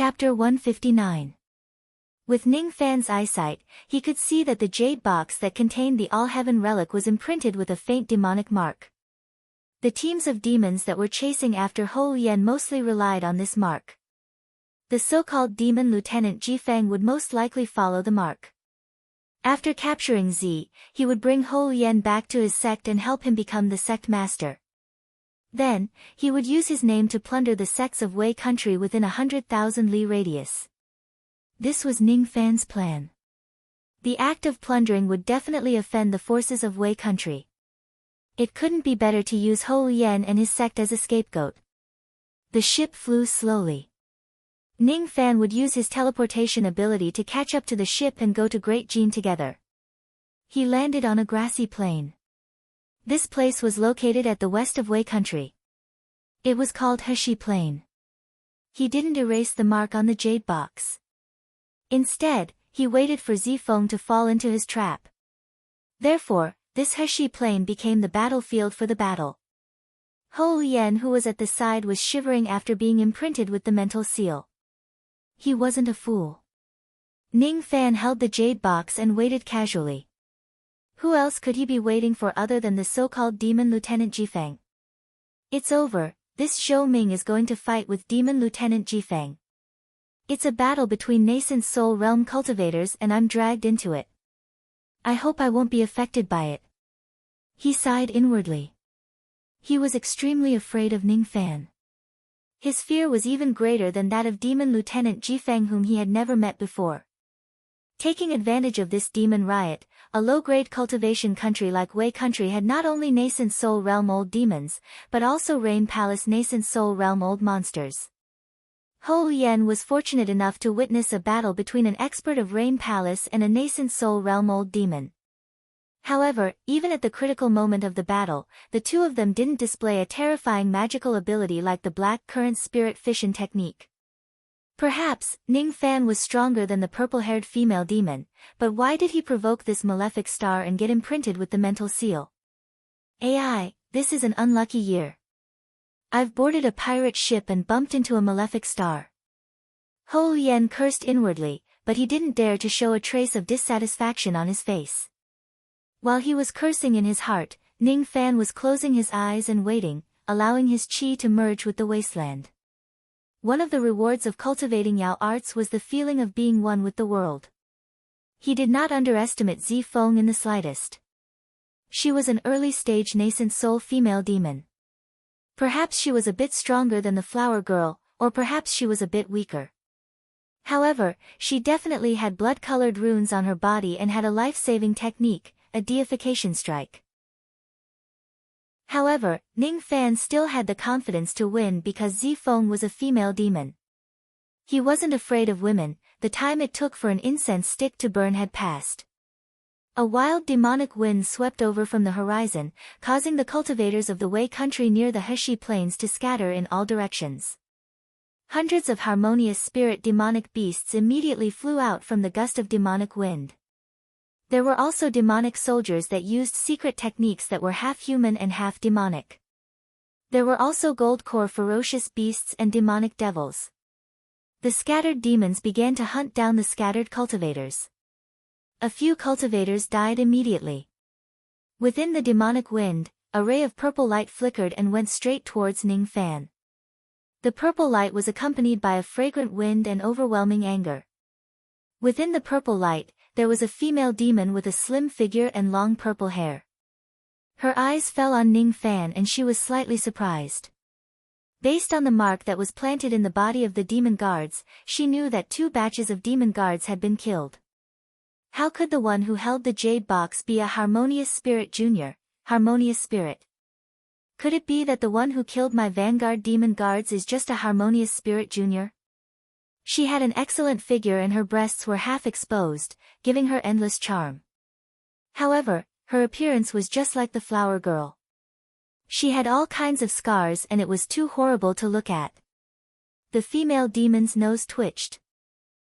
Chapter 159. With Ning Fan's eyesight, he could see that the jade box that contained the All-Heaven relic was imprinted with a faint demonic mark. The teams of demons that were chasing after Hou Yen mostly relied on this mark. The so-called demon Lieutenant Jifeng would most likely follow the mark. After capturing Zi, he would bring Hou Yen back to his sect and help him become the sect master. Then, he would use his name to plunder the sects of Wei country within 100,000 li radius. This was Ning Fan's plan. The act of plundering would definitely offend the forces of Wei country. It couldn't be better to use Hou Yen and his sect as a scapegoat. The ship flew slowly. Ning Fan would use his teleportation ability to catch up to the ship and go to Great Jin together. He landed on a grassy plain. This place was located at the west of Wei country. It was called Heshi Plain. He didn't erase the mark on the jade box. Instead, he waited for Zifeng to fall into his trap. Therefore, this Heshi Plain became the battlefield for the battle. Hou Yen, who was at the side, was shivering after being imprinted with the mental seal. He wasn't a fool. Ning Fan held the jade box and waited casually. Who else could he be waiting for other than the so-called demon Lieutenant Jifeng? It's over, this Zhou Ming is going to fight with demon Lieutenant Jifeng. It's a battle between nascent soul realm cultivators and I'm dragged into it. I hope I won't be affected by it. He sighed inwardly. He was extremely afraid of Ning Fan. His fear was even greater than that of demon Lieutenant Jifeng, whom he had never met before. Taking advantage of this demon riot, a low-grade cultivation country like Wei country had not only nascent soul realm old demons, but also Rain Palace nascent soul realm old monsters. Hou Yen was fortunate enough to witness a battle between an expert of Rain Palace and a nascent soul realm old demon. However, even at the critical moment of the battle, the two of them didn't display a terrifying magical ability like the black current spirit fission technique. Perhaps, Ning Fan was stronger than the purple-haired female demon, but why did he provoke this malefic star and get imprinted with the mental seal? AI, this is an unlucky year. I've boarded a pirate ship and bumped into a malefic star. Hou Yen cursed inwardly, but he didn't dare to show a trace of dissatisfaction on his face. While he was cursing in his heart, Ning Fan was closing his eyes and waiting, allowing his chi to merge with the wasteland. One of the rewards of cultivating Yao arts was the feeling of being one with the world. He did not underestimate Zifeng in the slightest. She was an early-stage nascent soul female demon. Perhaps she was a bit stronger than the flower girl, or perhaps she was a bit weaker. However, she definitely had blood-colored runes on her body and had a life-saving technique, a deification strike. However, Ning Fan still had the confidence to win because Zifeng was a female demon. He wasn't afraid of women, the time it took for an incense stick to burn had passed. A wild demonic wind swept over from the horizon, causing the cultivators of the Wei country near the Heshi Plains to scatter in all directions. Hundreds of harmonious spirit demonic beasts immediately flew out from the gust of demonic wind. There were also demonic soldiers that used secret techniques that were half human and half demonic. There were also gold-core ferocious beasts and demonic devils. The scattered demons began to hunt down the scattered cultivators. A few cultivators died immediately. Within the demonic wind, a ray of purple light flickered and went straight towards Ning Fan. The purple light was accompanied by a fragrant wind and overwhelming anger. Within the purple light, there was a female demon with a slim figure and long purple hair. Her eyes fell on Ning Fan and she was slightly surprised. Based on the mark that was planted in the body of the demon guards, she knew that 2 batches of demon guards had been killed. How could the one who held the jade box be a harmonious spirit junior, harmonious spirit? Could it be that the one who killed my vanguard demon guards is just a harmonious spirit junior? She had an excellent figure and her breasts were half exposed, giving her endless charm. However, her appearance was just like the flower girl. She had all kinds of scars and it was too horrible to look at. The female demon's nose twitched.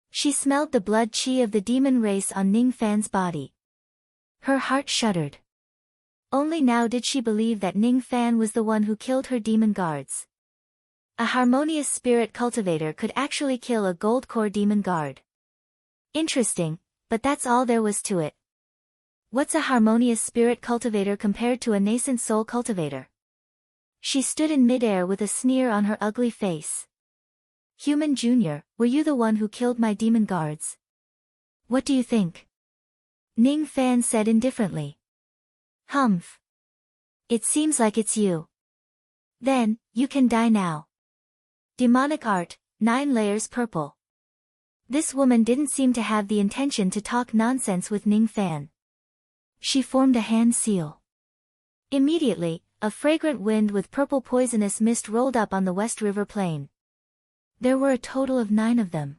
She smelled the blood chi of the demon race on Ning Fan's body. Her heart shuddered. Only now did she believe that Ning Fan was the one who killed her demon guards. A harmonious spirit cultivator could actually kill a gold core demon guard. Interesting, but that's all there was to it. What's a harmonious spirit cultivator compared to a nascent soul cultivator? She stood in midair with a sneer on her ugly face. Human Jr., were you the one who killed my demon guards? What do you think? Ning Fan said indifferently. Humph. It seems like it's you. Then, you can die now. Demonic art, 9 layers purple. This woman didn't seem to have the intention to talk nonsense with Ning Fan. She formed a hand seal. Immediately, a fragrant wind with purple poisonous mist rolled up on the West River Plain. There were a total of 9 of them.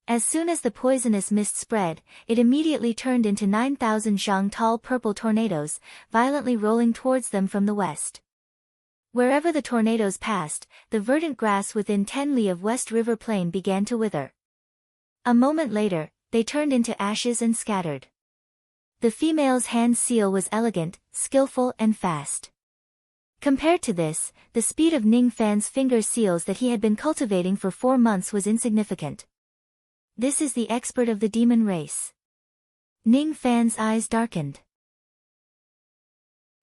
As soon as the poisonous mist spread, it immediately turned into 9,000 zhang tall purple tornadoes, violently rolling towards them from the west. Wherever the tornadoes passed, the verdant grass within 10 li of West River Plain began to wither. A moment later, they turned into ashes and scattered. The female's hand seal was elegant, skillful and fast. Compared to this, the speed of Ning Fan's finger seals that he had been cultivating for 4 months was insignificant. This is the expert of the demon race. Ning Fan's eyes darkened.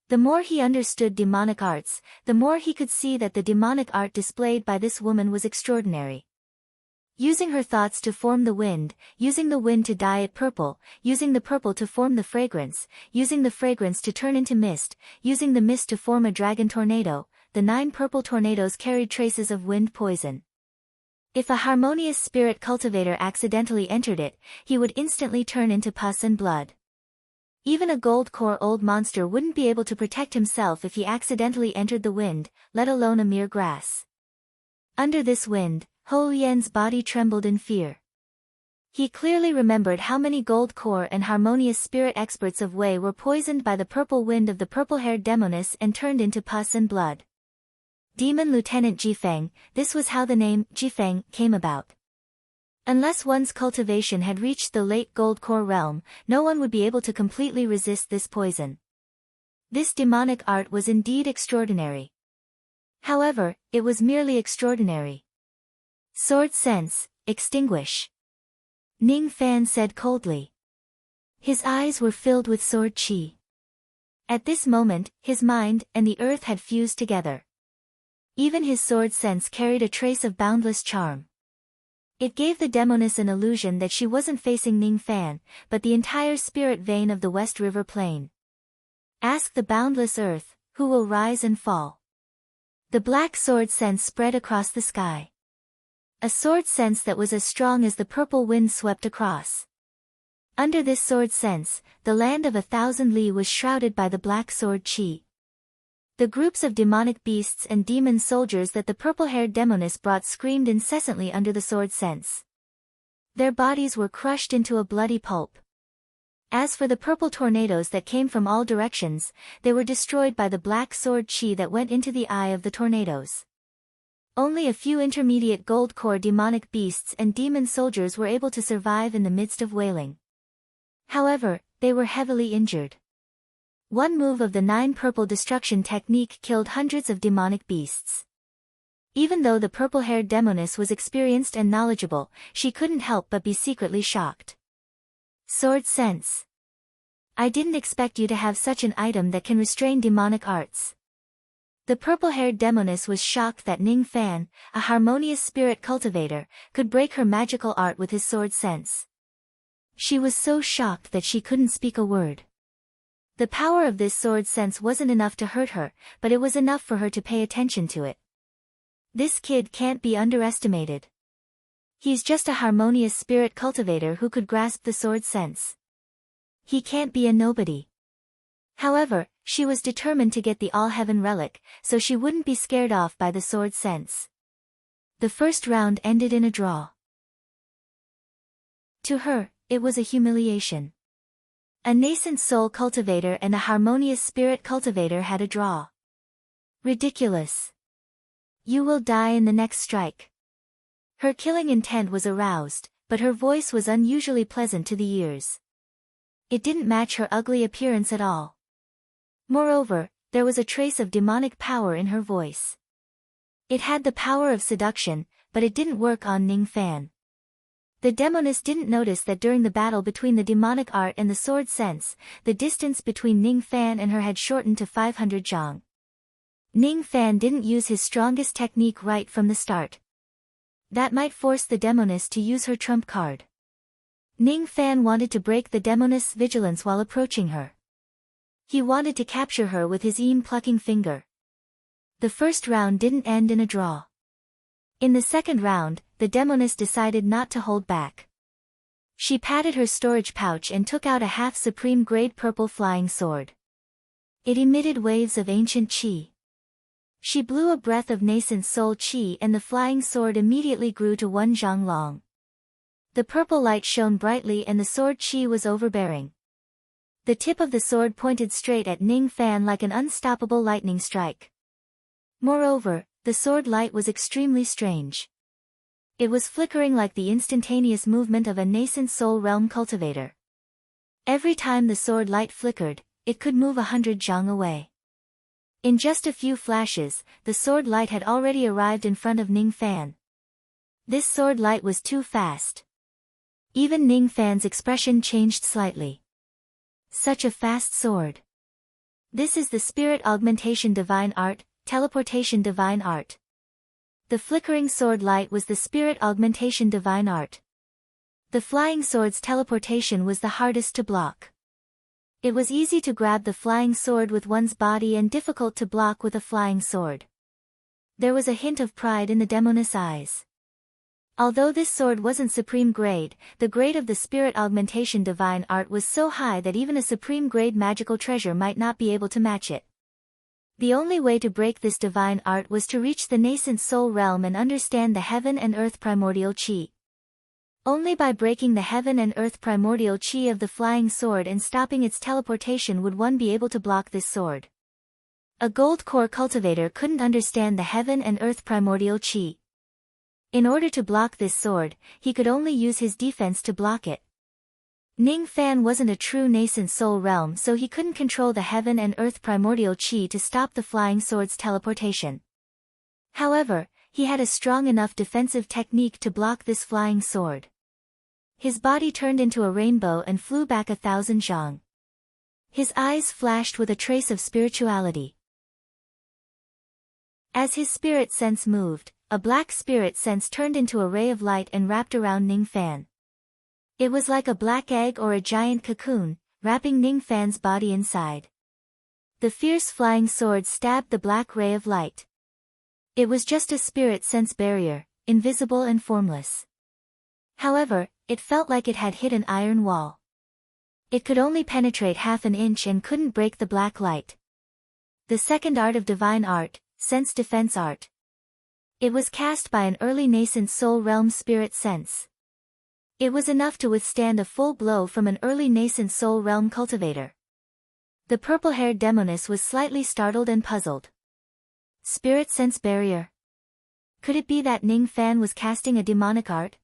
The more he understood demonic arts, the more he could see that the demonic art displayed by this woman was extraordinary. Using her thoughts to form the wind, using the wind to dye it purple, using the purple to form the fragrance, using the fragrance to turn into mist, using the mist to form a dragon tornado, the 9 purple tornadoes carried traces of wind poison. If a harmonious spirit cultivator accidentally entered it, he would instantly turn into pus and blood. Even a gold core old monster wouldn't be able to protect himself if he accidentally entered the wind, let alone a mere grass. Under this wind, Ho Lian's body trembled in fear. He clearly remembered how many gold core and harmonious spirit experts of Wei were poisoned by the purple wind of the purple-haired demoness and turned into pus and blood. Demon Lieutenant Jifeng, this was how the name Jifeng came about. Unless one's cultivation had reached the late gold core realm, no one would be able to completely resist this poison. This demonic art was indeed extraordinary. However, it was merely extraordinary. Sword sense, extinguish. Ning Fan said coldly. His eyes were filled with sword chi. At this moment, his mind and the earth had fused together. Even his sword sense carried a trace of boundless charm. It gave the demoness an illusion that she wasn't facing Ning Fan, but the entire spirit vein of the West River Plain. Ask the boundless earth, who will rise and fall. The black sword sense spread across the sky. A sword sense that was as strong as the purple wind swept across. Under this sword sense, the land of 1,000 li was shrouded by the black sword chi. The groups of demonic beasts and demon soldiers that the purple-haired demoness brought screamed incessantly under the sword sense. Their bodies were crushed into a bloody pulp. As for the purple tornadoes that came from all directions, they were destroyed by the black sword chi that went into the eye of the tornadoes. Only a few intermediate gold core demonic beasts and demon soldiers were able to survive in the midst of wailing. However, they were heavily injured. One move of the 9 purple destruction technique killed hundreds of demonic beasts. Even though the purple-haired demoness was experienced and knowledgeable, she couldn't help but be secretly shocked. Sword sense. I didn't expect you to have such an item that can restrain demonic arts. The purple-haired demoness was shocked that Ning Fan, a harmonious spirit cultivator, could break her magical art with his sword sense. She was so shocked that she couldn't speak a word. The power of this sword sense wasn't enough to hurt her, but it was enough for her to pay attention to it. This kid can't be underestimated. He's just a harmonious spirit cultivator who could grasp the sword sense. He can't be a nobody. However, she was determined to get the All-Heaven relic, so she wouldn't be scared off by the sword sense. The first round ended in a draw. To her, it was a humiliation. A nascent soul cultivator and a harmonious spirit cultivator had a draw. Ridiculous. You will die in the next strike. Her killing intent was aroused, but her voice was unusually pleasant to the ears. It didn't match her ugly appearance at all. Moreover, there was a trace of demonic power in her voice. It had the power of seduction, but it didn't work on Ning Fan. The demoness didn't notice that during the battle between the demonic art and the sword sense, the distance between Ning Fan and her had shortened to 500 zhang. Ning Fan didn't use his strongest technique right from the start. That might force the demoness to use her trump card. Ning Fan wanted to break the demoness' vigilance while approaching her. He wanted to capture her with his plucking finger. The first round didn't end in a draw. In the second round, the demoness decided not to hold back. She patted her storage pouch and took out a half-supreme grade purple flying sword. It emitted waves of ancient qi. She blew a breath of nascent soul qi and the flying sword immediately grew to 1 zhang long. The purple light shone brightly and the sword qi was overbearing. The tip of the sword pointed straight at Ning Fan like an unstoppable lightning strike. Moreover, the sword light was extremely strange. It was flickering like the instantaneous movement of a nascent soul realm cultivator. Every time the sword light flickered, it could move 100 zhang away. In just a few flashes, the sword light had already arrived in front of Ning Fan. This sword light was too fast. Even Ning Fan's expression changed slightly. Such a fast sword. This is the spirit augmentation divine art, teleportation divine art. The flickering sword light was the spirit augmentation divine art. The flying sword's teleportation was the hardest to block. It was easy to grab the flying sword with one's body and difficult to block with a flying sword. There was a hint of pride in the demoness' eyes. Although this sword wasn't supreme grade, the grade of the spirit augmentation divine art was so high that even a supreme grade magical treasure might not be able to match it. The only way to break this divine art was to reach the nascent soul realm and understand the heaven and earth primordial qi. Only by breaking the heaven and earth primordial qi of the flying sword and stopping its teleportation would one be able to block this sword. A gold core cultivator couldn't understand the heaven and earth primordial qi. In order to block this sword, he could only use his defense to block it. Ning Fan wasn't a true nascent soul realm, so he couldn't control the heaven and earth primordial qi to stop the flying sword's teleportation. However, he had a strong enough defensive technique to block this flying sword. His body turned into a rainbow and flew back 1,000 zhang. His eyes flashed with a trace of spirituality. As his spirit sense moved, a black spirit sense turned into a ray of light and wrapped around Ning Fan. It was like a black egg or a giant cocoon, wrapping Ning Fan's body inside. The fierce flying sword stabbed the black ray of light. It was just a spirit sense barrier, invisible and formless. However, it felt like it had hit an iron wall. It could only penetrate half an inch and couldn't break the black light. The second art of divine art, sense defense art. It was cast by an early nascent soul realm spirit sense. It was enough to withstand a full blow from an early nascent soul realm cultivator. The purple-haired demoness was slightly startled and puzzled. Spirit sense barrier. Could it be that Ning Fan was casting a demonic art?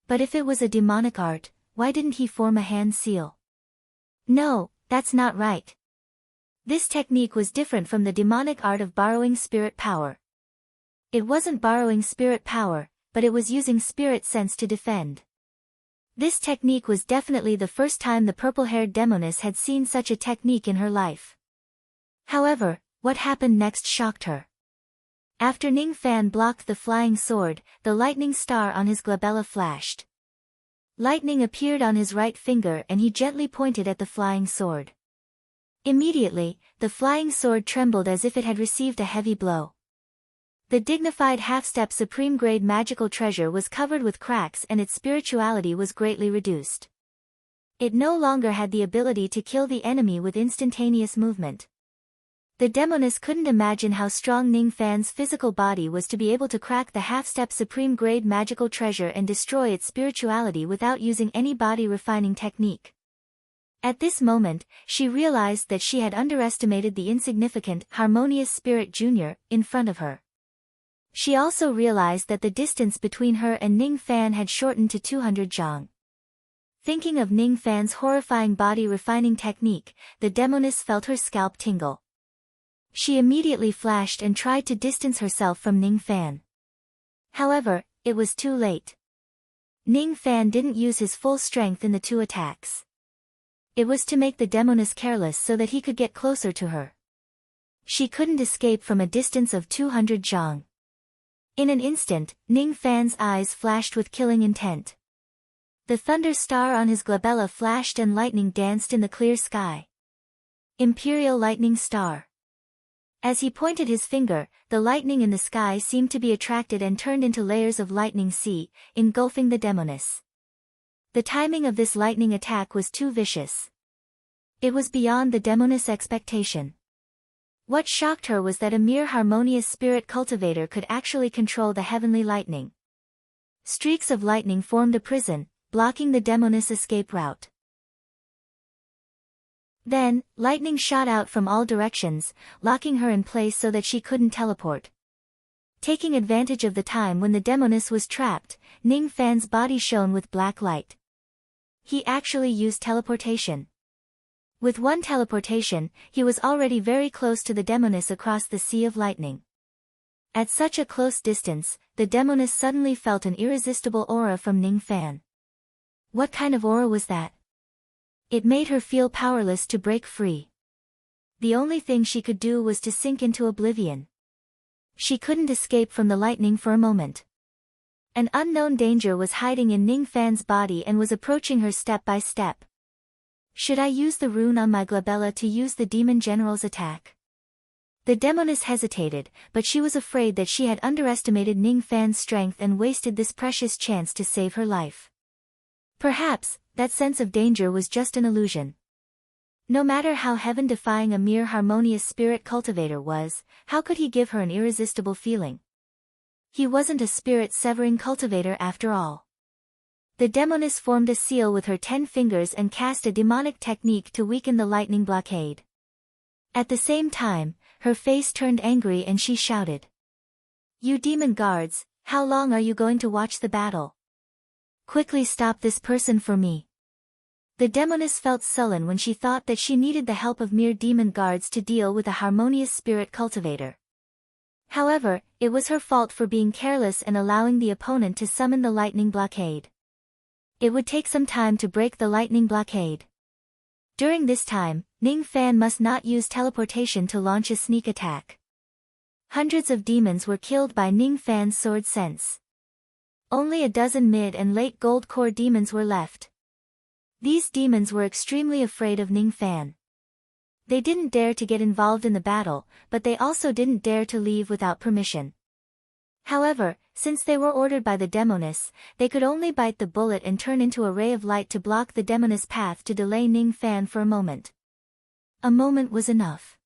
But if it was a demonic art, why didn't he form a hand seal? No, that's not right. This technique was different from the demonic art of borrowing spirit power. It wasn't borrowing spirit power, but it was using spirit sense to defend. This technique was definitely the first time the purple-haired demoness had seen such a technique in her life. However, what happened next shocked her. After Ning Fan blocked the flying sword, the lightning star on his glabella flashed. Lightning appeared on his right finger and he gently pointed at the flying sword. Immediately, the flying sword trembled as if it had received a heavy blow. The dignified half-step supreme-grade magical treasure was covered with cracks and its spirituality was greatly reduced. It no longer had the ability to kill the enemy with instantaneous movement. The demoness couldn't imagine how strong Ning Fan's physical body was to be able to crack the half-step supreme-grade magical treasure and destroy its spirituality without using any body-refining technique. At this moment, she realized that she had underestimated the insignificant, harmonious spirit junior in front of her. She also realized that the distance between her and Ning Fan had shortened to 200 zhang. Thinking of Ning Fan's horrifying body-refining technique, the demoness felt her scalp tingle. She immediately flashed and tried to distance herself from Ning Fan. However, it was too late. Ning Fan didn't use his full strength in the two attacks. It was to make the demoness careless so that he could get closer to her. She couldn't escape from a distance of 200 zhang. In an instant, Ning Fan's eyes flashed with killing intent. The thunder star on his glabella flashed and lightning danced in the clear sky. Imperial Lightning Star. As he pointed his finger, the lightning in the sky seemed to be attracted and turned into layers of lightning sea, engulfing the demoness. The timing of this lightning attack was too vicious. It was beyond the demoness' expectation. What shocked her was that a mere harmonious spirit cultivator could actually control the heavenly lightning. Streaks of lightning formed a prison, blocking the demoness' escape route. Then, lightning shot out from all directions, locking her in place so that she couldn't teleport. Taking advantage of the time when the demoness was trapped, Ning Fan's body shone with black light. He actually used teleportation. With one teleportation, he was already very close to the demoness across the sea of lightning. At such a close distance, the demoness suddenly felt an irresistible aura from Ning Fan. What kind of aura was that? It made her feel powerless to break free. The only thing she could do was to sink into oblivion. She couldn't escape from the lightning for a moment. An unknown danger was hiding in Ning Fan's body and was approaching her step by step. Should I use the rune on my glabella to use the demon general's attack? The demoness hesitated, but she was afraid that she had underestimated Ning Fan's strength and wasted this precious chance to save her life. Perhaps, that sense of danger was just an illusion. No matter how heaven-defying a mere harmonious spirit cultivator was, how could he give her an irresistible feeling? He wasn't a spirit-severing cultivator after all. The demoness formed a seal with her 10 fingers and cast a demonic technique to weaken the lightning blockade. At the same time, her face turned angry and she shouted. "You demon guards, how long are you going to watch the battle? Quickly stop this person for me." The demoness felt sullen when she thought that she needed the help of mere demon guards to deal with a harmonious spirit cultivator. However, it was her fault for being careless and allowing the opponent to summon the lightning blockade. It would take some time to break the lightning blockade. During this time, Ning Fan must not use teleportation to launch a sneak attack. Hundreds of demons were killed by Ning Fan's sword sense. Only a dozen mid and late gold core demons were left. These demons were extremely afraid of Ning Fan. They didn't dare to get involved in the battle, but they also didn't dare to leave without permission. However, since they were ordered by the demoness, they could only bite the bullet and turn into a ray of light to block the demoness' path to delay Ning Fan for a moment. A moment was enough.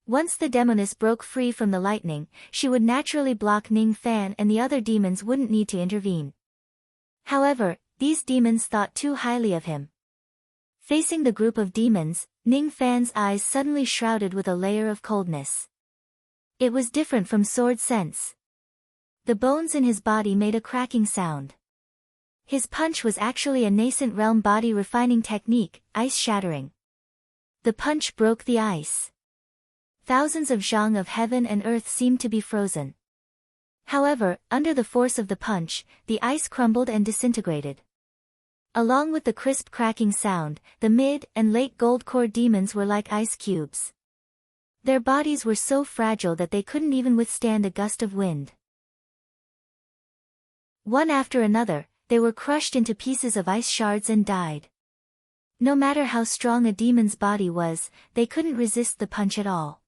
Once the demoness broke free from the lightning, she would naturally block Ning Fan and the other demons wouldn't need to intervene. However, these demons thought too highly of him. Facing the group of demons, Ning Fan's eyes suddenly shrouded with a layer of coldness. It was different from sword sense. The bones in his body made a cracking sound. His punch was actually a nascent realm body refining technique, ice shattering. The punch broke the ice. Thousands of zhang of heaven and earth seemed to be frozen. However, under the force of the punch, the ice crumbled and disintegrated. Along with the crisp cracking sound, the mid and late gold core demons were like ice cubes. Their bodies were so fragile that they couldn't even withstand a gust of wind. One after another, they were crushed into pieces of ice shards and died. No matter how strong a demon's body was, they couldn't resist the punch at all.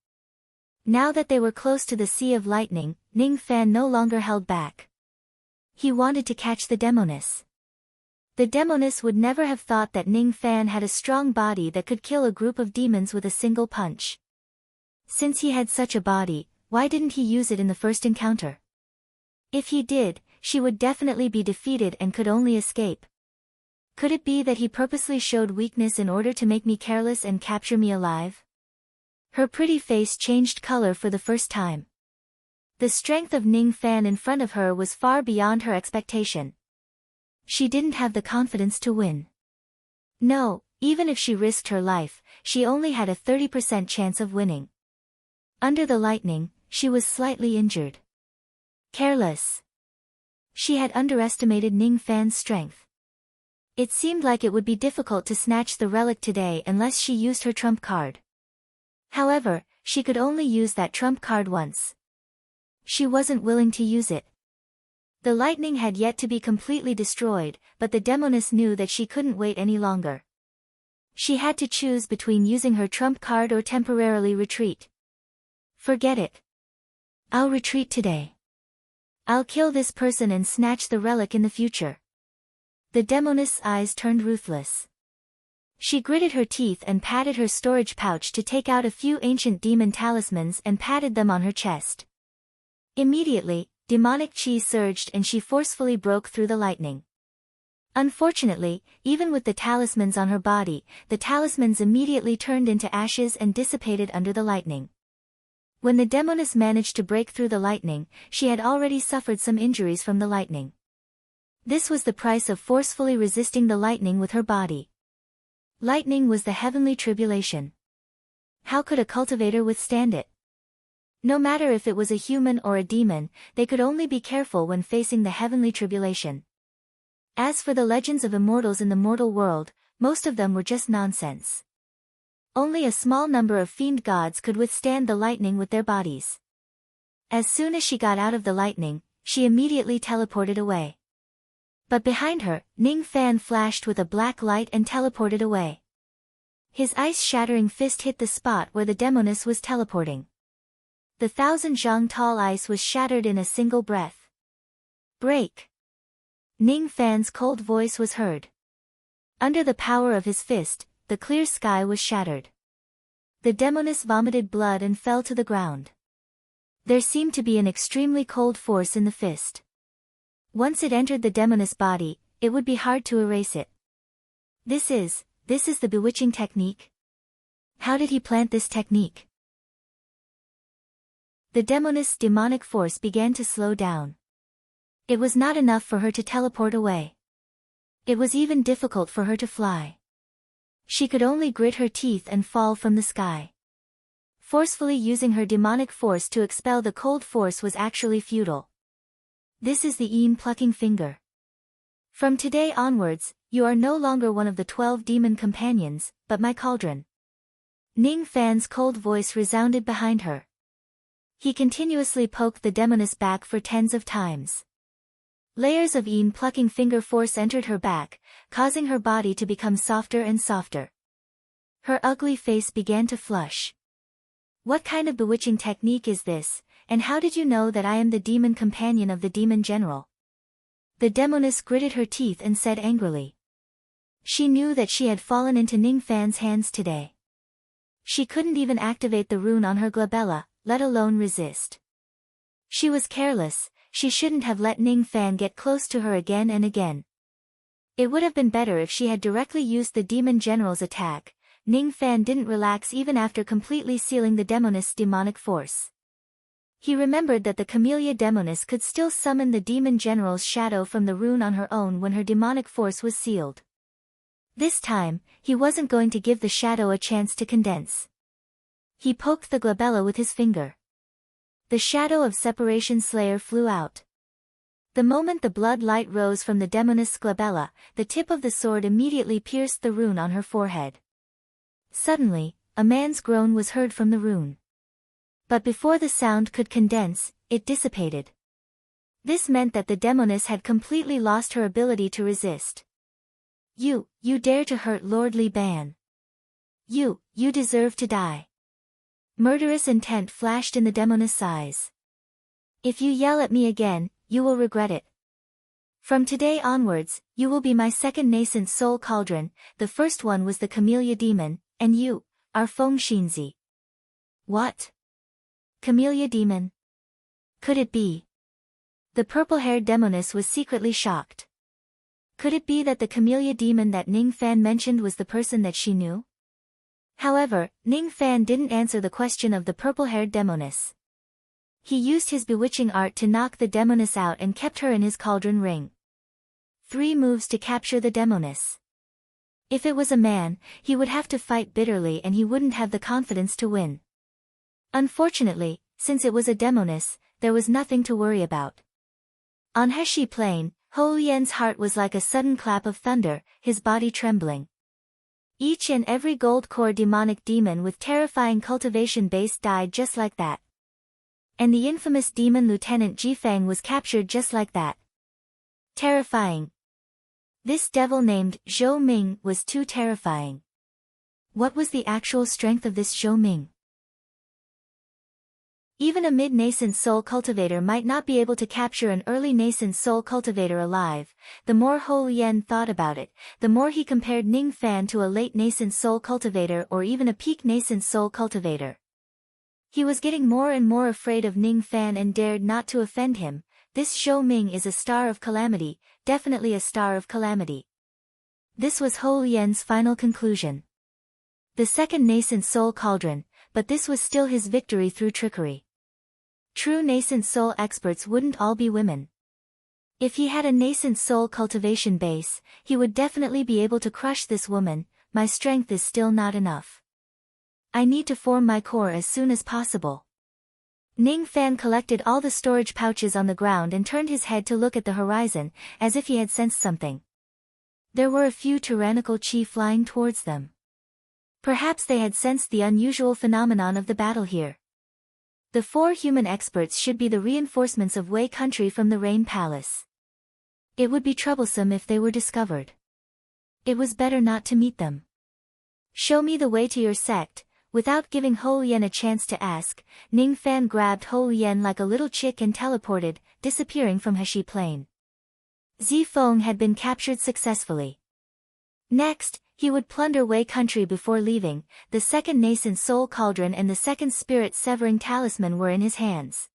Now that they were close to the Sea of Lightning, Ning Fan no longer held back. He wanted to catch the demoness. The demoness would never have thought that Ning Fan had a strong body that could kill a group of demons with a single punch. Since he had such a body, why didn't he use it in the first encounter? If he did, she would definitely be defeated and could only escape. Could it be that he purposely showed weakness in order to make me careless and capture me alive? Her pretty face changed color for the first time. The strength of Ning Fan in front of her was far beyond her expectation. She didn't have the confidence to win. No, even if she risked her life, she only had a 30% chance of winning. Under the lightning, she was slightly injured. Careless. She had underestimated Ning Fan's strength. It seemed like it would be difficult to snatch the relic today unless she used her trump card. However, she could only use that trump card once. She wasn't willing to use it. The lightning had yet to be completely destroyed, but the demoness knew that she couldn't wait any longer. She had to choose between using her trump card or temporarily retreat. Forget it. I'll retreat today. I'll kill this person and snatch the relic in the future. The demoness' eyes turned ruthless. She gritted her teeth and patted her storage pouch to take out a few ancient demon talismans and patted them on her chest. Immediately, demonic chi surged and she forcefully broke through the lightning. Unfortunately, even with the talismans on her body, the talismans immediately turned into ashes and dissipated under the lightning. When the demoness managed to break through the lightning, she had already suffered some injuries from the lightning. This was the price of forcefully resisting the lightning with her body. Lightning was the heavenly tribulation. How could a cultivator withstand it? No matter if it was a human or a demon, they could only be careful when facing the heavenly tribulation. As for the legends of immortals in the mortal world, most of them were just nonsense. Only a small number of fiend gods could withstand the lightning with their bodies. As soon as she got out of the lightning, she immediately teleported away. But behind her, Ning Fan flashed with a black light and teleported away. His ice-shattering fist hit the spot where the demoness was teleporting. The 1,000 zhang tall ice was shattered in a single breath. Break! Ning Fan's cold voice was heard. Under the power of his fist, the clear sky was shattered. The demoness vomited blood and fell to the ground. There seemed to be an extremely cold force in the fist. Once it entered the demoness body, it would be hard to erase it. This is the bewitching technique? How did he plant this technique? The demoness' demonic force began to slow down. It was not enough for her to teleport away. It was even difficult for her to fly. She could only grit her teeth and fall from the sky. Forcefully using her demonic force to expel the cold force was actually futile. This is the Een plucking finger. From today onwards, you are no longer one of the 12 demon companions, but my cauldron. Ning Fan's cold voice resounded behind her. He continuously poked the demoness back for tens of times. Layers of Een plucking finger force entered her back, causing her body to become softer and softer. Her ugly face began to flush. What kind of bewitching technique is this, and how did you know that I am the demon companion of the demon general? The demoness gritted her teeth and said angrily. She knew that she had fallen into Ning Fan's hands today. She couldn't even activate the rune on her glabella, let alone resist. She was careless. She shouldn't have let Ning Fan get close to her again and again. It would have been better if she had directly used the demon general's attack. Ning Fan didn't relax even after completely sealing the demoness' demonic force. He remembered that the camellia demoness could still summon the demon general's shadow from the rune on her own when her demonic force was sealed. This time, he wasn't going to give the shadow a chance to condense. He poked the glabella with his finger. The shadow of Separation Slayer flew out. The moment the blood light rose from the demoness' glabella, the tip of the sword immediately pierced the rune on her forehead. Suddenly, a man's groan was heard from the rune. But before the sound could condense, it dissipated. This meant that the demoness had completely lost her ability to resist. You dare to hurt Lord Li Ban. You deserve to die. Murderous intent flashed in the demoness' eyes. If you yell at me again, you will regret it. From today onwards, you will be my second nascent soul cauldron. The first one was the camellia demon, and you are Feng Xinzi. What? Camellia demon? Could it be? The purple-haired demoness was secretly shocked. Could it be that the camellia demon that Ning Fan mentioned was the person that she knew? However, Ning Fan didn't answer the question of the purple-haired demoness. He used his bewitching art to knock the demoness out and kept her in his cauldron ring. 3 moves to capture the demoness. If it was a man, he would have to fight bitterly and he wouldn't have the confidence to win. Unfortunately, since it was a demoness, there was nothing to worry about. On Heshi Plain, Hou Yan's heart was like a sudden clap of thunder, his body trembling. Each and every gold core demonic demon with terrifying cultivation base died just like that. And the infamous demon Lieutenant Jifeng was captured just like that. Terrifying. This devil named Zhou Ming was too terrifying. What was the actual strength of this Zhou Ming? Even a mid-nascent soul cultivator might not be able to capture an early nascent soul cultivator alive. The more Hou Yan thought about it, the more he compared Ning Fan to a late nascent soul cultivator or even a peak nascent soul cultivator. He was getting more and more afraid of Ning Fan and dared not to offend him. This Zhou Ming is a star of calamity, definitely a star of calamity. This was Hou Yan's final conclusion. The second nascent soul cauldron, but this was still his victory through trickery. True nascent soul experts wouldn't all be women. If he had a nascent soul cultivation base, he would definitely be able to crush this woman. My strength is still not enough. I need to form my core as soon as possible. Ning Fan collected all the storage pouches on the ground and turned his head to look at the horizon, as if he had sensed something. There were a few tyrannical chi flying towards them. Perhaps they had sensed the unusual phenomenon of the battle here. The 4 human experts should be the reinforcements of Wei country from the Rain Palace. It would be troublesome if they were discovered. It was better not to meet them. Show me the way to your sect. Without giving Hou Yan a chance to ask, Ning Fan grabbed Hou Yan like a little chick and teleported, disappearing from Heshi Plain. Zifeng had been captured successfully. Next, he would plunder Wei country before leaving. The second nascent soul cauldron and the second spirit severing talisman were in his hands.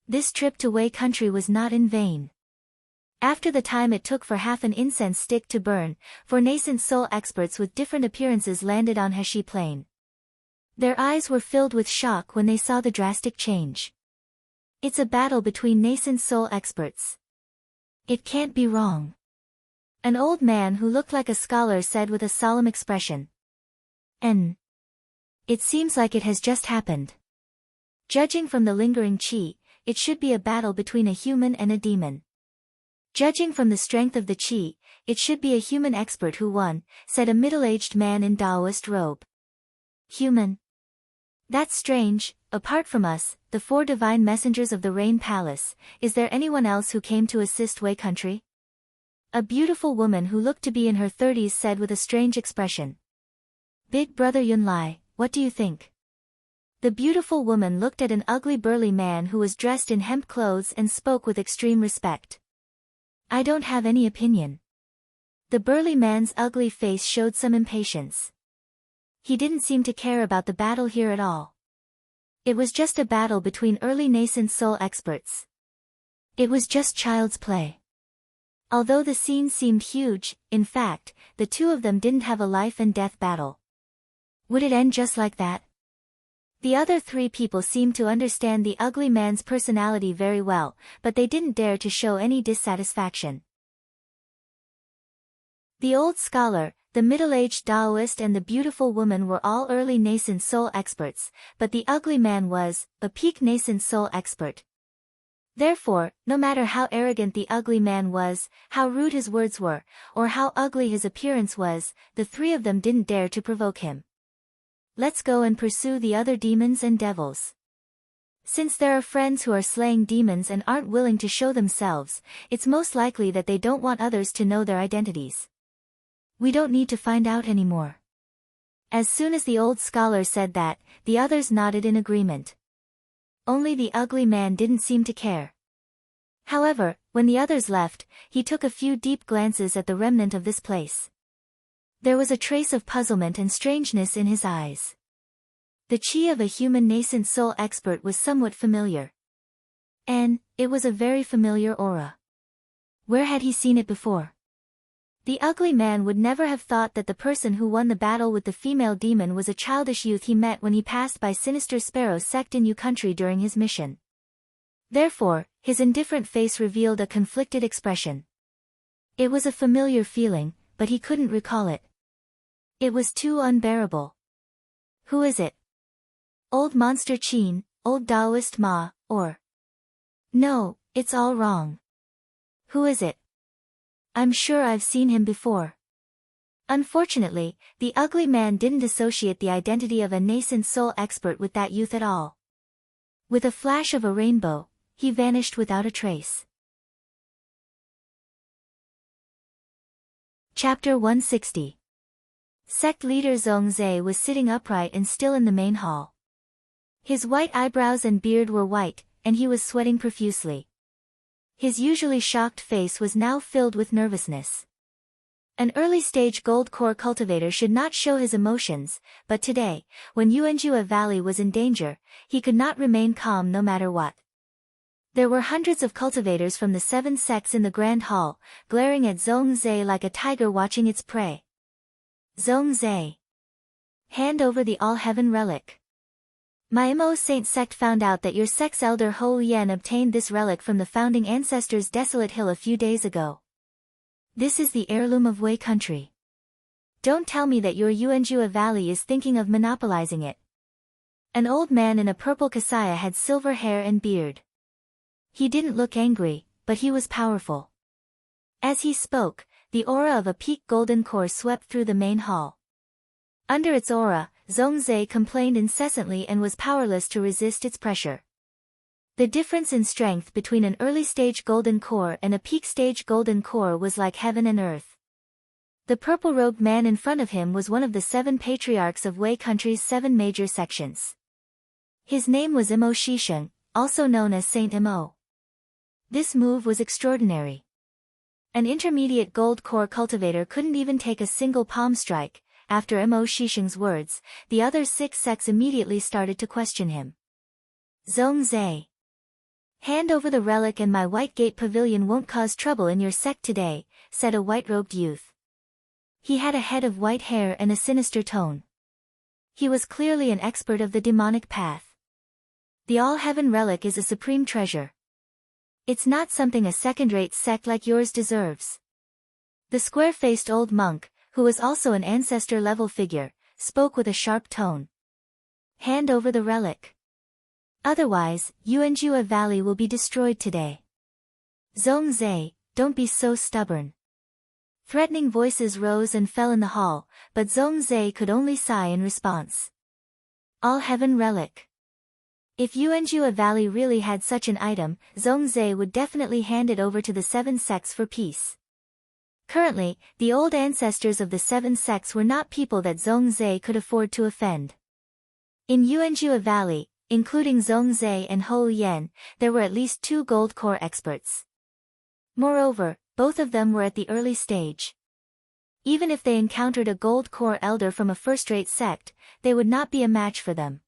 This trip to Wei country was not in vain. After the time it took for half an incense stick to burn, 4 nascent soul experts with different appearances landed on Heshi Plain. Their eyes were filled with shock when they saw the drastic change. It's a battle between nascent soul experts. It can't be wrong. An old man who looked like a scholar said with a solemn expression. It seems like it has just happened. Judging from the lingering chi, it should be a battle between a human and a demon. Judging from the strength of the chi, it should be a human expert who won, said a middle-aged man in Taoist robe. Human? That's strange. Apart from us, the 4 divine messengers of the Rain Palace, is there anyone else who came to assist Wei country? A beautiful woman who looked to be in her 30s said with a strange expression. Big brother Yunlai, what do you think? The beautiful woman looked at an ugly burly man who was dressed in hemp clothes and spoke with extreme respect. I don't have any opinion. The burly man's ugly face showed some impatience. He didn't seem to care about the battle here at all. It was just a battle between early nascent soul experts. It was just child's play. Although the scene seemed huge, in fact, the 2 of them didn't have a life and death battle. Would it end just like that? The other 3 people seemed to understand the ugly man's personality very well, but they didn't dare to show any dissatisfaction. The old scholar, the middle-aged Taoist and the beautiful woman were all early nascent soul experts, but the ugly man was a peak nascent soul expert. Therefore, no matter how arrogant the ugly man was, how rude his words were, or how ugly his appearance was, the 3 of them didn't dare to provoke him. Let's go and pursue the other demons and devils. Since there are friends who are slaying demons and aren't willing to show themselves, it's most likely that they don't want others to know their identities. We don't need to find out anymore. As soon as the old scholar said that, the others nodded in agreement. Only the ugly man didn't seem to care. However, when the others left, he took a few deep glances at the remnant of this place. There was a trace of puzzlement and strangeness in his eyes. The chi of a human nascent soul expert was somewhat familiar. And it was a very familiar aura. Where had he seen it before? The ugly man would never have thought that the person who won the battle with the female demon was a childish youth he met when he passed by Sinister Sparrow's sect in Yu country during his mission. Therefore, his indifferent face revealed a conflicted expression. It was a familiar feeling, but he couldn't recall it. It was too unbearable. Who is it? Old Monster Chin, Old Taoist Ma, or... No, it's all wrong. Who is it? I'm sure I've seen him before. Unfortunately, the ugly man didn't associate the identity of a nascent soul expert with that youth at all. With a flash of a rainbow, he vanished without a trace. Chapter 160. Sect leader Zhongzhe was sitting upright and still in the main hall. His white eyebrows and beard were white, and he was sweating profusely. His usually shocked face was now filled with nervousness. An early-stage gold core cultivator should not show his emotions, but today, when Yuanjua Valley was in danger, he could not remain calm no matter what. There were hundreds of cultivators from the 7 sects in the Grand Hall, glaring at Zhongzhe like a tiger watching its prey. Zhongzhe. Hand over the All-Heaven Relic. My Mo Saint sect found out that your sect's elder Hou Yen obtained this relic from the founding ancestors' desolate hill a few days ago. This is the heirloom of Wei country. Don't tell me that your Yuanjua Valley is thinking of monopolizing it. An old man in a purple kasaya had silver hair and beard. He didn't look angry, but he was powerful. As he spoke, the aura of a peak golden core swept through the main hall. Under its aura, Zhongzhe complained incessantly and was powerless to resist its pressure. The difference in strength between an early-stage golden core and a peak-stage golden core was like heaven and earth. The purple-robed man in front of him was one of the 7 patriarchs of Wei country's 7 major sections. His name was Mo Shisheng, also known as Saint Mo. This move was extraordinary. An intermediate gold core cultivator couldn't even take a single palm strike. After Mo Shisheng's words, the other 6 sects immediately started to question him. Zhongzhe. Hand over the relic and my white gate pavilion won't cause trouble in your sect today, said a white-robed youth. He had a head of white hair and a sinister tone. He was clearly an expert of the demonic path. The All-Heaven Relic is a supreme treasure. It's not something a second-rate sect like yours deserves. The square-faced old monk, who was also an ancestor-level figure, spoke with a sharp tone. Hand over the relic. Otherwise, Yuanjua Valley will be destroyed today. Zhongzhe, don't be so stubborn. Threatening voices rose and fell in the hall, but Zhongzhe could only sigh in response. All-Heaven Relic. If Yuanjua Valley really had such an item, Zhongzhe would definitely hand it over to the 7 sects for peace. Currently, the old ancestors of the 7 sects were not people that Zhongzhe could afford to offend. In Yuanjua Valley, including Zhongzhe and Hou Yen, there were at least 2 gold core experts. Moreover, both of them were at the early stage. Even if they encountered a gold core elder from a first-rate sect, they would not be a match for them.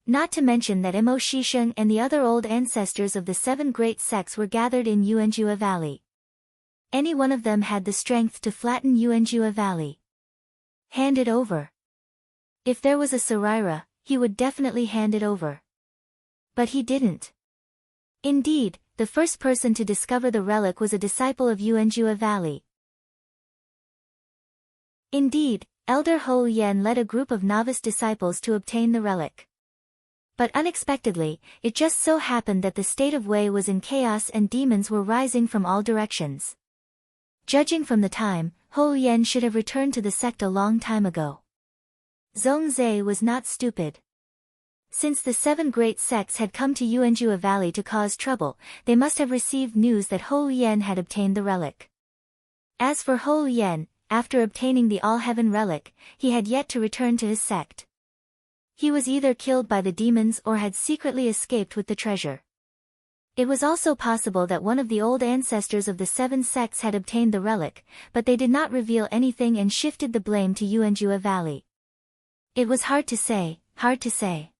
Not to mention that Mo Shisheng and the other old ancestors of the 7 great sects were gathered in Yuanjua Valley. Any one of them had the strength to flatten Yuanjua Valley. Hand it over. If there was a Sarira, he would definitely hand it over. But he didn't. Indeed, the first person to discover the relic was a disciple of Yuanjua Valley. Indeed, Elder Hou Yen led a group of novice disciples to obtain the relic. But unexpectedly, it just so happened that the state of Wei was in chaos and demons were rising from all directions. Judging from the time, Hou Yen should have returned to the sect a long time ago. Zhongzhe was not stupid. Since the 7 great sects had come to Yuanjua Valley to cause trouble, they must have received news that Hou Yen had obtained the relic. As for Hou Yen, after obtaining the All-Heaven Relic, he had yet to return to his sect. He was either killed by the demons or had secretly escaped with the treasure. It was also possible that one of the old ancestors of the 7 sects had obtained the relic, but they did not reveal anything and shifted the blame to Yuanjua Valley. It was hard to say, hard to say.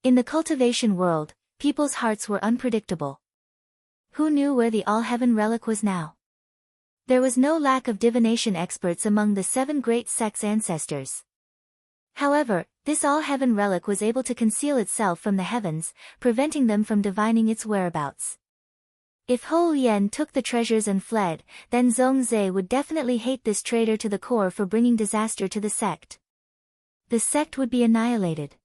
In the cultivation world, people's hearts were unpredictable. Who knew where the All-Heaven Relic was now? There was no lack of divination experts among the 7 great sects' ancestors. However, this All-Heaven Relic was able to conceal itself from the heavens, preventing them from divining its whereabouts. If Hou Yen took the treasures and fled, then Zhongzhe would definitely hate this traitor to the core for bringing disaster to the sect. The sect would be annihilated.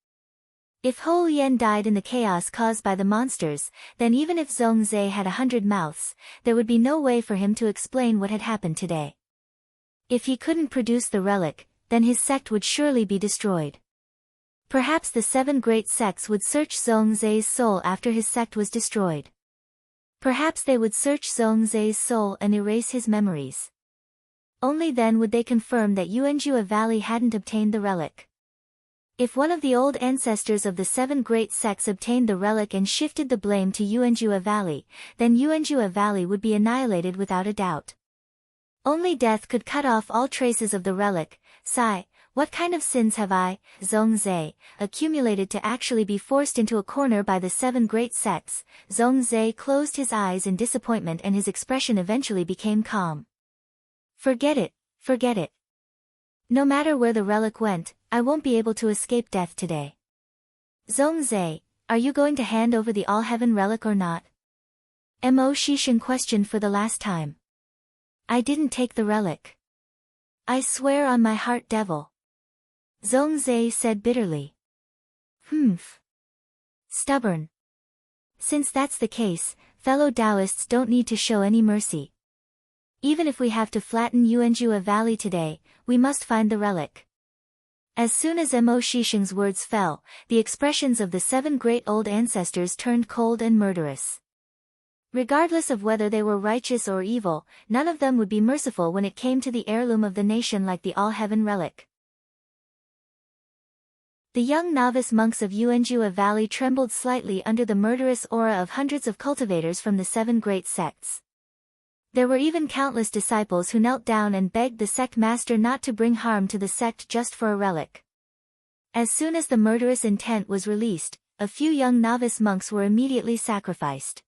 If Hou Yan died in the chaos caused by the monsters, then even if Zhongzhe had 100 mouths, there would be no way for him to explain what had happened today. If he couldn't produce the relic, then his sect would surely be destroyed. Perhaps the 7 great sects would search Zhongzhe's soul after his sect was destroyed. Perhaps they would search Zhongzhe's soul and erase his memories. Only then would they confirm that Yuanjua Valley hadn't obtained the relic. If one of the old ancestors of the 7 great sects obtained the relic and shifted the blame to Yuanjua Valley, then Yuanjua Valley would be annihilated without a doubt. Only death could cut off all traces of the relic. Sigh, what kind of sins have I, Zhongzhe, accumulated to actually be forced into a corner by the 7 great sects? Zhongzhe closed his eyes in disappointment and his expression eventually became calm. Forget it, forget it. No matter where the relic went, I won't be able to escape death today. Zhongzhe, are you going to hand over the All-Heaven relic or not? Mo Shisheng questioned for the last time. I didn't take the relic. I swear on my heart, devil. Zhongzhe said bitterly. Humph. Stubborn. Since that's the case, fellow Taoists don't need to show any mercy. Even if we have to flatten Yuanjua Valley today, we must find the relic. As soon as Mo Shisheng's words fell, the expressions of the 7 great old ancestors turned cold and murderous. Regardless of whether they were righteous or evil, none of them would be merciful when it came to the heirloom of the nation like the All-Heaven relic. The young novice monks of Yuanjua Valley trembled slightly under the murderous aura of hundreds of cultivators from the 7 great sects. There were even countless disciples who knelt down and begged the sect master not to bring harm to the sect just for a relic. As soon as the murderous intent was released, a few young novice monks were immediately sacrificed.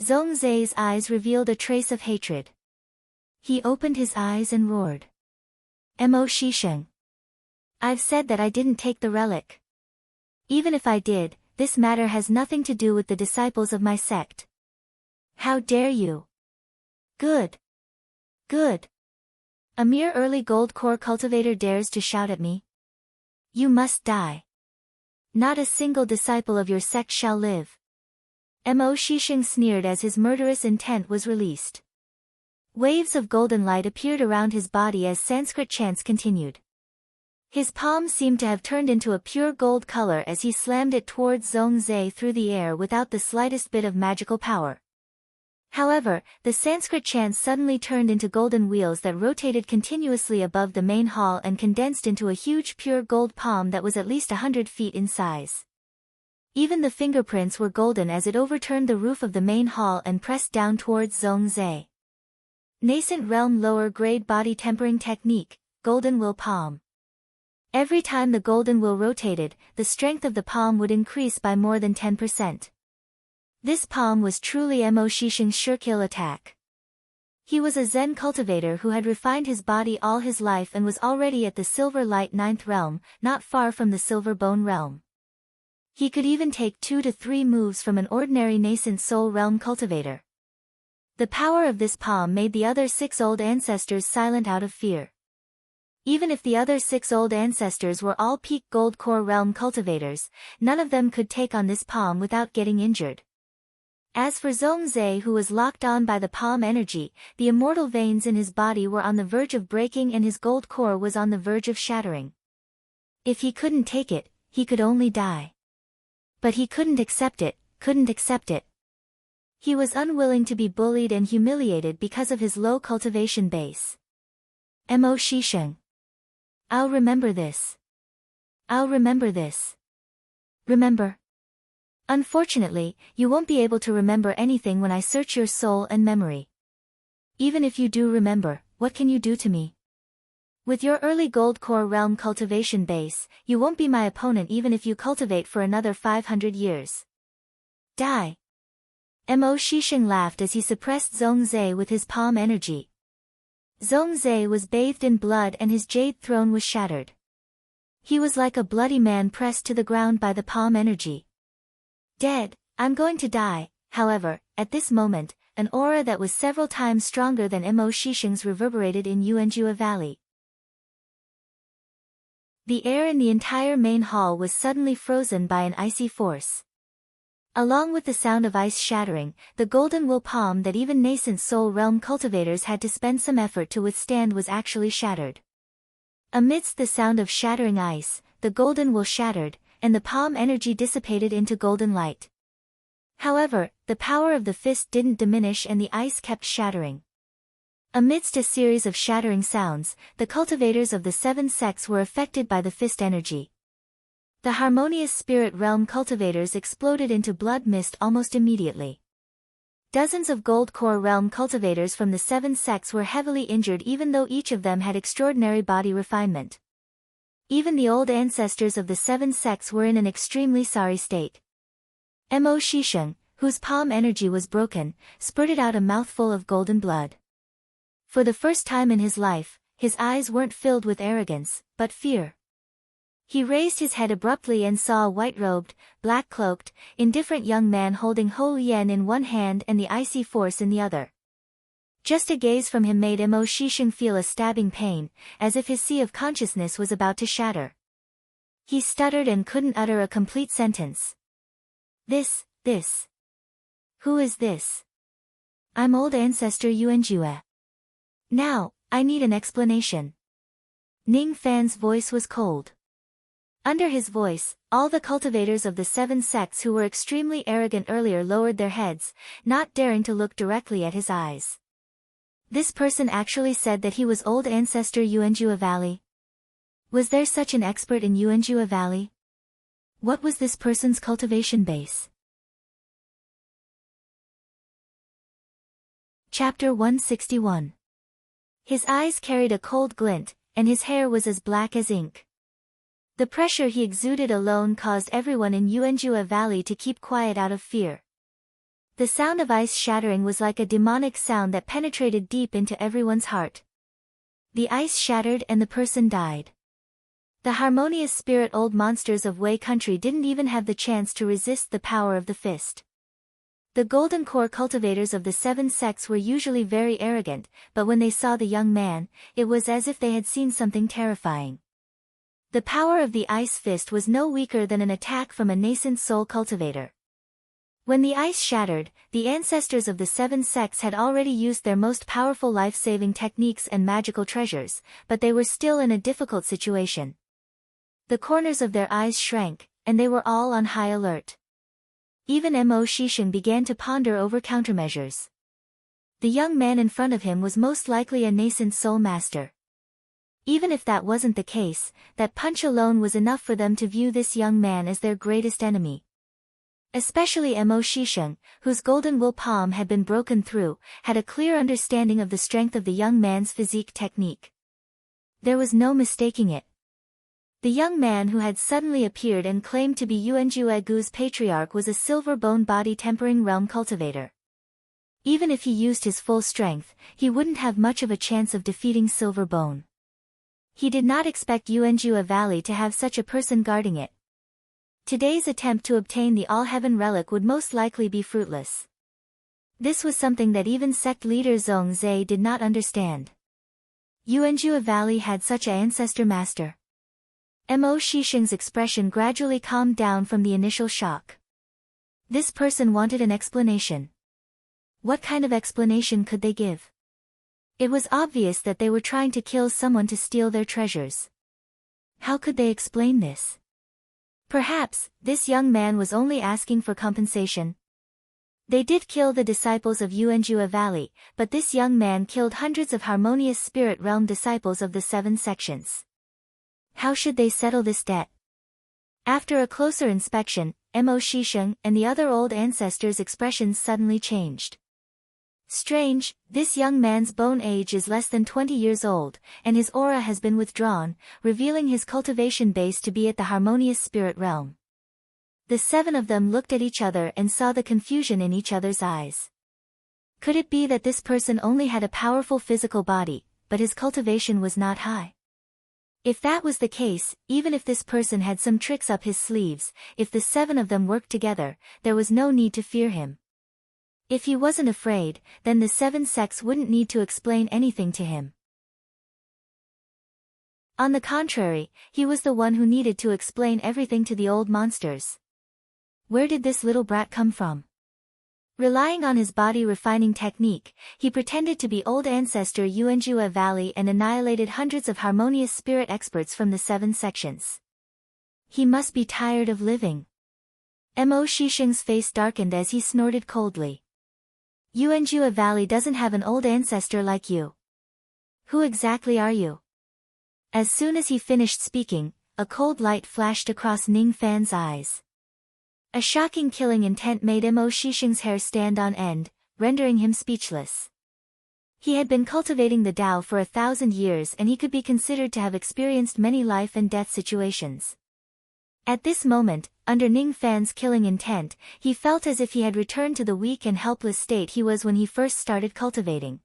Zhongzhe's eyes revealed a trace of hatred. He opened his eyes and roared. Mo Shisheng. I've said that I didn't take the relic. Even if I did, this matter has nothing to do with the disciples of my sect. How dare you? Good. Good. A mere early gold core cultivator dares to shout at me? You must die. Not a single disciple of your sect shall live. Mo Shisheng sneered as his murderous intent was released. Waves of golden light appeared around his body as Sanskrit chants continued. His palm seemed to have turned into a pure gold color as he slammed it towards Zhongzhe through the air without the slightest bit of magical power. However, the Sanskrit chants suddenly turned into golden wheels that rotated continuously above the main hall and condensed into a huge pure gold palm that was at least 100 feet in size. Even the fingerprints were golden as it overturned the roof of the main hall and pressed down towards Zhongzhe. Nascent realm lower grade body tempering technique, golden will palm. Every time the golden will rotated, the strength of the palm would increase by more than 10%. This palm was truly Mo Shisheng's sure-kill attack. He was a Zen cultivator who had refined his body all his life and was already at the Silver Light 9th realm, not far from the Silver Bone realm. He could even take 2 to 3 moves from an ordinary nascent soul realm cultivator. The power of this palm made the other 6 old ancestors silent out of fear. Even if the other 6 old ancestors were all peak gold core realm cultivators, none of them could take on this palm without getting injured. As for Zhongzhe, who was locked on by the palm energy, the immortal veins in his body were on the verge of breaking and his gold core was on the verge of shattering. If he couldn't take it, he could only die. But he couldn't accept it, couldn't accept it. He was unwilling to be bullied and humiliated because of his low cultivation base. Mo Shisheng. I'll remember this. I'll remember this. Remember. Unfortunately, you won't be able to remember anything when I search your soul and memory. Even if you do remember, what can you do to me? With your early gold core realm cultivation base, you won't be my opponent even if you cultivate for another 500 years. Die. Mo Shisheng laughed as he suppressed Zhongzhe with his palm energy. Zhongzhe was bathed in blood and his jade throne was shattered. He was like a bloody man pressed to the ground by the palm energy. Dead, I'm going to die. However, at this moment, an aura that was several times stronger than Mo Shisheng's reverberated in Yuanjua Valley. The air in the entire main hall was suddenly frozen by an icy force. Along with the sound of ice shattering, the golden will palm that even nascent soul realm cultivators had to spend some effort to withstand was actually shattered. Amidst the sound of shattering ice, the golden will shattered, and the palm energy dissipated into golden light. However, the power of the fist didn't diminish and the ice kept shattering. Amidst a series of shattering sounds, the cultivators of the seven sects were affected by the fist energy. The harmonious spirit realm cultivators exploded into blood mist almost immediately. Dozens of gold core realm cultivators from the seven sects were heavily injured even though each of them had extraordinary body refinement. Even the old ancestors of the seven sects were in an extremely sorry state. Mo Shisheng, whose palm energy was broken, spurted out a mouthful of golden blood. For the first time in his life, his eyes weren't filled with arrogance, but fear. He raised his head abruptly and saw a white-robed, black-cloaked, indifferent young man holding Ho Yen in one hand and the icy force in the other. Just a gaze from him made Mo Shisheng feel a stabbing pain, as if his sea of consciousness was about to shatter. He stuttered and couldn't utter a complete sentence. This. Who is this? I'm old ancestor Yuanjue. Now, I need an explanation. Ning Fan's voice was cold. Under his voice, all the cultivators of the seven sects who were extremely arrogant earlier lowered their heads, not daring to look directly at his eyes. This person actually said that he was old ancestor Yuanjue Valley. Was there such an expert in Yuanjue Valley? What was this person's cultivation base? Chapter 161. His eyes carried a cold glint, and his hair was as black as ink. The pressure he exuded alone caused everyone in Yuanjue Valley to keep quiet out of fear. The sound of ice shattering was like a demonic sound that penetrated deep into everyone's heart. The ice shattered and the person died. The harmonious spirit old monsters of Wei country didn't even have the chance to resist the power of the fist. The golden core cultivators of the seven sects were usually very arrogant, but when they saw the young man, it was as if they had seen something terrifying. The power of the ice fist was no weaker than an attack from a nascent soul cultivator. When the ice shattered, the ancestors of the seven sects had already used their most powerful life-saving techniques and magical treasures, but they were still in a difficult situation. The corners of their eyes shrank, and they were all on high alert. Even Mo Shisheng began to ponder over countermeasures. The young man in front of him was most likely a nascent soul master. Even if that wasn't the case, that punch alone was enough for them to view this young man as their greatest enemy. Especially Mo Shisheng, whose golden will palm had been broken through, had a clear understanding of the strength of the young man's physique technique. There was no mistaking it. The young man who had suddenly appeared and claimed to be Yuanjue Gu's patriarch was a silver bone body tempering realm cultivator. Even if he used his full strength, he wouldn't have much of a chance of defeating Silver Bone. He did not expect Yuanjue Valley to have such a person guarding it. Today's attempt to obtain the All-Heaven relic would most likely be fruitless. This was something that even sect leader Zhong Zhe did not understand. Yuanjue Valley had such an ancestor master. Mo Shisheng's expression gradually calmed down from the initial shock. This person wanted an explanation. What kind of explanation could they give? It was obvious that they were trying to kill someone to steal their treasures. How could they explain this? Perhaps, this young man was only asking for compensation. They did kill the disciples of Yuanjue Valley, but this young man killed hundreds of harmonious spirit realm disciples of the seven sections. How should they settle this debt? After a closer inspection, Mo Shisheng and the other old ancestors' expressions suddenly changed. Strange, this young man's bone age is less than 20 years old, and his aura has been withdrawn, revealing his cultivation base to be at the harmonious spirit realm. The seven of them looked at each other and saw the confusion in each other's eyes. Could it be that this person only had a powerful physical body, but his cultivation was not high? If that was the case, even if this person had some tricks up his sleeves, if the seven of them worked together, there was no need to fear him. If he wasn't afraid, then the seven sects wouldn't need to explain anything to him. On the contrary, he was the one who needed to explain everything to the old monsters. Where did this little brat come from? Relying on his body refining technique, he pretended to be old ancestor Yuanjua Valley and annihilated hundreds of harmonious spirit experts from the 7 sections. He must be tired of living. Mo Shisheng's face darkened as he snorted coldly. Yuanjua Valley doesn't have an old ancestor like you. Who exactly are you? As soon as he finished speaking, a cold light flashed across Ning Fan's eyes. A shocking killing intent made Mo Shisheng's hair stand on end, rendering him speechless. He had been cultivating the Tao for 1,000 years and he could be considered to have experienced many life and death situations. At this moment, under Ning Fan's killing intent, he felt as if he had returned to the weak and helpless state he was when he first started cultivating.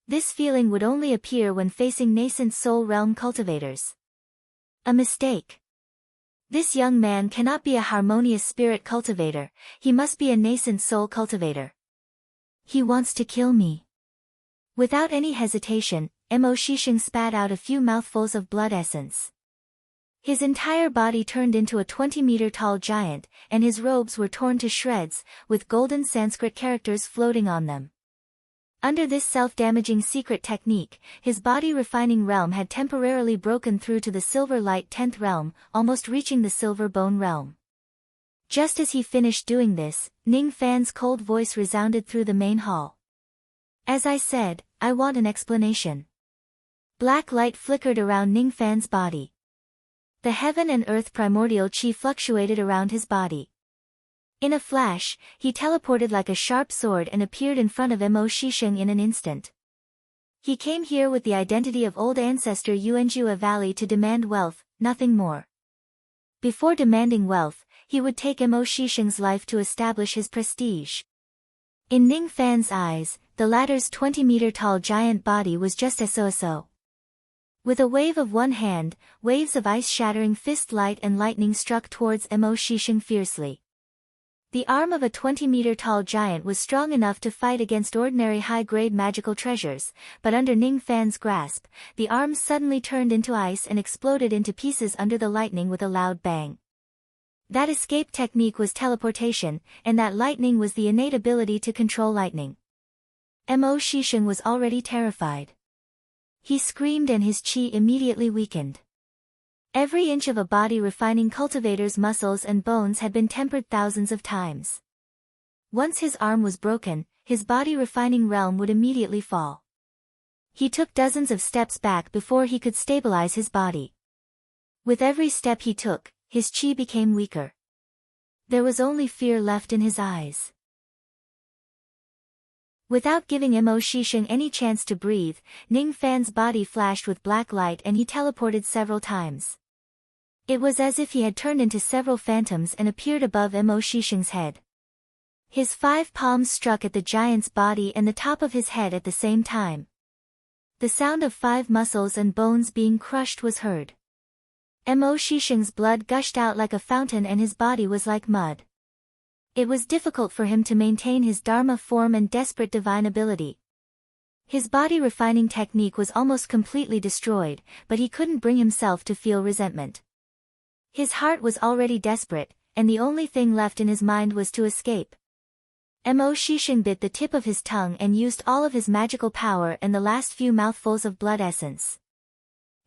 This feeling would only appear when facing nascent soul realm cultivators. A mistake. This young man cannot be a harmonious spirit cultivator, he must be a nascent soul cultivator. He wants to kill me. Without any hesitation, Mo Shisheng spat out a few mouthfuls of blood essence. His entire body turned into a 20-meter-tall giant, and his robes were torn to shreds, with golden Sanskrit characters floating on them. Under this self-damaging secret technique, his body-refining realm had temporarily broken through to the Silver Light 10th realm, almost reaching the Silver Bone realm. Just as he finished doing this, Ning Fan's cold voice resounded through the main hall. As I said, I want an explanation. Black light flickered around Ning Fan's body. The heaven and earth primordial chi fluctuated around his body. In a flash, he teleported like a sharp sword and appeared in front of Mo Shisheng in an instant. He came here with the identity of old ancestor Yuanjua Valley to demand wealth, nothing more. Before demanding wealth, he would take Mo Shisheng's life to establish his prestige. In Ning Fan's eyes, the latter's 20-meter-tall giant body was just so. With a wave of one hand, waves of ice-shattering fist light and lightning struck towards Mo Shisheng fiercely. The arm of a 20-meter-tall giant was strong enough to fight against ordinary high-grade magical treasures, but under Ning Fan's grasp, the arm suddenly turned into ice and exploded into pieces under the lightning with a loud bang. That escape technique was teleportation, and that lightning was the innate ability to control lightning. Mo Shisheng was already terrified. He screamed and his chi immediately weakened. Every inch of a body-refining cultivator's muscles and bones had been tempered thousands of times. Once his arm was broken, his body-refining realm would immediately fall. He took dozens of steps back before he could stabilize his body. With every step he took, his chi became weaker. There was only fear left in his eyes. Without giving Mo Shisheng any chance to breathe, Ning Fan's body flashed with black light and he teleported several times. It was as if he had turned into several phantoms and appeared above Mo Shisheng's head. His 5 palms struck at the giant's body and the top of his head at the same time. The sound of 5 muscles and bones being crushed was heard. Mo Shisheng's blood gushed out like a fountain and his body was like mud. It was difficult for him to maintain his Dharma form and desperate divine ability. His body-refining technique was almost completely destroyed, but he couldn't bring himself to feel resentment. His heart was already desperate, and the only thing left in his mind was to escape. Mo Shisheng bit the tip of his tongue and used all of his magical power and the last few mouthfuls of blood essence.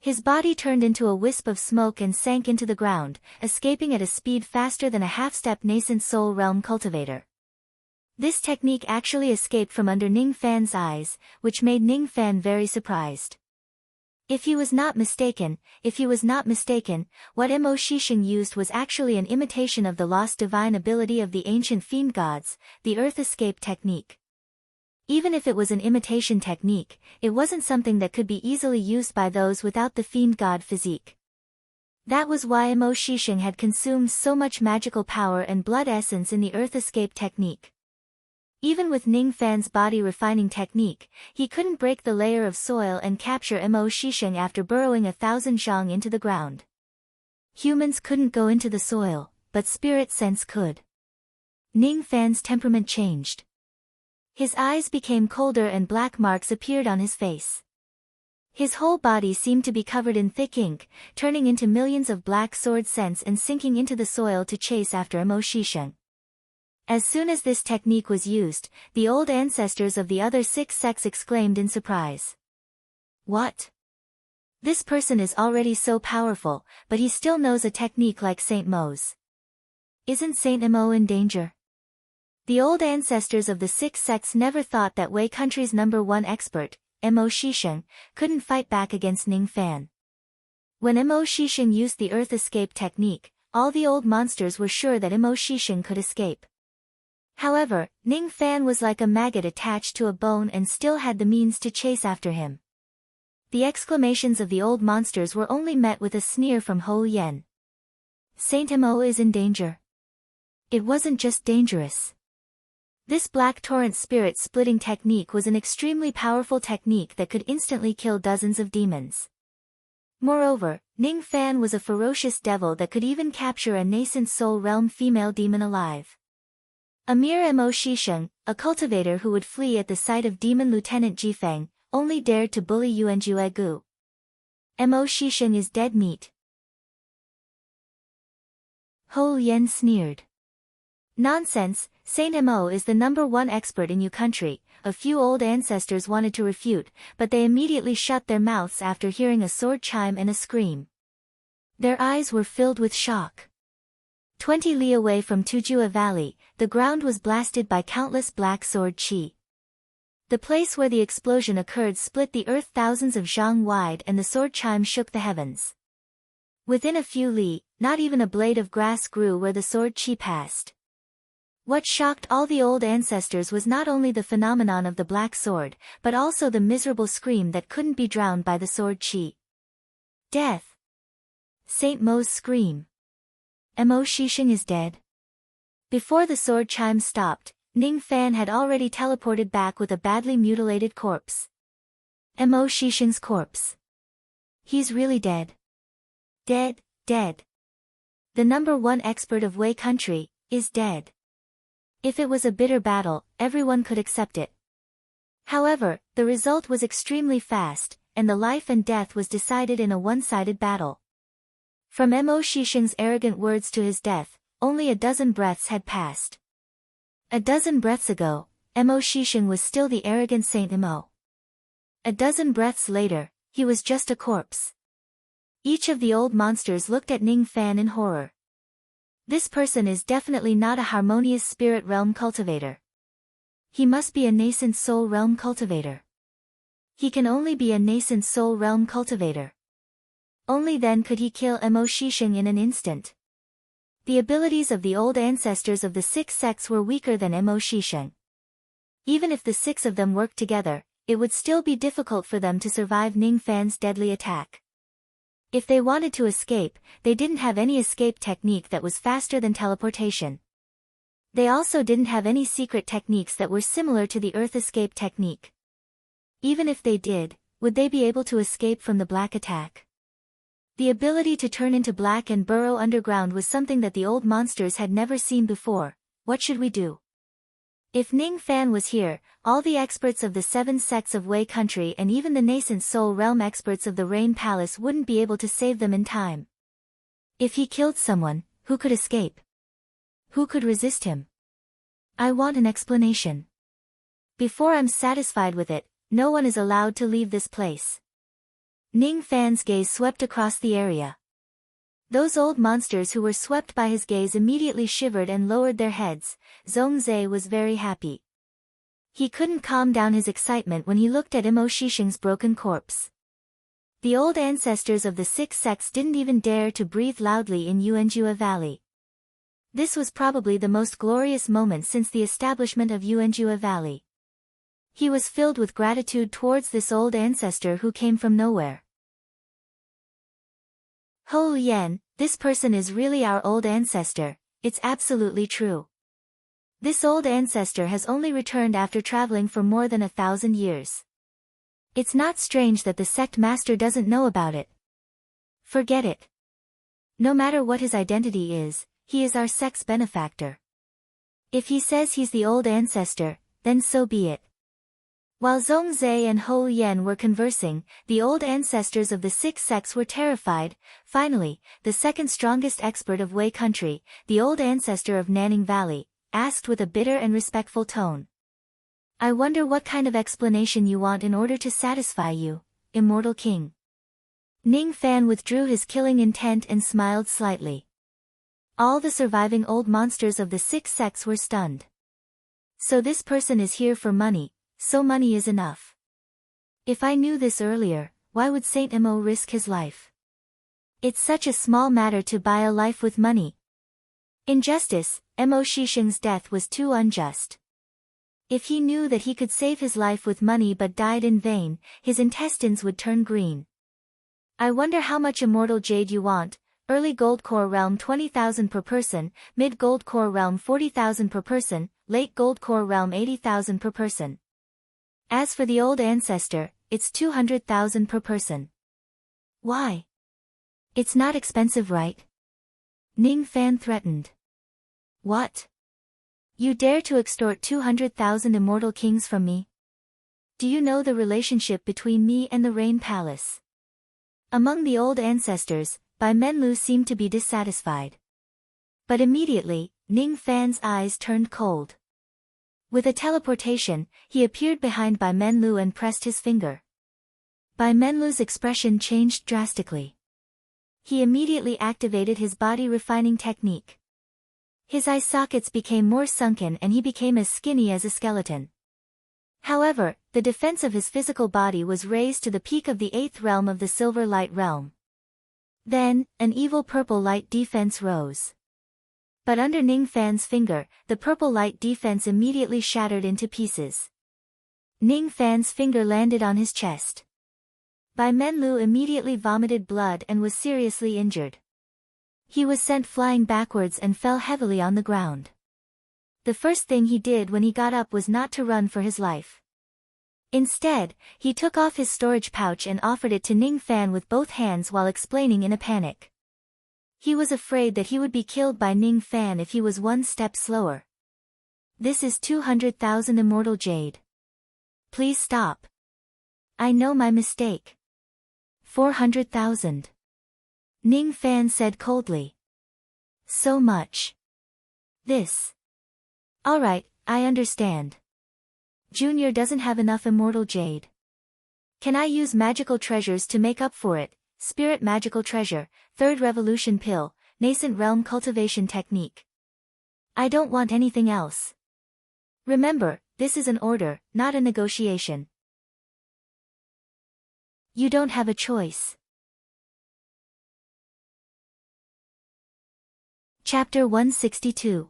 His body turned into a wisp of smoke and sank into the ground, escaping at a speed faster than a half-step nascent soul realm cultivator. This technique actually escaped from under Ning Fan's eyes, which made Ning Fan very surprised. If he was not mistaken, what Mo Shisheng used was actually an imitation of the lost divine ability of the ancient fiend gods, the earth escape technique. Even if it was an imitation technique, it wasn't something that could be easily used by those without the fiend god physique. That was why Mo Shisheng had consumed so much magical power and blood essence in the earth escape technique. Even with Ning Fan's body-refining technique, he couldn't break the layer of soil and capture Mo Shisheng after burrowing 1,000 zhang into the ground. Humans couldn't go into the soil, but spirit sense could. Ning Fan's temperament changed. His eyes became colder and black marks appeared on his face. His whole body seemed to be covered in thick ink, turning into millions of black sword scents and sinking into the soil to chase after Emo-Shisheng. As soon as this technique was used, the old ancestors of the other 6 sects exclaimed in surprise. What? This person is already so powerful, but he still knows a technique like Saint Mo's. Isn't Saint Emo in danger? The old ancestors of the 6 sects never thought that Wei country's #1 expert, Emo-Shisheng, couldn't fight back against Ning Fan. When Emo-Shisheng used the earth escape technique, all the old monsters were sure that Emo-Shisheng could escape. However, Ning Fan was like a maggot attached to a bone and still had the means to chase after him. The exclamations of the old monsters were only met with a sneer from Hou Yen. Saint Emo is in danger. It wasn't just dangerous. This black torrent spirit splitting technique was an extremely powerful technique that could instantly kill dozens of demons. Moreover, Ning Fan was a ferocious devil that could even capture a nascent soul realm female demon alive. A mere Emo-Shisheng, a cultivator who would flee at the sight of demon Lieutenant Jifeng, only dared to bully Yuanjue Gu. Emo-Shisheng is dead meat. Hou Yen sneered. Nonsense, Saint Emo is the #1 expert in Yu country. A few old ancestors wanted to refute, but they immediately shut their mouths after hearing a sword chime and a scream. Their eyes were filled with shock. 20 li away from Tujua Valley, the ground was blasted by countless black sword chi. The place where the explosion occurred split the earth thousands of zhang wide and the sword chime shook the heavens. Within a few li, not even a blade of grass grew where the sword chi passed. What shocked all the old ancestors was not only the phenomenon of the black sword, but also the miserable scream that couldn't be drowned by the sword chi. Death! Saint Mo's scream. Emo-Shisheng is dead. Before the sword chime stopped, Ning Fan had already teleported back with a badly mutilated corpse. Emo-Shisheng's corpse. He's really dead. Dead, dead. The #1 expert of Wei country, is dead. If it was a bitter battle, everyone could accept it. However, the result was extremely fast, and the life and death was decided in a one-sided battle. From Emo-Shisheng's arrogant words to his death, only a dozen breaths had passed. A dozen breaths ago, Emo-Shisheng was still the arrogant Saint Emo. A dozen breaths later, he was just a corpse. Each of the old monsters looked at Ning Fan in horror. This person is definitely not a harmonious spirit realm cultivator. He must be a nascent soul realm cultivator. He can only be a nascent soul realm cultivator. Only then could he kill Emo-Shisheng in an instant. The abilities of the old ancestors of the 6 sects were weaker than Emo-Shisheng. Even if the 6 of them worked together, it would still be difficult for them to survive Ning Fan's deadly attack. If they wanted to escape, they didn't have any escape technique that was faster than teleportation. They also didn't have any secret techniques that were similar to the earth escape technique. Even if they did, would they be able to escape from the black attack? The ability to turn into black and burrow underground was something that the old monsters had never seen before. What should we do? If Ning Fan was here, all the experts of the 7 sects of Wei country and even the nascent soul realm experts of the Rain Palace wouldn't be able to save them in time. If he killed someone, who could escape? Who could resist him? I want an explanation. Before I'm satisfied with it, no one is allowed to leave this place. Ning Fan's gaze swept across the area. Those old monsters who were swept by his gaze immediately shivered and lowered their heads. Zhongzhe was very happy. He couldn't calm down his excitement when he looked at Emo-Shisheng's broken corpse. The old ancestors of the 6 sects didn't even dare to breathe loudly in Yuanjue Valley. This was probably the most glorious moment since the establishment of Yuanjue Valley. He was filled with gratitude towards this old ancestor who came from nowhere. Hou Yen, this person is really our old ancestor, it's absolutely true. This old ancestor has only returned after traveling for more than 1,000 years. It's not strange that the sect master doesn't know about it. Forget it. No matter what his identity is, he is our sect's benefactor. If he says he's the old ancestor, then so be it. While Zhongzhe and Hou Yan were conversing, the old ancestors of the six sects were terrified. Finally, the second strongest expert of Wei country, the old ancestor of Nanning Valley, asked with a bitter and respectful tone. I wonder what kind of explanation you want in order to satisfy you, immortal king. Ning Fan withdrew his killing intent and smiled slightly. All the surviving old monsters of the six sects were stunned. So this person is here for money, so money is enough. If I knew this earlier, why would Saint Mo risk his life? It's such a small matter to buy a life with money. Injustice, Mo Shisheng's death was too unjust. If he knew that he could save his life with money but died in vain, his intestines would turn green. I wonder how much immortal jade you want. Early gold core realm 20,000 per person, mid gold core realm 40,000 per person, late gold core realm 80,000 per person. As for the old ancestor, it's 200,000 per person. Why? It's not expensive, right? Ning Fan threatened. What? You dare to extort 200,000 immortal kings from me? Do you know the relationship between me and the Rain Palace? Among the old ancestors, Bai Menlu seemed to be dissatisfied. But immediately, Ning Fan's eyes turned cold. With a teleportation, he appeared behind Bai Menlu and pressed his finger. Bai Menlu's expression changed drastically. He immediately activated his body refining technique. His eye sockets became more sunken and he became as skinny as a skeleton. However, the defense of his physical body was raised to the peak of the 8th realm of the Silver Light realm. Then, an evil purple light defense rose. But under Ning Fan's finger, the purple light defense immediately shattered into pieces. Ning Fan's finger landed on his chest. Bai Menlu immediately vomited blood and was seriously injured. He was sent flying backwards and fell heavily on the ground. The first thing he did when he got up was not to run for his life. Instead, he took off his storage pouch and offered it to Ning Fan with both hands while explaining in a panic. He was afraid that he would be killed by Ning Fan if he was one step slower. This is 200,000 immortal jade. Please stop. I know my mistake. 400,000. Ning Fan said coldly. So much. This. Alright, I understand. Junior doesn't have enough immortal jade. Can I use magical treasures to make up for it? Spirit magical treasure, 3rd revolution pill, nascent realm cultivation technique. I don't want anything else. Remember, this is an order, not a negotiation. You don't have a choice. Chapter 162.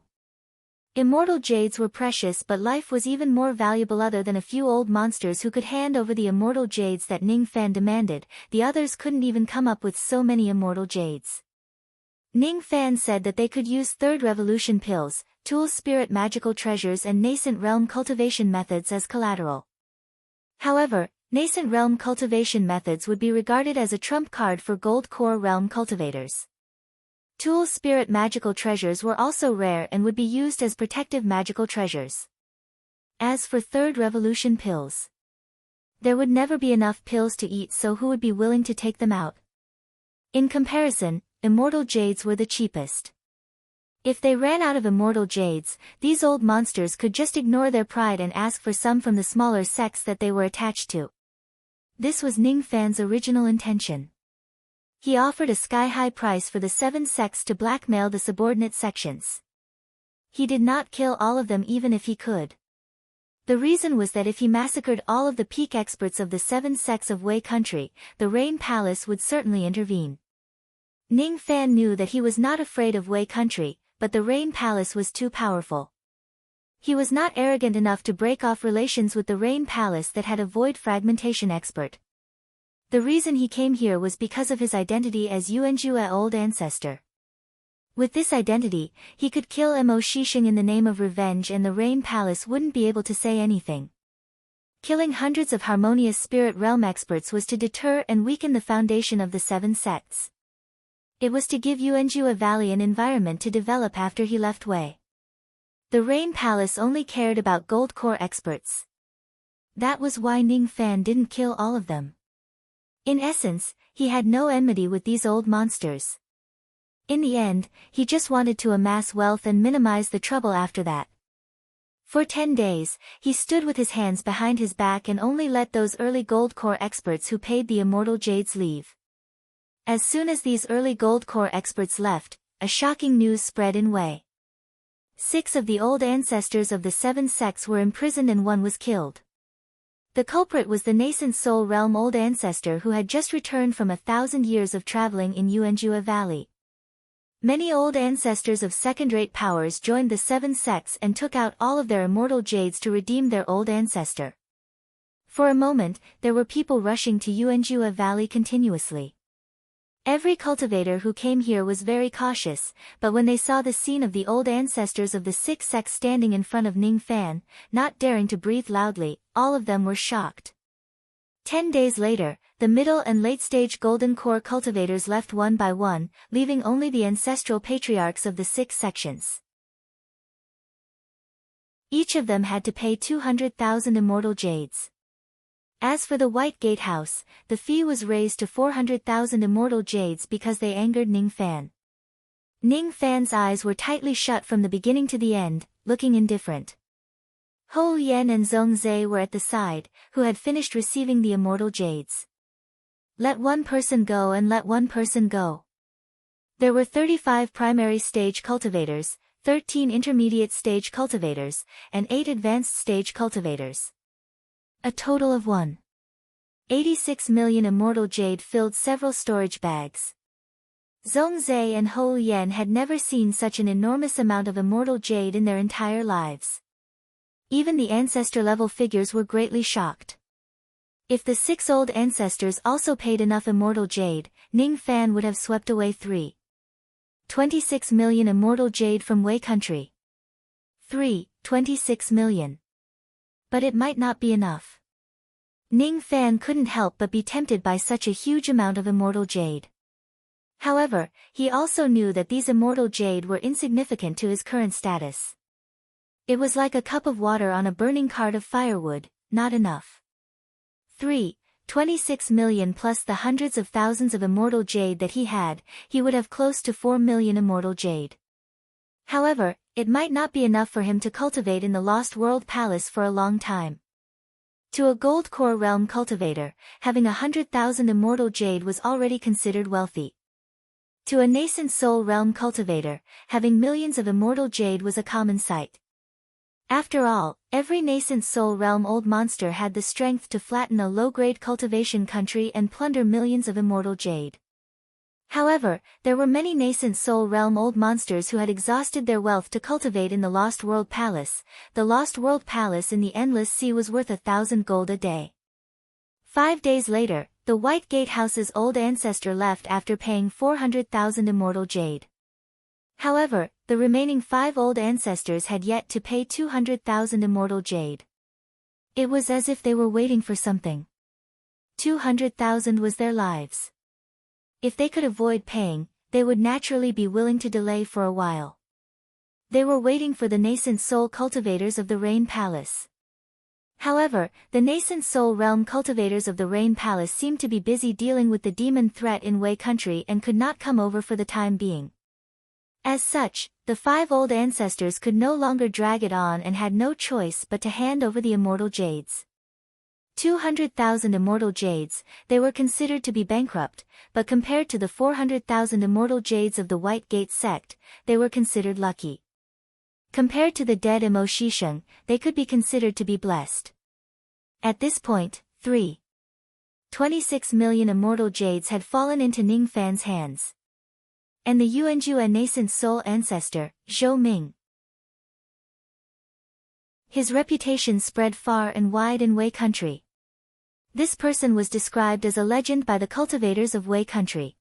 Immortal jades were precious, but life was even more valuable. Other than a few old monsters who could hand over the immortal jades that Ning Fan demanded, the others couldn't even come up with so many immortal jades. Ning Fan said that they could use 3rd revolution pills, tools, spirit magical treasures and nascent realm cultivation methods as collateral. However, nascent realm cultivation methods would be regarded as a trump card for gold core realm cultivators. Tool spirit magical treasures were also rare and would be used as protective magical treasures. As for 3rd revolution pills, there would never be enough pills to eat, so who would be willing to take them out? In comparison, immortal jades were the cheapest. If they ran out of immortal jades, these old monsters could just ignore their pride and ask for some from the smaller sects that they were attached to. This was Ning Fan's original intention. He offered a sky-high price for the 7 sects to blackmail the subordinate sections. He did not kill all of them even if he could. The reason was that if he massacred all of the peak experts of the 7 sects of Wei country, the Rain Palace would certainly intervene. Ning Fan knew that he was not afraid of Wei country, but the Rain Palace was too powerful. He was not arrogant enough to break off relations with the Rain Palace that had a void fragmentation expert. The reason he came here was because of his identity as Yuanjue's old ancestor. With this identity, he could kill Mo Shisheng in the name of revenge and the Rain Palace wouldn't be able to say anything. Killing hundreds of harmonious spirit realm experts was to deter and weaken the foundation of the 7 sects. It was to give Yuanjue Valley an environment to develop after he left Wei. The Rain Palace only cared about gold core experts. That was why Ning Fan didn't kill all of them. In essence, he had no enmity with these old monsters. In the end, he just wanted to amass wealth and minimize the trouble after that. For 10 days, he stood with his hands behind his back and only let those early gold core experts who paid the immortal jades leave. As soon as these early gold core experts left, a shocking news spread in Wei. 6 of the old ancestors of the 7 sects were imprisoned and 1 was killed. The culprit was the nascent soul realm old ancestor who had just returned from 1,000 years of traveling in Yuanjua Valley. Many old ancestors of second-rate powers joined the 7 sects and took out all of their immortal jades to redeem their old ancestor. For a moment, there were people rushing to Yuanjua Valley continuously. Every cultivator who came here was very cautious, but when they saw the scene of the old ancestors of the 6 sects standing in front of Ning Fan, not daring to breathe loudly, all of them were shocked. 10 days later, the middle and late-stage golden core cultivators left one by one, leaving only the ancestral patriarchs of the 6 sections. Each of them had to pay 200,000 immortal jades. As for the White Gate House, the fee was raised to 400,000 immortal jades because they angered Ning Fan. Ning Fan's eyes were tightly shut from the beginning to the end, looking indifferent. Hou Yan and Zhong Zhe were at the side, who had finished receiving the immortal jades. Let one person go and let one person go. There were 35 primary stage cultivators, 13 intermediate stage cultivators, and 8 advanced stage cultivators. A total of 1.86 million immortal jade filled several storage bags. Zhong Zhe and Hou Yan had never seen such an enormous amount of immortal jade in their entire lives. Even the ancestor-level figures were greatly shocked. If the 6 old ancestors also paid enough immortal jade, Ning Fan would have swept away 3.26 million immortal jade from Wei country. 3.26 million. But it might not be enough. Ning Fan couldn't help but be tempted by such a huge amount of immortal jade. However, he also knew that these immortal jade were insignificant to his current status. It was like a cup of water on a burning cart of firewood, not enough. 3.26 million plus the hundreds of thousands of immortal jade that he would have close to 4 million immortal jade. However, it might not be enough for him to cultivate in the Lost World Palace for a long time. To a Gold Core Realm cultivator, having 100,000 immortal jade was already considered wealthy. To a nascent soul realm cultivator, having millions of immortal jade was a common sight. After all, every nascent soul realm old monster had the strength to flatten a low-grade cultivation country and plunder millions of immortal jade. However, there were many nascent soul realm old monsters who had exhausted their wealth to cultivate in the Lost World Palace. The Lost World Palace in the Endless Sea was worth 1,000 gold a day. 5 days later, the White Gate House's old ancestor left after paying 400,000 immortal jade. However, the remaining 5 old ancestors had yet to pay 200,000 immortal jade. It was as if they were waiting for something. 200,000 was their lives. If they could avoid paying, they would naturally be willing to delay for a while. They were waiting for the nascent soul cultivators of the Rain Palace. However, the nascent soul realm cultivators of the Rain Palace seemed to be busy dealing with the demon threat in Wei country and could not come over for the time being. As such, the 5 old ancestors could no longer drag it on and had no choice but to hand over the immortal jades. 200,000 immortal jades, they were considered to be bankrupt, but compared to the 400,000 immortal jades of the White Gate sect, they were considered lucky. Compared to the dead Imo Shisheng, they could be considered to be blessed. At this point, 3.26 million immortal jades had fallen into Ning Fan's hands. And the Yuanjua nascent soul ancestor, Zhou Ming. His reputation spread far and wide in Wei country. This person was described as a legend by the cultivators of Wei country.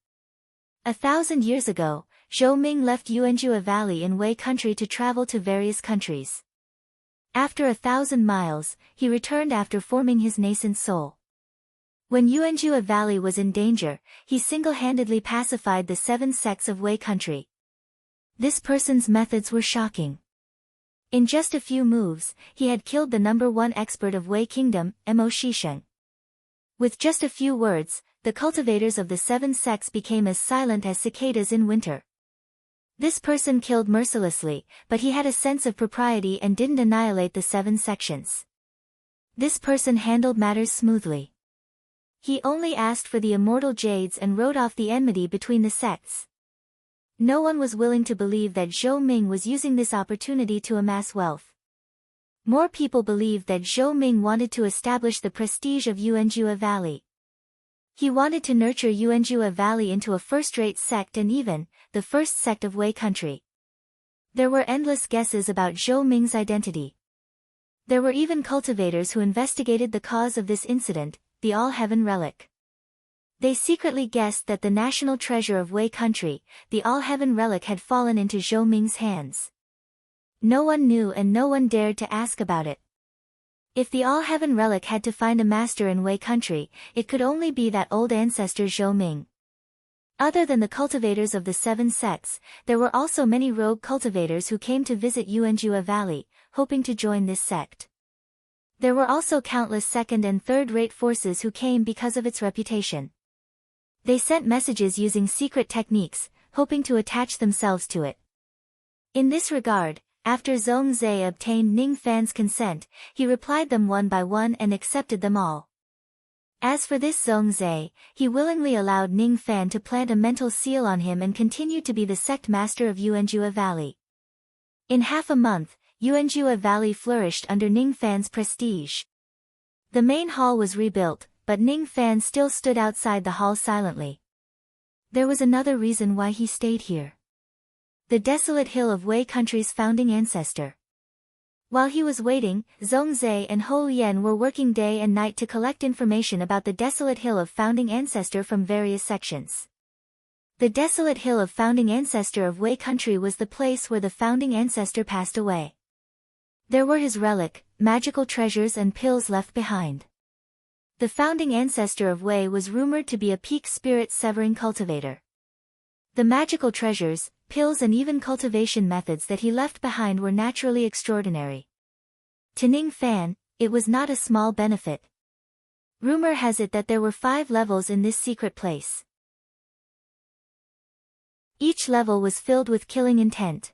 1,000 years ago, Zhou Ming left Yuanjua Valley in Wei country to travel to various countries. After 1,000 miles, he returned after forming his nascent soul. When Yuanjua Valley was in danger, he single-handedly pacified the 7 sects of Wei country. This person's methods were shocking. In just a few moves, he had killed the #1 expert of Wei Kingdom, Mo Shisheng. With just a few words, the cultivators of the 7 sects became as silent as cicadas in winter. This person killed mercilessly, but he had a sense of propriety and didn't annihilate the 7 sections. This person handled matters smoothly. He only asked for the immortal jades and wrote off the enmity between the sects. No one was willing to believe that Zhou Ming was using this opportunity to amass wealth. More people believed that Zhou Ming wanted to establish the prestige of Yuanjua Valley. He wanted to nurture Yuanjua Valley into a first-rate sect and even, the first sect of Wei country. There were endless guesses about Zhou Ming's identity. There were even cultivators who investigated the cause of this incident, the All-Heaven Relic. They secretly guessed that the national treasure of Wei country, the All-Heaven Relic, had fallen into Zhou Ming's hands. No one knew and no one dared to ask about it. If the All-Heaven Relic had to find a master in Wei country, it could only be that old ancestor Zhou Ming. Other than the cultivators of the 7 sects, there were also many rogue cultivators who came to visit Yuanjua Valley, hoping to join this sect. There were also countless second- and third-rate forces who came because of its reputation. They sent messages using secret techniques, hoping to attach themselves to it. In this regard, after Zhong Zhe obtained Ning Fan's consent, he replied them one by one and accepted them all. As for this Zhong Zhe, he willingly allowed Ning Fan to plant a mental seal on him and continued to be the sect master of Yuanjua Valley. In half a month, Yuanjua Valley flourished under Ning Fan's prestige. The main hall was rebuilt, but Ning Fan still stood outside the hall silently. There was another reason why he stayed here. The desolate hill of Wei country's founding ancestor. While he was waiting, Zhong Zhe and Hou Lian were working day and night to collect information about the desolate hill of founding ancestor from various sections. The desolate hill of founding ancestor of Wei country was the place where the founding ancestor passed away. There were his relic, magical treasures and pills left behind. The founding ancestor of Wei was rumored to be a peak spirit severing cultivator. The magical treasures, pills and even cultivation methods that he left behind were naturally extraordinary. To Ning Fan, it was not a small benefit. Rumor has it that there were 5 levels in this secret place. Each level was filled with killing intent.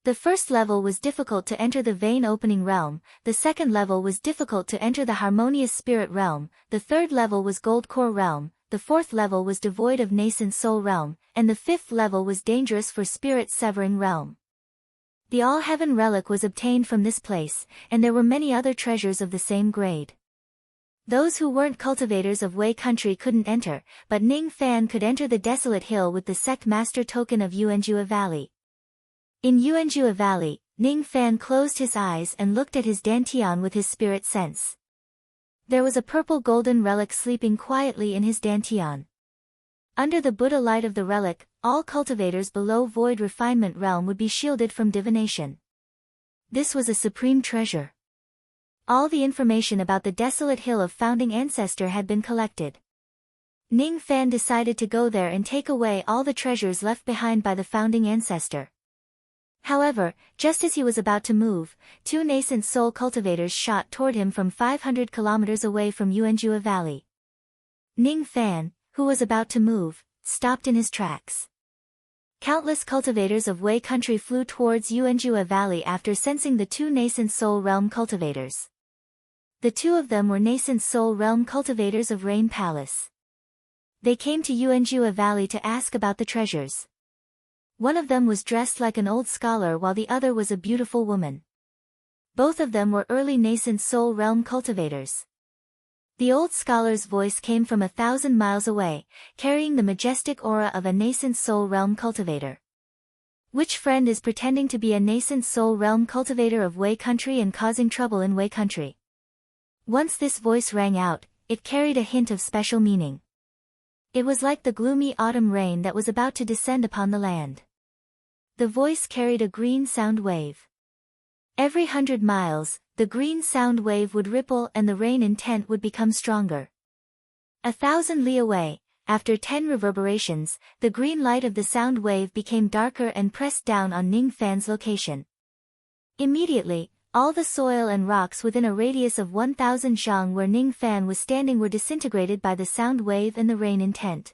The first level was difficult to enter the vein opening realm, the second level was difficult to enter the harmonious spirit realm, the third level was gold core realm, the fourth level was devoid of nascent soul realm, and the fifth level was dangerous for spirit severing realm. The All-Heaven Relic was obtained from this place, and there were many other treasures of the same grade. Those who weren't cultivators of Wei country couldn't enter, but Ning Fan could enter the desolate hill with the sect master token of Yuanjua Valley. In Yuanjua Valley, Ning Fan closed his eyes and looked at his dantian with his spirit sense. There was a purple golden relic sleeping quietly in his dantian. Under the Buddha light of the relic, all cultivators below void refinement realm would be shielded from divination. This was a supreme treasure. All the information about the desolate hill of founding ancestor had been collected. Ning Fan decided to go there and take away all the treasures left behind by the founding ancestor. However, just as he was about to move, 2 nascent soul cultivators shot toward him from 500 kilometers away from Yuanjua Valley. Ning Fan, who was about to move, stopped in his tracks. Countless cultivators of Wei country flew towards Yuanjua Valley after sensing the 2 nascent soul realm cultivators. The 2 of them were nascent soul realm cultivators of Rain Palace. They came to Yuanjua Valley to ask about the treasures. One of them was dressed like an old scholar while the other was a beautiful woman. Both of them were early nascent soul realm cultivators. The old scholar's voice came from 1,000 miles away, carrying the majestic aura of a nascent soul realm cultivator. Which friend is pretending to be a nascent soul realm cultivator of Wei country and causing trouble in Wei country? Once this voice rang out, it carried a hint of special meaning. It was like the gloomy autumn rain that was about to descend upon the land. The voice carried a green sound wave. Every 100 miles, the green sound wave would ripple and the rain intent would become stronger. 1,000 li away, after 10 reverberations, the green light of the sound wave became darker and pressed down on Ning Fan's location. Immediately, all the soil and rocks within a radius of 1,000 zhang where Ning Fan was standing were disintegrated by the sound wave and the rain intent.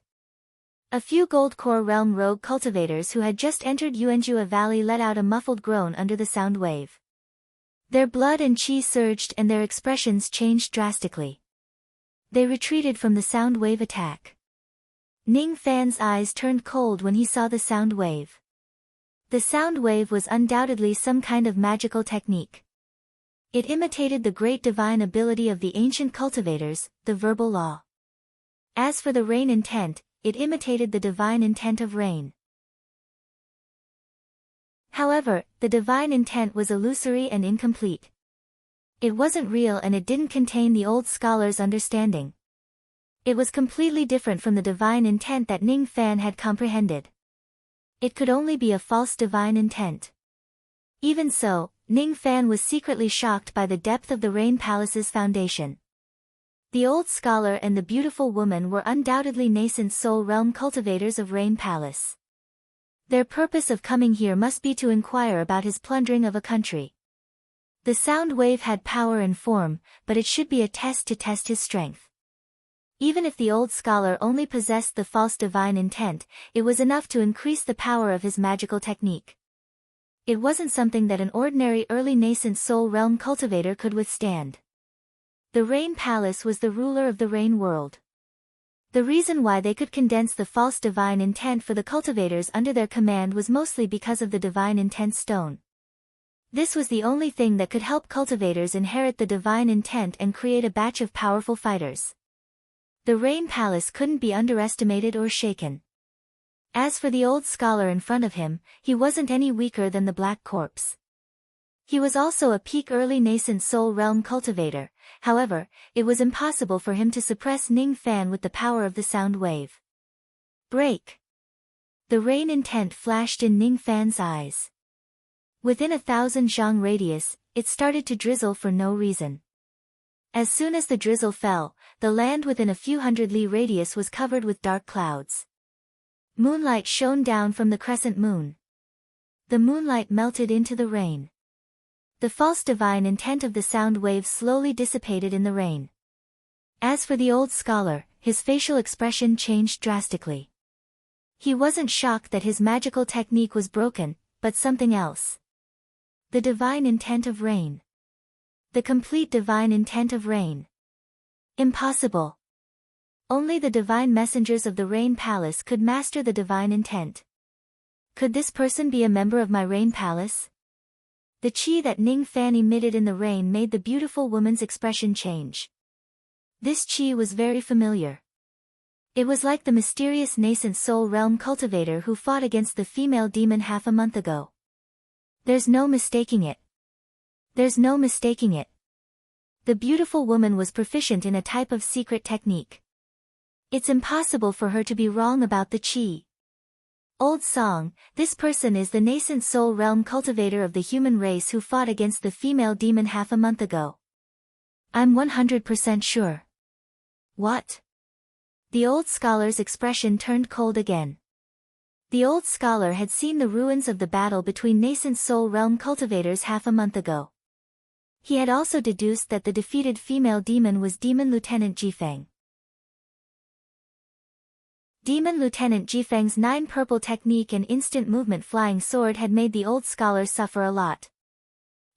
A few Gold Core Realm rogue cultivators who had just entered Yuanjua Valley let out a muffled groan under the sound wave. Their blood and qi surged and their expressions changed drastically. They retreated from the sound wave attack. Ning Fan's eyes turned cold when he saw the sound wave. The sound wave was undoubtedly some kind of magical technique. It imitated the great divine ability of the ancient cultivators, the verbal law. As for the rain intent, it imitated the divine intent of rain. However, the divine intent was illusory and incomplete. It wasn't real and it didn't contain the old scholar's understanding. It was completely different from the divine intent that Ning Fan had comprehended. It could only be a false divine intent. Even so, Ning Fan was secretly shocked by the depth of the Rain Palace's foundation. The old scholar and the beautiful woman were undoubtedly nascent soul realm cultivators of Rain Palace. Their purpose of coming here must be to inquire about his plundering of a country. The sound wave had power and form, but it should be a test to test his strength. Even if the old scholar only possessed the false divine intent, it was enough to increase the power of his magical technique. It wasn't something that an ordinary early nascent soul realm cultivator could withstand. The Rain Palace was the ruler of the Rain world. The reason why they could condense the false divine intent for the cultivators under their command was mostly because of the divine intent stone. This was the only thing that could help cultivators inherit the divine intent and create a batch of powerful fighters. The Rain Palace couldn't be underestimated or shaken. As for the old scholar in front of him, he wasn't any weaker than the Black Corpse. He was also a peak early nascent soul realm cultivator, however, it was impossible for him to suppress Ning Fan with the power of the sound wave. Break! The rain intent flashed in Ning Fan's eyes. Within 1,000 zhang radius, it started to drizzle for no reason. As soon as the drizzle fell, the land within a few hundred li radius was covered with dark clouds. Moonlight shone down from the crescent moon. The moonlight melted into the rain. The false divine intent of the sound wave slowly dissipated in the rain. As for the old scholar, his facial expression changed drastically. He wasn't shocked that his magical technique was broken, but something else. The divine intent of rain. The complete divine intent of rain. Impossible. Only the divine messengers of the Rain Palace could master the divine intent. Could this person be a member of my Rain Palace? The qi that Ning Fan emitted in the rain made the beautiful woman's expression change. This qi was very familiar. It was like the mysterious nascent soul realm cultivator who fought against the female demon half a month ago. There's no mistaking it. There's no mistaking it. The beautiful woman was proficient in a type of secret technique. It's impossible for her to be wrong about the qi. Old song, this person is the nascent soul realm cultivator of the human race who fought against the female demon half a month ago. I'm 100% sure. What? The old scholar's expression turned cold again. The old scholar had seen the ruins of the battle between nascent soul realm cultivators half a month ago. He had also deduced that the defeated female demon was Demon Lieutenant Jifeng. Demon Lieutenant Jifeng's 9 purple technique and instant movement flying sword had made the old scholar suffer a lot.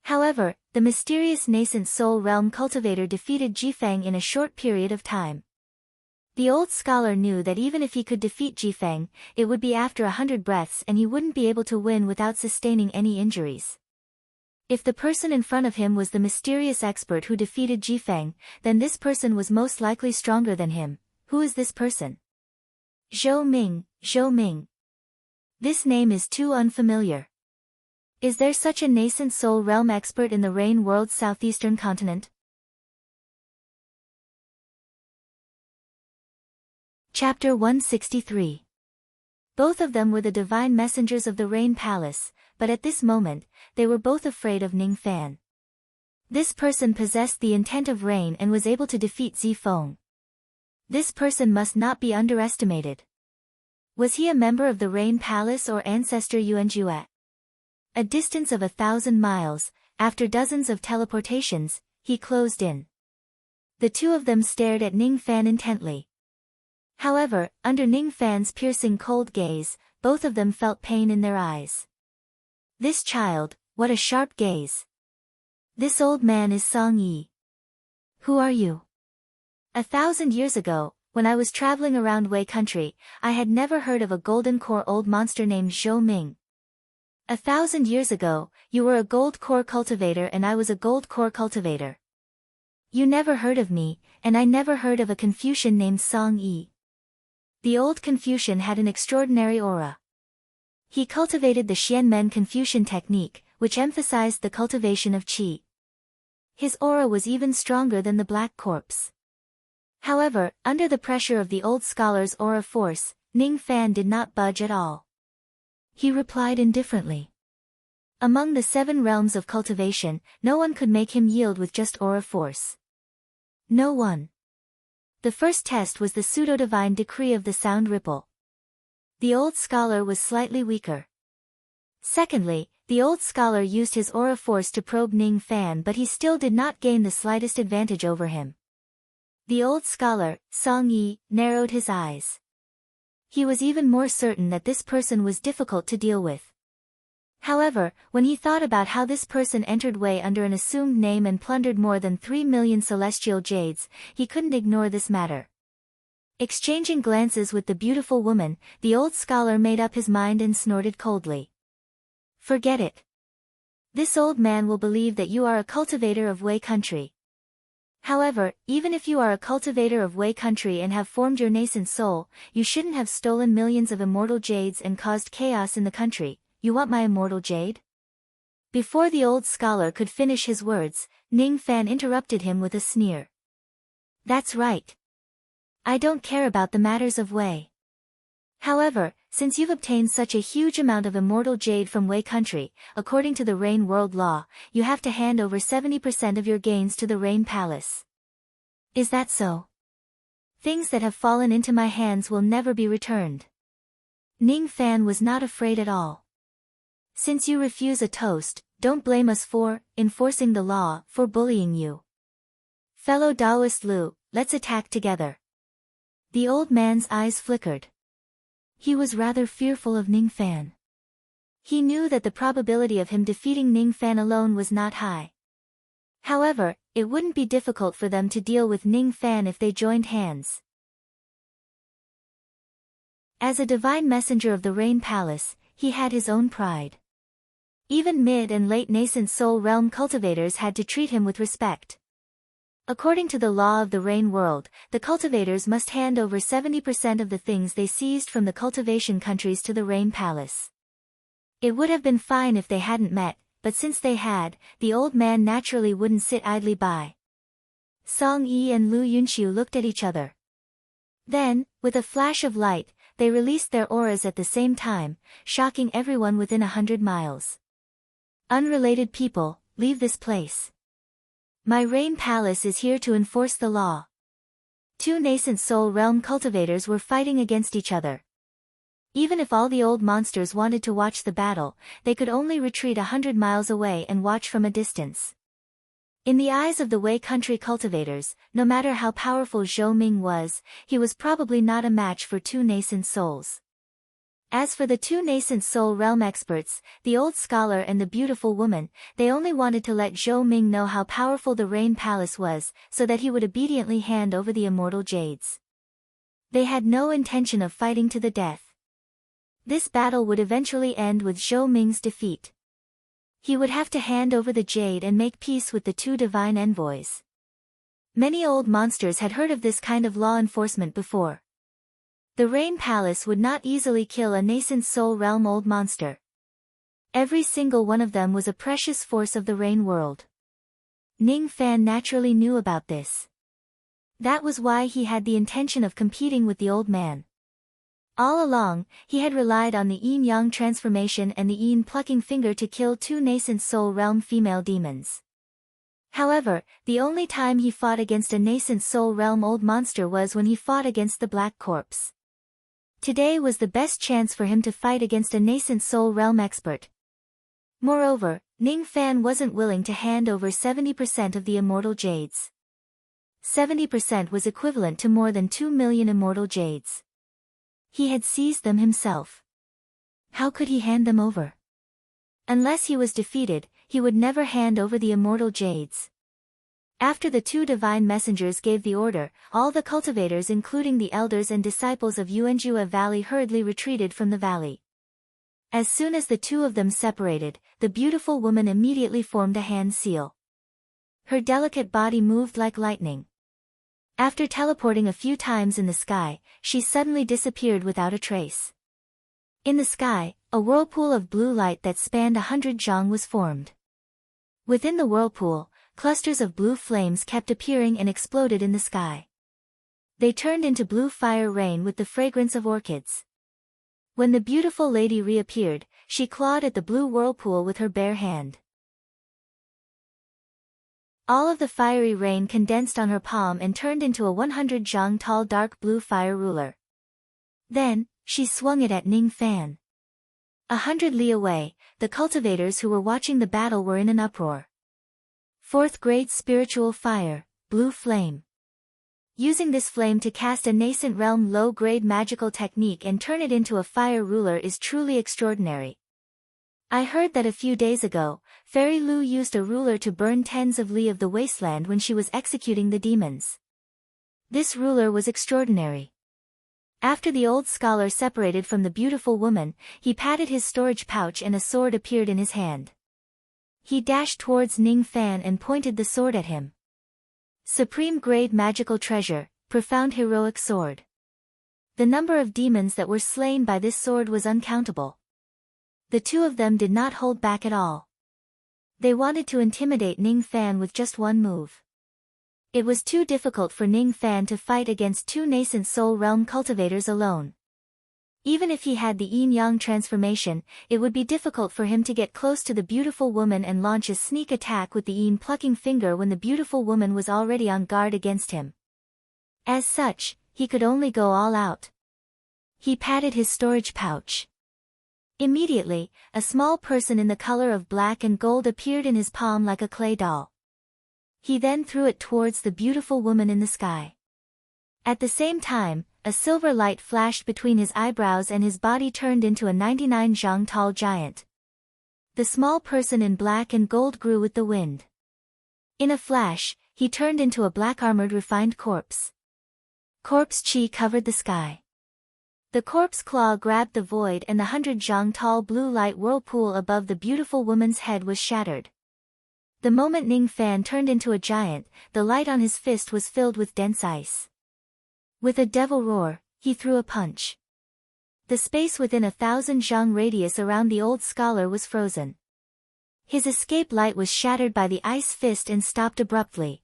However, the mysterious nascent soul realm cultivator defeated Jifeng in a short period of time. The old scholar knew that even if he could defeat Jifeng, it would be after 100 breaths and he wouldn't be able to win without sustaining any injuries. If the person in front of him was the mysterious expert who defeated Jifeng, then this person was most likely stronger than him. Who is this person? Zhou Ming, Zhou Ming. This name is too unfamiliar. Is there such a nascent soul realm expert in the Rain World's southeastern continent? Chapter 163. Both of them were the divine messengers of the Rain Palace, but at this moment, they were both afraid of Ning Fan. This person possessed the intent of rain and was able to defeat Zifeng. This person must not be underestimated. Was he a member of the Rain Palace or ancestor Yuanjue? A distance of 1,000 miles, after dozens of teleportations, he closed in. The two of them stared at Ning Fan intently. However, under Ning Fan's piercing cold gaze, both of them felt pain in their eyes. This child, what a sharp gaze. This old man is Song Yi. Who are you? 1,000 years ago, when I was traveling around Wei country, I had never heard of a golden core old monster named Zhou Ming. 1,000 years ago, you were a gold core cultivator and I was a gold core cultivator. You never heard of me, and I never heard of a Confucian named Song Yi. The old Confucian had an extraordinary aura. He cultivated the Xianmen Confucian technique, which emphasized the cultivation of qi. His aura was even stronger than the black corpse. However, under the pressure of the old scholar's aura force, Ning Fan did not budge at all. He replied indifferently. Among the 7 realms of cultivation, no one could make him yield with just aura force. No one. The first test was the pseudo-divine decree of the sound ripple. The old scholar was slightly weaker. Secondly, the old scholar used his aura force to probe Ning Fan, but he still did not gain the slightest advantage over him. The old scholar, Song Yi, narrowed his eyes. He was even more certain that this person was difficult to deal with. However, when he thought about how this person entered Wei under an assumed name and plundered more than 3 million celestial jades, he couldn't ignore this matter. Exchanging glances with the beautiful woman, the old scholar made up his mind and snorted coldly. Forget it. This old man will believe that you are a cultivator of Wei country. However, even if you are a cultivator of Wei country and have formed your nascent soul, you shouldn't have stolen millions of immortal jades and caused chaos in the country. You want my immortal jade? Before the old scholar could finish his words, Ning Fan interrupted him with a sneer. That's right. I don't care about the matters of Wei. However, since you've obtained such a huge amount of immortal jade from Wei country, according to the Rain World law, you have to hand over 70% of your gains to the Rain Palace. Is that so? Things that have fallen into my hands will never be returned. Ning Fan was not afraid at all. Since you refuse a toast, don't blame us for enforcing the law, for bullying you. Fellow Taoist Lu, let's attack together. The old man's eyes flickered. He was rather fearful of Ning Fan. He knew that the probability of him defeating Ning Fan alone was not high. However, it wouldn't be difficult for them to deal with Ning Fan if they joined hands. As a divine messenger of the Rain Palace, he had his own pride. Even mid and late nascent soul realm cultivators had to treat him with respect. According to the law of the Rain World, the cultivators must hand over 70% of the things they seized from the cultivation countries to the Rain Palace. It would have been fine if they hadn't met, but since they had, the old man naturally wouldn't sit idly by. Song Yi and Lu Yunqiu looked at each other. Then, with a flash of light, they released their auras at the same time, shocking everyone within 100 miles. Unrelated people, leave this place. My Rain Palace is here to enforce the law. 2 nascent soul realm cultivators were fighting against each other. Even if all the old monsters wanted to watch the battle, they could only retreat 100 miles away and watch from a distance. In the eyes of the Wei country cultivators, no matter how powerful Zhou Ming was, he was probably not a match for 2 nascent souls. As for the 2 nascent soul realm experts, the old scholar and the beautiful woman, they only wanted to let Zhou Ming know how powerful the Rain Palace was, so that he would obediently hand over the immortal jades. They had no intention of fighting to the death. This battle would eventually end with Zhou Ming's defeat. He would have to hand over the jade and make peace with the 2 divine envoys. Many old monsters had heard of this kind of law enforcement before. The Rain Palace would not easily kill a nascent soul realm old monster. Every single one of them was a precious force of the Rain World. Ning Fan naturally knew about this. That was why he had the intention of competing with the old man. All along, he had relied on the yin-yang transformation and the yin plucking finger to kill 2 nascent soul realm female demons. However, the only time he fought against a nascent soul realm old monster was when he fought against the black corpse. Today was the best chance for him to fight against a nascent soul realm expert. Moreover, Ning Fan wasn't willing to hand over 70% of the immortal jades. 70% was equivalent to more than 2 million immortal jades. He had seized them himself. How could he hand them over? Unless he was defeated, he would never hand over the immortal jades. After the two divine messengers gave the order, all the cultivators including the elders and disciples of Yuanjua Valley hurriedly retreated from the valley. As soon as the two of them separated, the beautiful woman immediately formed a hand seal. Her delicate body moved like lightning. After teleporting a few times in the sky, she suddenly disappeared without a trace. In the sky, a whirlpool of blue light that spanned 100 zhang was formed. Within the whirlpool, clusters of blue flames kept appearing and exploded in the sky. They turned into blue fire rain with the fragrance of orchids. When the beautiful lady reappeared, she clawed at the blue whirlpool with her bare hand. All of the fiery rain condensed on her palm and turned into a 100 zhang tall dark blue fire ruler. Then, she swung it at Ning Fan. 100 li away, the cultivators who were watching the battle were in an uproar. Fourth grade spiritual fire, blue flame. Using this flame to cast a nascent realm low-grade magical technique and turn it into a fire ruler is truly extraordinary. I heard that a few days ago, Fairy Lu used a ruler to burn tens of li of the wasteland when she was executing the demons. This ruler was extraordinary. After the old scholar separated from the beautiful woman, he patted his storage pouch and a sword appeared in his hand. He dashed towards Ning Fan and pointed the sword at him. Supreme grade magical treasure, profound heroic sword. The number of demons that were slain by this sword was uncountable. The two of them did not hold back at all. They wanted to intimidate Ning Fan with just one move. It was too difficult for Ning Fan to fight against two nascent soul realm cultivators alone. Even if he had the yin-yang transformation, it would be difficult for him to get close to the beautiful woman and launch a sneak attack with the yin-plucking finger when the beautiful woman was already on guard against him. As such, he could only go all out. He patted his storage pouch. Immediately, a small person in the color of black and gold appeared in his palm like a clay doll. He then threw it towards the beautiful woman in the sky. At the same time, a silver light flashed between his eyebrows and his body turned into a 99 zhang tall giant. The small person in black and gold grew with the wind. In a flash, he turned into a black-armored refined corpse. Corpse chi covered the sky. The corpse claw grabbed the void and the 100 zhang tall blue light whirlpool above the beautiful woman's head was shattered. The moment Ning Fan turned into a giant, the light on his fist was filled with dense ice. With a devil roar, he threw a punch. The space within 1,000 zhang radius around the old scholar was frozen. His escape light was shattered by the ice fist and stopped abruptly.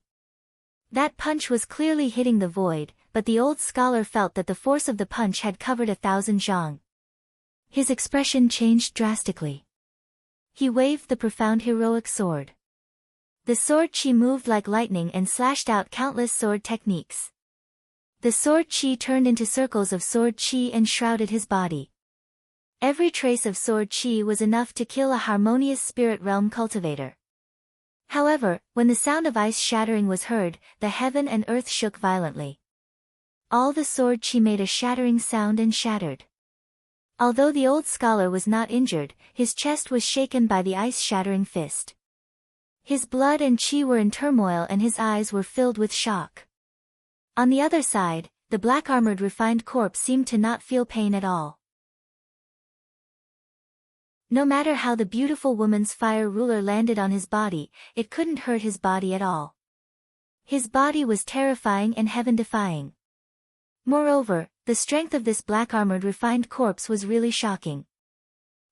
That punch was clearly hitting the void, but the old scholar felt that the force of the punch had covered 1,000 zhang. His expression changed drastically. He waved the profound heroic sword. The sword chi moved like lightning and slashed out countless sword techniques. The sword chi turned into circles of sword chi and shrouded his body. Every trace of sword chi was enough to kill a harmonious spirit realm cultivator. However, when the sound of ice shattering was heard, the heaven and earth shook violently. All the sword chi made a shattering sound and shattered. Although the old scholar was not injured, his chest was shaken by the ice-shattering fist. His blood and chi were in turmoil and his eyes were filled with shock. On the other side, the black-armored refined corpse seemed to not feel pain at all. No matter how the beautiful woman's fire ruler landed on his body, it couldn't hurt his body at all. His body was terrifying and heaven-defying. Moreover, the strength of this black-armored refined corpse was really shocking.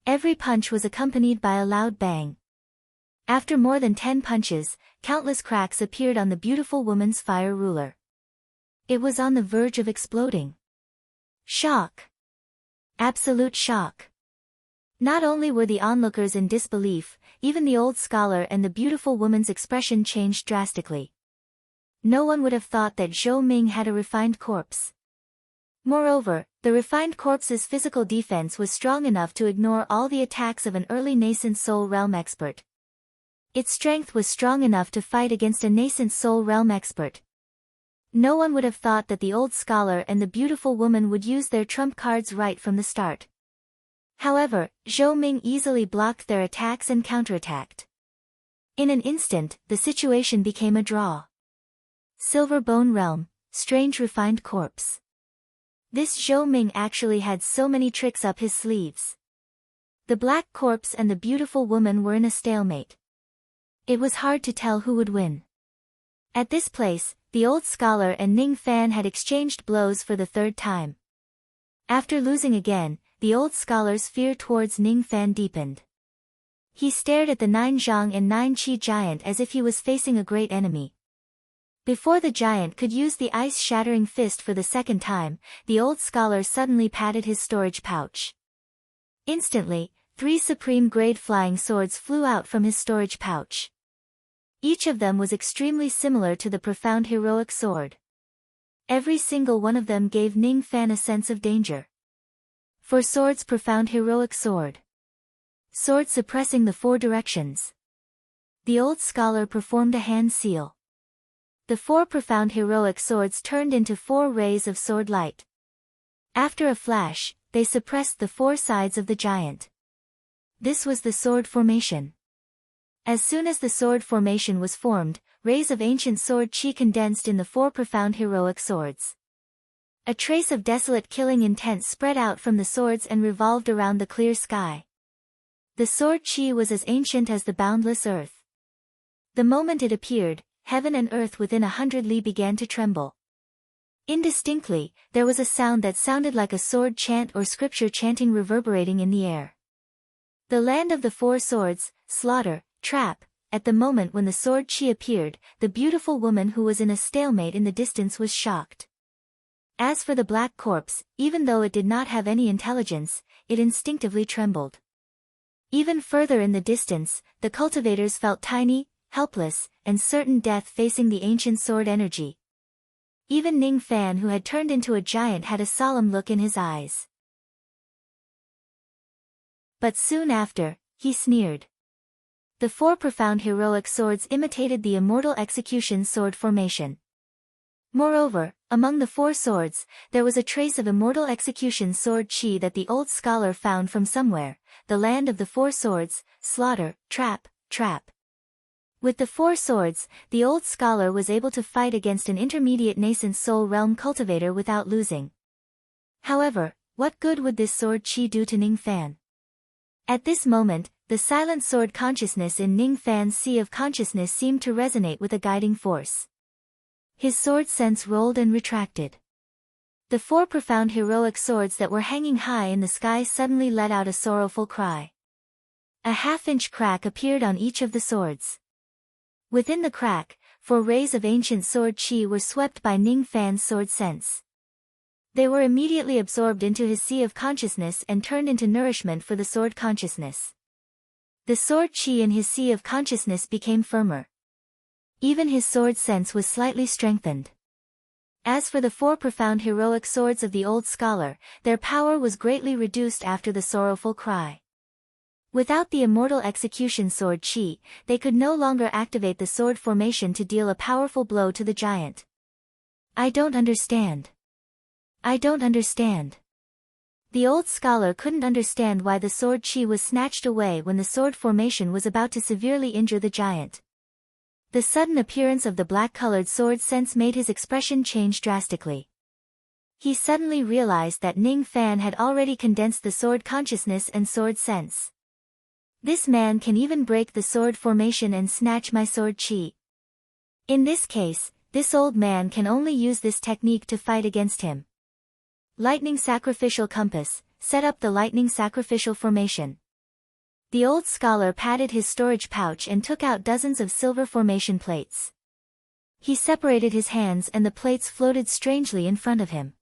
Every punch was accompanied by a loud bang. After more than 10 punches, countless cracks appeared on the beautiful woman's fire ruler. It was on the verge of exploding. Shock. Absolute shock. Not only were the onlookers in disbelief, even the old scholar and the beautiful woman's expression changed drastically. No one would have thought that Zhou Ming had a refined corpse. Moreover, the refined corpse's physical defense was strong enough to ignore all the attacks of an early nascent soul realm expert. Its strength was strong enough to fight against a nascent soul realm expert. No one would have thought that the old scholar and the beautiful woman would use their trump cards right from the start. However, Zhou Ming easily blocked their attacks and counterattacked. In an instant, the situation became a draw. Silver Bone Realm, strange refined corpse. This Zhou Ming actually had so many tricks up his sleeves. The black corpse and the beautiful woman were in a stalemate. It was hard to tell who would win. At this place, the old scholar and Ning Fan had exchanged blows for the third time. After losing again, the old scholar's fear towards Ning Fan deepened. He stared at the 9 Zhang and 9 Qi giant as if he was facing a great enemy. Before the giant could use the ice-shattering fist for the second time, the old scholar suddenly patted his storage pouch. Instantly, 3 supreme-grade flying swords flew out from his storage pouch. Each of them was extremely similar to the profound heroic sword. Every single one of them gave Ning Fan a sense of danger. For swords, profound heroic sword. Sword suppressing the 4 directions. The old scholar performed a hand seal. The 4 profound heroic swords turned into 4 rays of sword light. After a flash, they suppressed the 4 sides of the giant. This was the sword formation. As soon as the sword formation was formed, rays of ancient sword qi condensed in the 4 profound heroic swords. A trace of desolate killing intent spread out from the swords and revolved around the clear sky. The sword qi was as ancient as the boundless earth. The moment it appeared, heaven and earth within 100 li began to tremble. Indistinctly, there was a sound that sounded like a sword chant or scripture chanting reverberating in the air. The land of the 4 swords, slaughter, trap. At the moment when the sword qi appeared, the beautiful woman who was in a stalemate in the distance was shocked. As for the black corpse, even though it did not have any intelligence, it instinctively trembled. Even further in the distance, the cultivators felt tiny, helpless, and certain death facing the ancient sword energy. Even Ning Fan, who had turned into a giant, had a solemn look in his eyes. But soon after, he sneered. The 4 profound heroic swords imitated the immortal execution sword formation. Moreover, among the 4 swords, there was a trace of immortal execution sword qi that the old scholar found from somewhere, the land of the 4 swords, slaughter, trap. With the 4 swords, the old scholar was able to fight against an intermediate nascent soul realm cultivator without losing. However, what good would this sword qi do to Ning Fan? At this moment, the silent sword consciousness in Ning Fan's sea of consciousness seemed to resonate with a guiding force. His sword sense rolled and retracted. The 4 profound heroic swords that were hanging high in the sky suddenly let out a sorrowful cry. A half-inch crack appeared on each of the swords. Within the crack, 4 rays of ancient sword qi were swept by Ning Fan's sword sense. They were immediately absorbed into his sea of consciousness and turned into nourishment for the sword consciousness. The sword qi in his sea of consciousness became firmer. Even his sword sense was slightly strengthened. As for the 4 profound heroic swords of the old scholar, their power was greatly reduced after the sorrowful cry. Without the immortal execution sword qi, they could no longer activate the sword formation to deal a powerful blow to the giant. I don't understand. The old scholar couldn't understand why the sword qi was snatched away when the sword formation was about to severely injure the giant. The sudden appearance of the black-colored sword sense made his expression change drastically. He suddenly realized that Ning Fan had already condensed the sword consciousness and sword sense. This man can even break the sword formation and snatch my sword qi. In this case, this old man can only use this technique to fight against him. Lightning Sacrificial Compass, set up the lightning sacrificial formation. The old scholar patted his storage pouch and took out dozens of silver formation plates. He separated his hands and the plates floated strangely in front of him.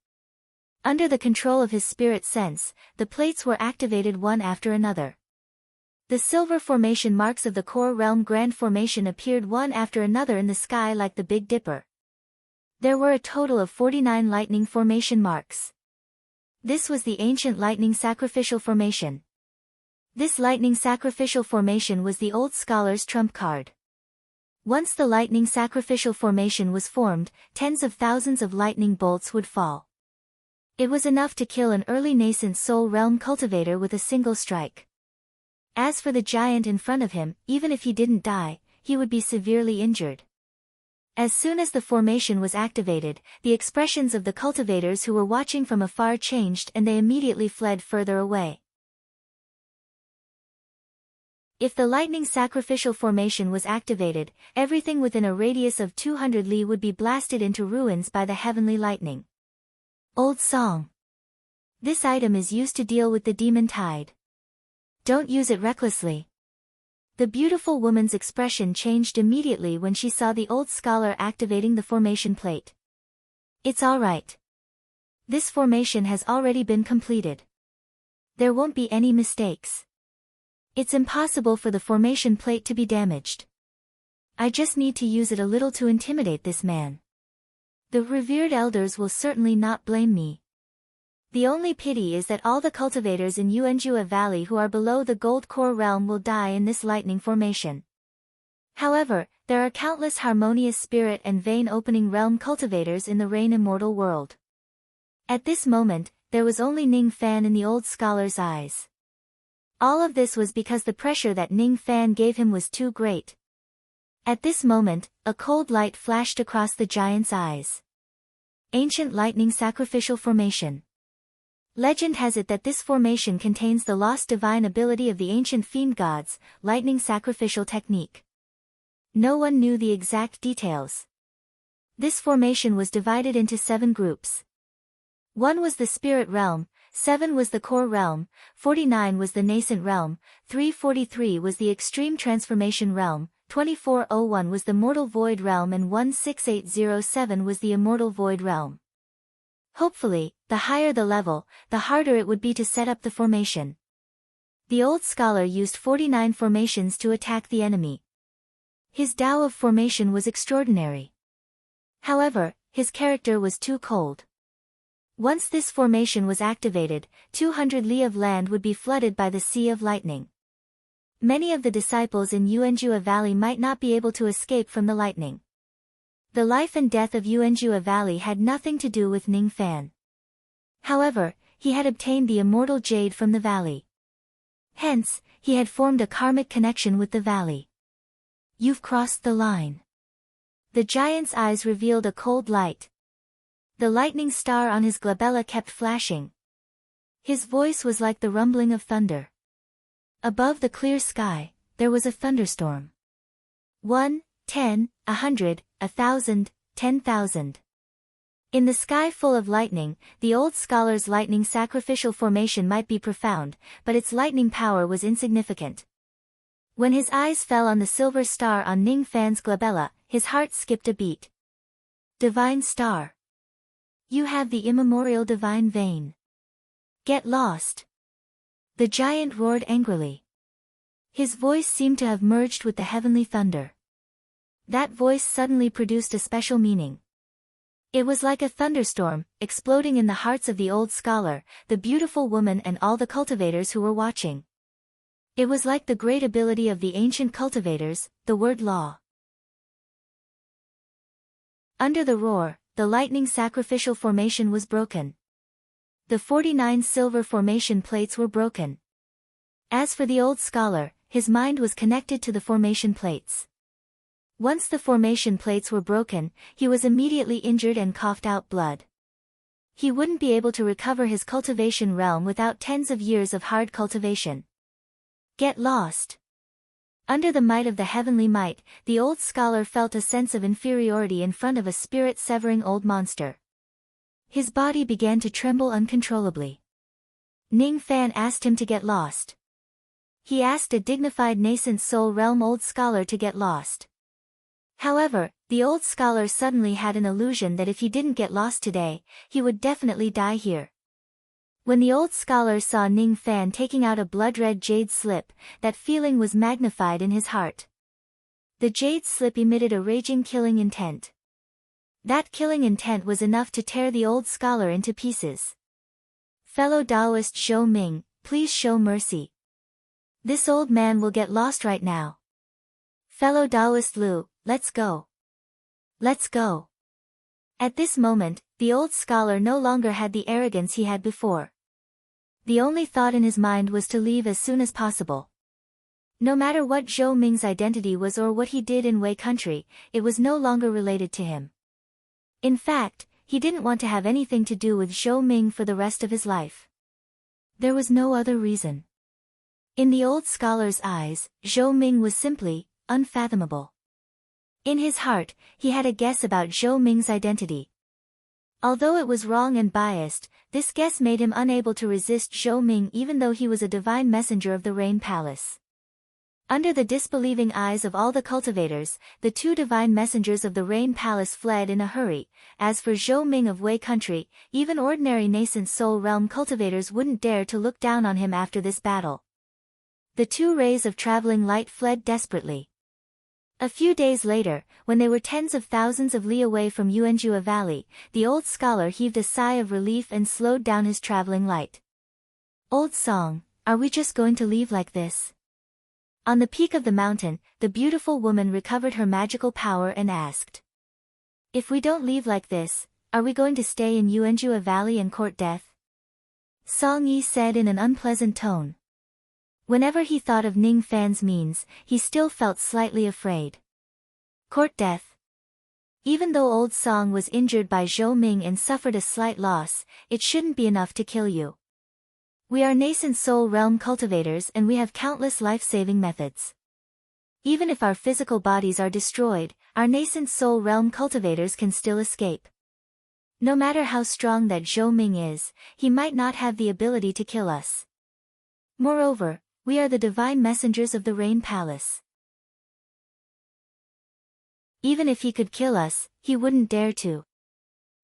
Under the control of his spirit sense, the plates were activated one after another. The silver formation marks of the core realm grand formation appeared one after another in the sky like the Big Dipper. There were a total of 49 lightning formation marks. This was the ancient lightning sacrificial formation. This lightning sacrificial formation was the old scholar's trump card. Once the lightning sacrificial formation was formed, tens of thousands of lightning bolts would fall. It was enough to kill an early nascent soul realm cultivator with a single strike. As for the giant in front of him, even if he didn't die, he would be severely injured. As soon as the formation was activated, the expressions of the cultivators who were watching from afar changed and they immediately fled further away. If the lightning sacrificial formation was activated, everything within a radius of 200 li would be blasted into ruins by the heavenly lightning. Old song. This item is used to deal with the demon tide. Don't use it recklessly. The beautiful woman's expression changed immediately when she saw the old scholar activating the formation plate. It's alright. This formation has already been completed. There won't be any mistakes. It's impossible for the formation plate to be damaged. I just need to use it a little to intimidate this man. The revered elders will certainly not blame me. The only pity is that all the cultivators in Yuanjua Valley who are below the gold core realm will die in this lightning formation. However, there are countless harmonious spirit and vein opening realm cultivators in the Rain Immortal world. At this moment, there was only Ning Fan in the old scholar's eyes. All of this was because the pressure that Ning Fan gave him was too great. At this moment, a cold light flashed across the giant's eyes. Ancient lightning sacrificial formation. Legend has it that this formation contains the lost divine ability of the ancient fiend gods, lightning sacrificial technique. No one knew the exact details. This formation was divided into 7 groups. 1 was the spirit realm, 7 was the core realm, 49 was the nascent realm, 343 was the extreme transformation realm, 2401 was the mortal void realm and 16807 was the immortal void realm. Hopefully, the higher the level, the harder it would be to set up the formation. The old scholar used 49 formations to attack the enemy. His Tao of formation was extraordinary. However, his character was too cold. Once this formation was activated, 200 li of land would be flooded by the Sea of Lightning. Many of the disciples in Yuanjua Valley might not be able to escape from the lightning. The life and death of Yuanjua Valley had nothing to do with Ning Fan. However, he had obtained the immortal jade from the valley. Hence, he had formed a karmic connection with the valley. You've crossed the line. The giant's eyes revealed a cold light. The lightning star on his glabella kept flashing. His voice was like the rumbling of thunder. Above the clear sky, there was a thunderstorm. 1, 10, 100, 1,000, 10,000. In the sky full of lightning, the old scholar's lightning sacrificial formation might be profound, but its lightning power was insignificant. When his eyes fell on the silver star on Ning Fan's glabella, his heart skipped a beat. Divine star. You have the immemorial divine vein. Get lost. The giant roared angrily. His voice seemed to have merged with the heavenly thunder. That voice suddenly produced a special meaning. It was like a thunderstorm, exploding in the hearts of the old scholar, the beautiful woman and all the cultivators who were watching. It was like the great ability of the ancient cultivators, the word law. Under the roar, the lightning sacrificial formation was broken. The 49 silver formation plates were broken. As for the old scholar, his mind was connected to the formation plates. Once the formation plates were broken, he was immediately injured and coughed out blood. He wouldn't be able to recover his cultivation realm without tens of years of hard cultivation. Get lost. Under the might of the heavenly might, the old scholar felt a sense of inferiority in front of a spirit-severing old monster. His body began to tremble uncontrollably. Ning Fan asked him to get lost. He asked a dignified nascent soul realm old scholar to get lost. However, the old scholar suddenly had an illusion that if he didn't get lost today, he would definitely die here. When the old scholar saw Ning Fan taking out a blood-red jade slip, that feeling was magnified in his heart. The jade slip emitted a raging killing intent. That killing intent was enough to tear the old scholar into pieces. Fellow Taoist Zhou Ming, please show mercy. This old man will get lost right now. Fellow Taoist Lu, let's go. Let's go. At this moment, the old scholar no longer had the arrogance he had before. The only thought in his mind was to leave as soon as possible. No matter what Zhou Ming's identity was or what he did in Wei country, it was no longer related to him. In fact, he didn't want to have anything to do with Zhou Ming for the rest of his life. There was no other reason. In the old scholar's eyes, Zhou Ming was simply unfathomable. In his heart, he had a guess about Zhou Ming's identity. Although it was wrong and biased, this guess made him unable to resist Zhou Ming even though he was a divine messenger of the Rain Palace. Under the disbelieving eyes of all the cultivators, the two divine messengers of the Rain Palace fled in a hurry. As for Zhou Ming of Wei country, even ordinary nascent soul realm cultivators wouldn't dare to look down on him after this battle. The two rays of traveling light fled desperately. A few days later, when they were tens of thousands of li away from Yuanjua Valley, the old scholar heaved a sigh of relief and slowed down his traveling light. Old song, are we just going to leave like this? On the peak of the mountain, the beautiful woman recovered her magical power and asked. If we don't leave like this, are we going to stay in Yuanjua Valley and court death? Song Yi said in an unpleasant tone. Whenever he thought of Ning Fan's means, he still felt slightly afraid. Court death. Even though old Song was injured by Zhou Ming and suffered a slight loss, it shouldn't be enough to kill you. We are nascent soul realm cultivators and we have countless life-saving methods. Even if our physical bodies are destroyed, our nascent soul realm cultivators can still escape. No matter how strong that Zhou Ming is, he might not have the ability to kill us. Moreover, we are the divine messengers of the Rain Palace. Even if he could kill us, he wouldn't dare to.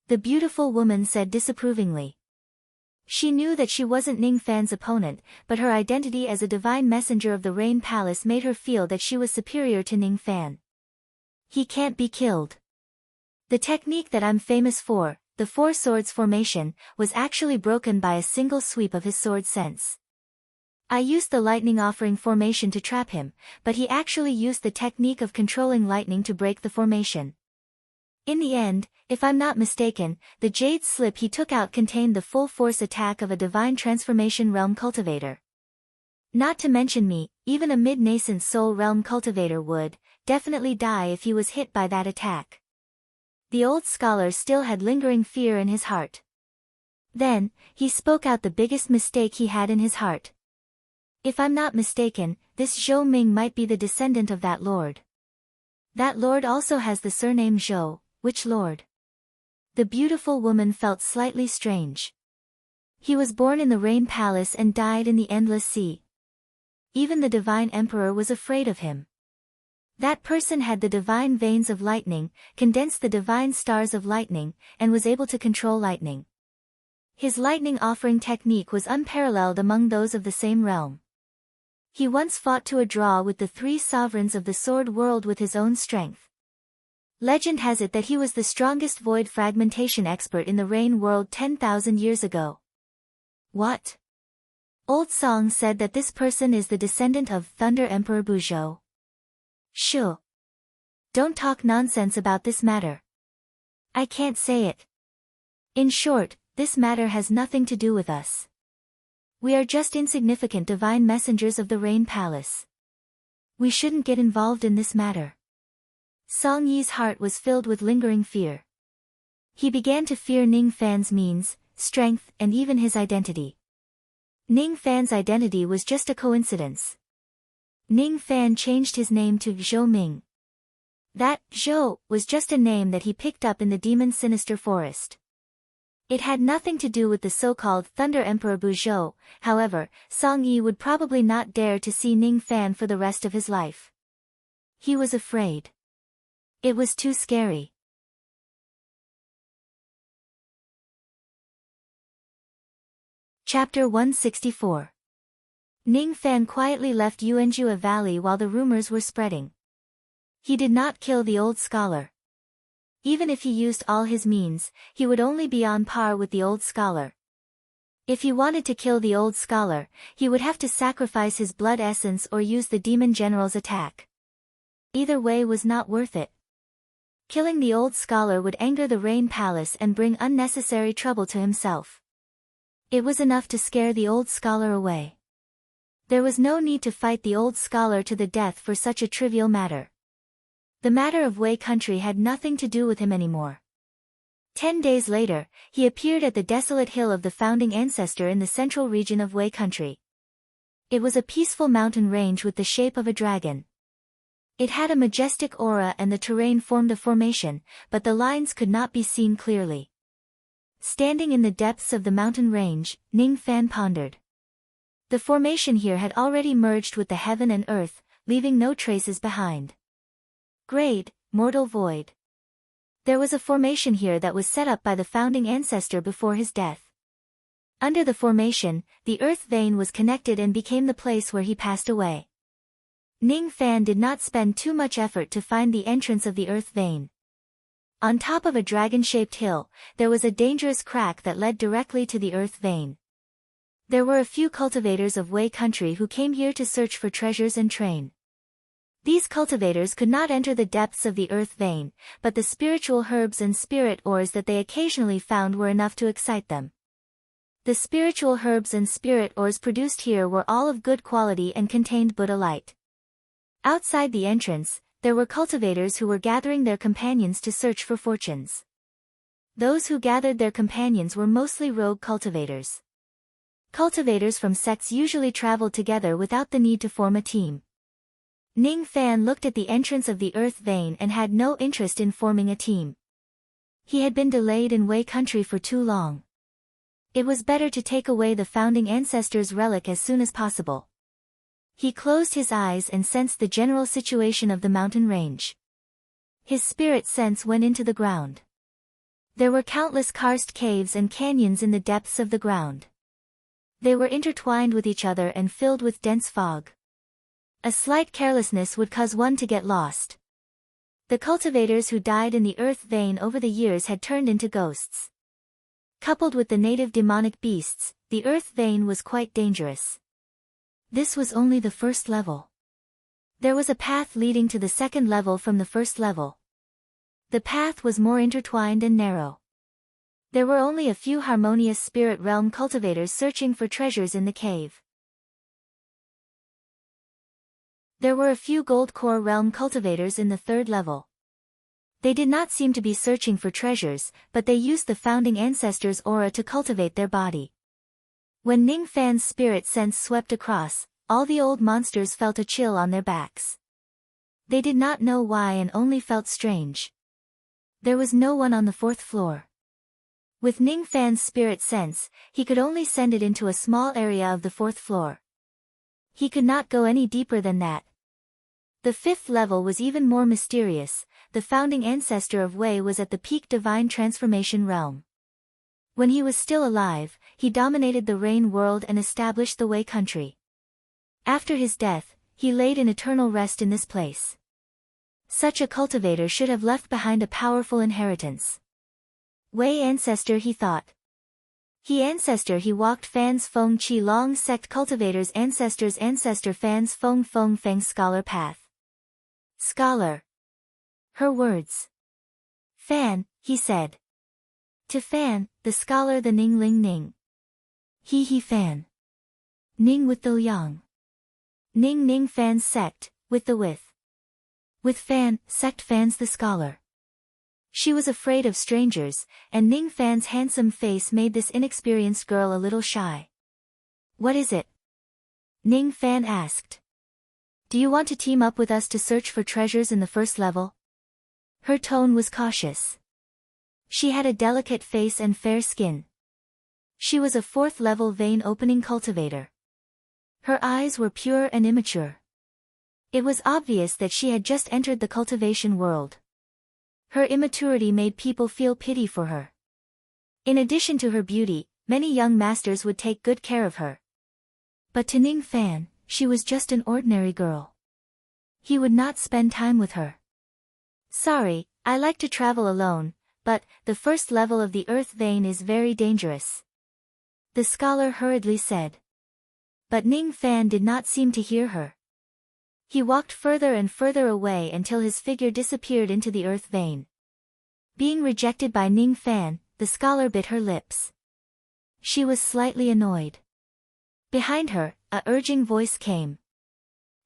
The beautiful woman said disapprovingly. She knew that she wasn't Ning Fan's opponent, but her identity as a divine messenger of the Rain Palace made her feel that she was superior to Ning Fan. He can't be killed. The technique that I'm famous for, the Four Swords formation, was actually broken by a single sweep of his sword sense. I used the lightning offering formation to trap him, but he actually used the technique of controlling lightning to break the formation. In the end, if I'm not mistaken, the jade slip he took out contained the full force attack of a divine transformation realm cultivator. Not to mention me, even a mid-nascent soul realm cultivator would definitely die if he was hit by that attack. The old scholar still had lingering fear in his heart. Then, he spoke out the biggest mistake he had in his heart. If I'm not mistaken, this Zhou Ming might be the descendant of that lord. That lord also has the surname Zhou. Which lord? The beautiful woman felt slightly strange. He was born in the Rain Palace and died in the Endless Sea. Even the divine emperor was afraid of him. That person had the divine veins of lightning, condensed the divine stars of lightning, and was able to control lightning. His lightning offering technique was unparalleled among those of the same realm. He once fought to a draw with the three sovereigns of the sword world with his own strength. Legend has it that he was the strongest void fragmentation expert in the Rain world 10,000 years ago. What? Old Song said that this person is the descendant of Thunder Emperor Buzhou. Shoo. Don't talk nonsense about this matter. I can't say it. In short, this matter has nothing to do with us. We are just insignificant divine messengers of the Rain Palace. We shouldn't get involved in this matter. Song Yi's heart was filled with lingering fear. He began to fear Ning Fan's means, strength, and even his identity. Ning Fan's identity was just a coincidence. Ning Fan changed his name to Zhou Ming. That Zhou was just a name that he picked up in the demon sinister forest. It had nothing to do with the so-called Thunder Emperor Buzhou. However, Song Yi would probably not dare to see Ning Fan for the rest of his life. He was afraid. It was too scary. Chapter 164. Ning Fan quietly left Yuanjua Valley while the rumors were spreading. He did not kill the old scholar. Even if he used all his means, he would only be on par with the old scholar. If he wanted to kill the old scholar, he would have to sacrifice his blood essence or use the demon general's attack. Either way was not worth it. Killing the old scholar would anger the Rain Palace and bring unnecessary trouble to himself. It was enough to scare the old scholar away. There was no need to fight the old scholar to the death for such a trivial matter. The matter of Wei country had nothing to do with him anymore. 10 days later, he appeared at the desolate hill of the founding ancestor in the central region of Wei country. It was a peaceful mountain range with the shape of a dragon. It had a majestic aura and the terrain formed a formation, but the lines could not be seen clearly. Standing in the depths of the mountain range, Ning Fan pondered. The formation here had already merged with the heaven and earth, leaving no traces behind. Grade, mortal void. There was a formation here that was set up by the founding ancestor before his death. Under the formation, the earth vein was connected and became the place where he passed away. Ning Fan did not spend too much effort to find the entrance of the earth vein. On top of a dragon-shaped hill, there was a dangerous crack that led directly to the earth vein. There were a few cultivators of Wei country who came here to search for treasures and train. These cultivators could not enter the depths of the earth vein, but the spiritual herbs and spirit ores that they occasionally found were enough to excite them. The spiritual herbs and spirit ores produced here were all of good quality and contained Buddha light. Outside the entrance, there were cultivators who were gathering their companions to search for fortunes. Those who gathered their companions were mostly rogue cultivators. Cultivators from sects usually traveled together without the need to form a team. Ning Fan looked at the entrance of the earth vein and had no interest in forming a team. He had been delayed in Wei country for too long. It was better to take away the founding ancestor's relic as soon as possible. He closed his eyes and sensed the general situation of the mountain range. His spirit sense went into the ground. There were countless karst caves and canyons in the depths of the ground. They were intertwined with each other and filled with dense fog. A slight carelessness would cause one to get lost. The cultivators who died in the earth vein over the years had turned into ghosts. Coupled with the native demonic beasts, the earth vein was quite dangerous. This was only the first level. There was a path leading to the second level from the first level. The path was more intertwined and narrow. There were only a few harmonious spirit realm cultivators searching for treasures in the cave. There were a few gold core realm cultivators in the third level. They did not seem to be searching for treasures, but they used the founding ancestor's aura to cultivate their body. When Ning Fan's spirit sense swept across, all the old monsters felt a chill on their backs. They did not know why and only felt strange. There was no one on the fourth floor. With Ning Fan's spirit sense, he could only send it into a small area of the fourth floor. He could not go any deeper than that. The fifth level was even more mysterious. The founding ancestor of Wei was at the peak divine transformation realm. When he was still alive, he dominated the Rain world and established the Wei country. After his death, he laid in eternal rest in this place. Such a cultivator should have left behind a powerful inheritance. Wei ancestor, he thought. He walked Fan's Feng Qi Long sect cultivators ancestors ancestor Fan's Feng Feng scholar path. Scholar. Her words. Fan, he said. To Fan, the scholar the Ning Ling Ning. He Fan. Ning with the Liang. Ning Fan's sect, with the with. With Fan, sect Fan's the scholar. She was afraid of strangers, and Ning Fan's handsome face made this inexperienced girl a little shy. What is it? Ning Fan asked. Do you want to team up with us to search for treasures in the first level? Her tone was cautious. She had a delicate face and fair skin. She was a fourth-level vein opening cultivator. Her eyes were pure and immature. It was obvious that she had just entered the cultivation world. Her immaturity made people feel pity for her. In addition to her beauty, many young masters would take good care of her. But to Ning Fan, she was just an ordinary girl. He would not spend time with her. Sorry, I like to travel alone, but the first level of the earth vein is very dangerous. the scholar hurriedly said. But Ning Fan did not seem to hear her. He walked further and further away until his figure disappeared into the earth vein. Being rejected by Ning Fan, the scholar bit her lips. She was slightly annoyed. Behind her, a urging voice came.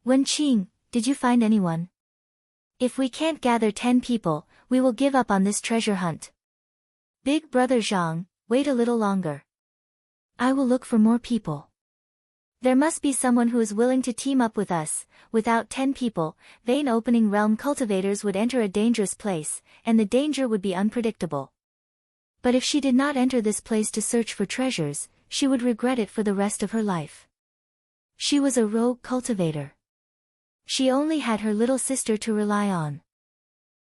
Wen Qing, did you find anyone? If we can't gather 10 people, we will give up on this treasure hunt. Big brother Zhang, wait a little longer. I will look for more people. There must be someone who is willing to team up with us. Without 10 people, vein opening realm cultivators would enter a dangerous place, and the danger would be unpredictable. But if she did not enter this place to search for treasures, she would regret it for the rest of her life. She was a rogue cultivator. She only had her little sister to rely on.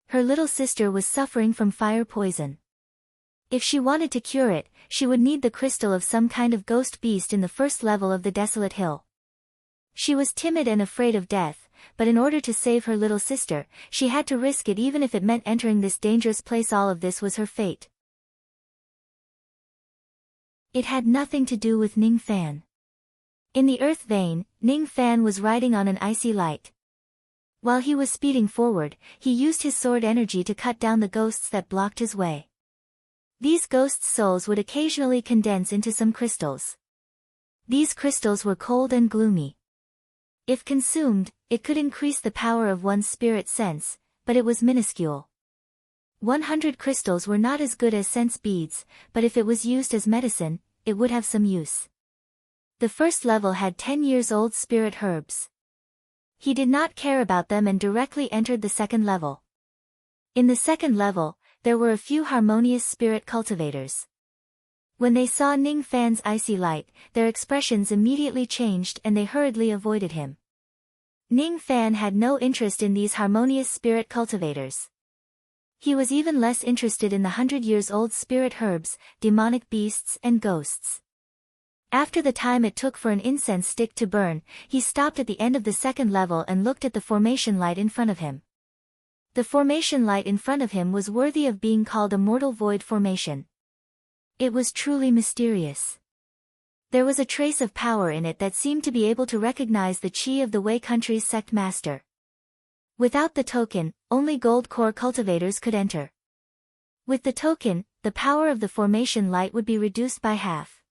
Her little sister was suffering from fire poison. If she wanted to cure it, she would need the crystal of some kind of ghost beast in the first level of the desolate hill. She was timid and afraid of death, but in order to save her little sister, she had to risk it even if it meant entering this dangerous place. All of this was her fate. It had nothing to do with Ning Fan. In the earth vein, Ning Fan was riding on an icy light. While he was speeding forward, he used his sword energy to cut down the ghosts that blocked his way. These ghosts' souls would occasionally condense into some crystals. These crystals were cold and gloomy. If consumed, it could increase the power of one's spirit sense, but it was minuscule. 100 crystals were not as good as sense beads, but if it was used as medicine, it would have some use. The first level had 10-years-old spirit herbs. He did not care about them and directly entered the second level. In the second level, there were a few harmonious spirit cultivators. When they saw Ning Fan's icy light, their expressions immediately changed and they hurriedly avoided him. Ning Fan had no interest in these harmonious spirit cultivators. He was even less interested in the 100-years-old spirit herbs, demonic beasts and ghosts. After the time it took for an incense stick to burn, he stopped at the end of the second level and looked at the formation light in front of him. The formation light in front of him was worthy of being called a mortal void formation. It was truly mysterious. There was a trace of power in it that seemed to be able to recognize the chi of the Wei country's sect master. Without the token, only gold core cultivators could enter. With the token, the power of the formation light would be reduced by half.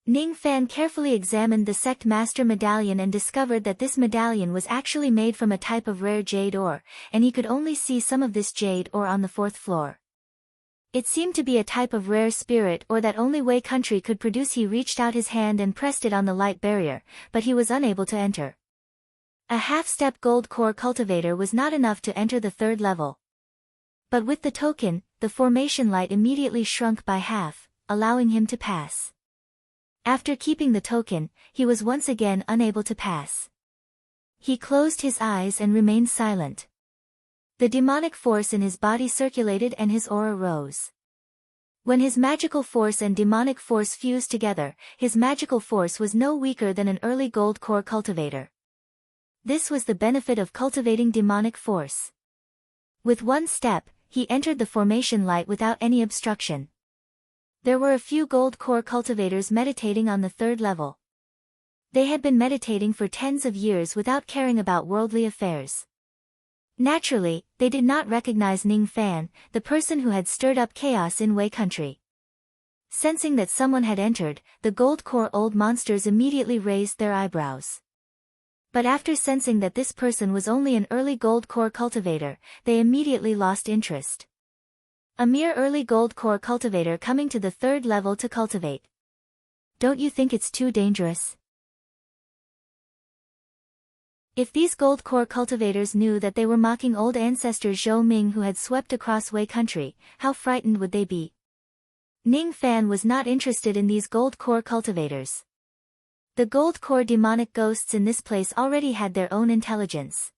Ning Fan carefully examined the sect master medallion and discovered that this medallion was actually made from a type of rare jade ore, and he could only see some of this jade ore on the 4th floor. It seemed to be a type of rare spirit ore that only Wei country could produce. He reached out his hand and pressed it on the light barrier, but he was unable to enter. A half-step gold core cultivator was not enough to enter the 3rd level. But with the token, the formation light immediately shrunk by half, allowing him to pass. After keeping the token, he was once again unable to pass. He closed his eyes and remained silent. The demonic force in his body circulated and his aura rose. When his magical force and demonic force fused together, his magical force was no weaker than an early gold core cultivator. This was the benefit of cultivating demonic force. With one step, he entered the formation light without any obstruction. There were a few gold core cultivators meditating on the 3rd level. They had been meditating for tens of years without caring about worldly affairs. Naturally, they did not recognize Ning Fan, the person who had stirred up chaos in Wei country. Sensing that someone had entered, the gold core old monsters immediately raised their eyebrows. But after sensing that this person was only an early gold core cultivator, they immediately lost interest. A mere early gold core cultivator coming to the 3rd level to cultivate. Don't you think it's too dangerous? If these gold core cultivators knew that they were mocking old ancestor Zhou Ming who had swept across Wei country, how frightened would they be? Ning Fan was not interested in these gold core cultivators. The gold core demonic ghosts in this place already had their own intelligence.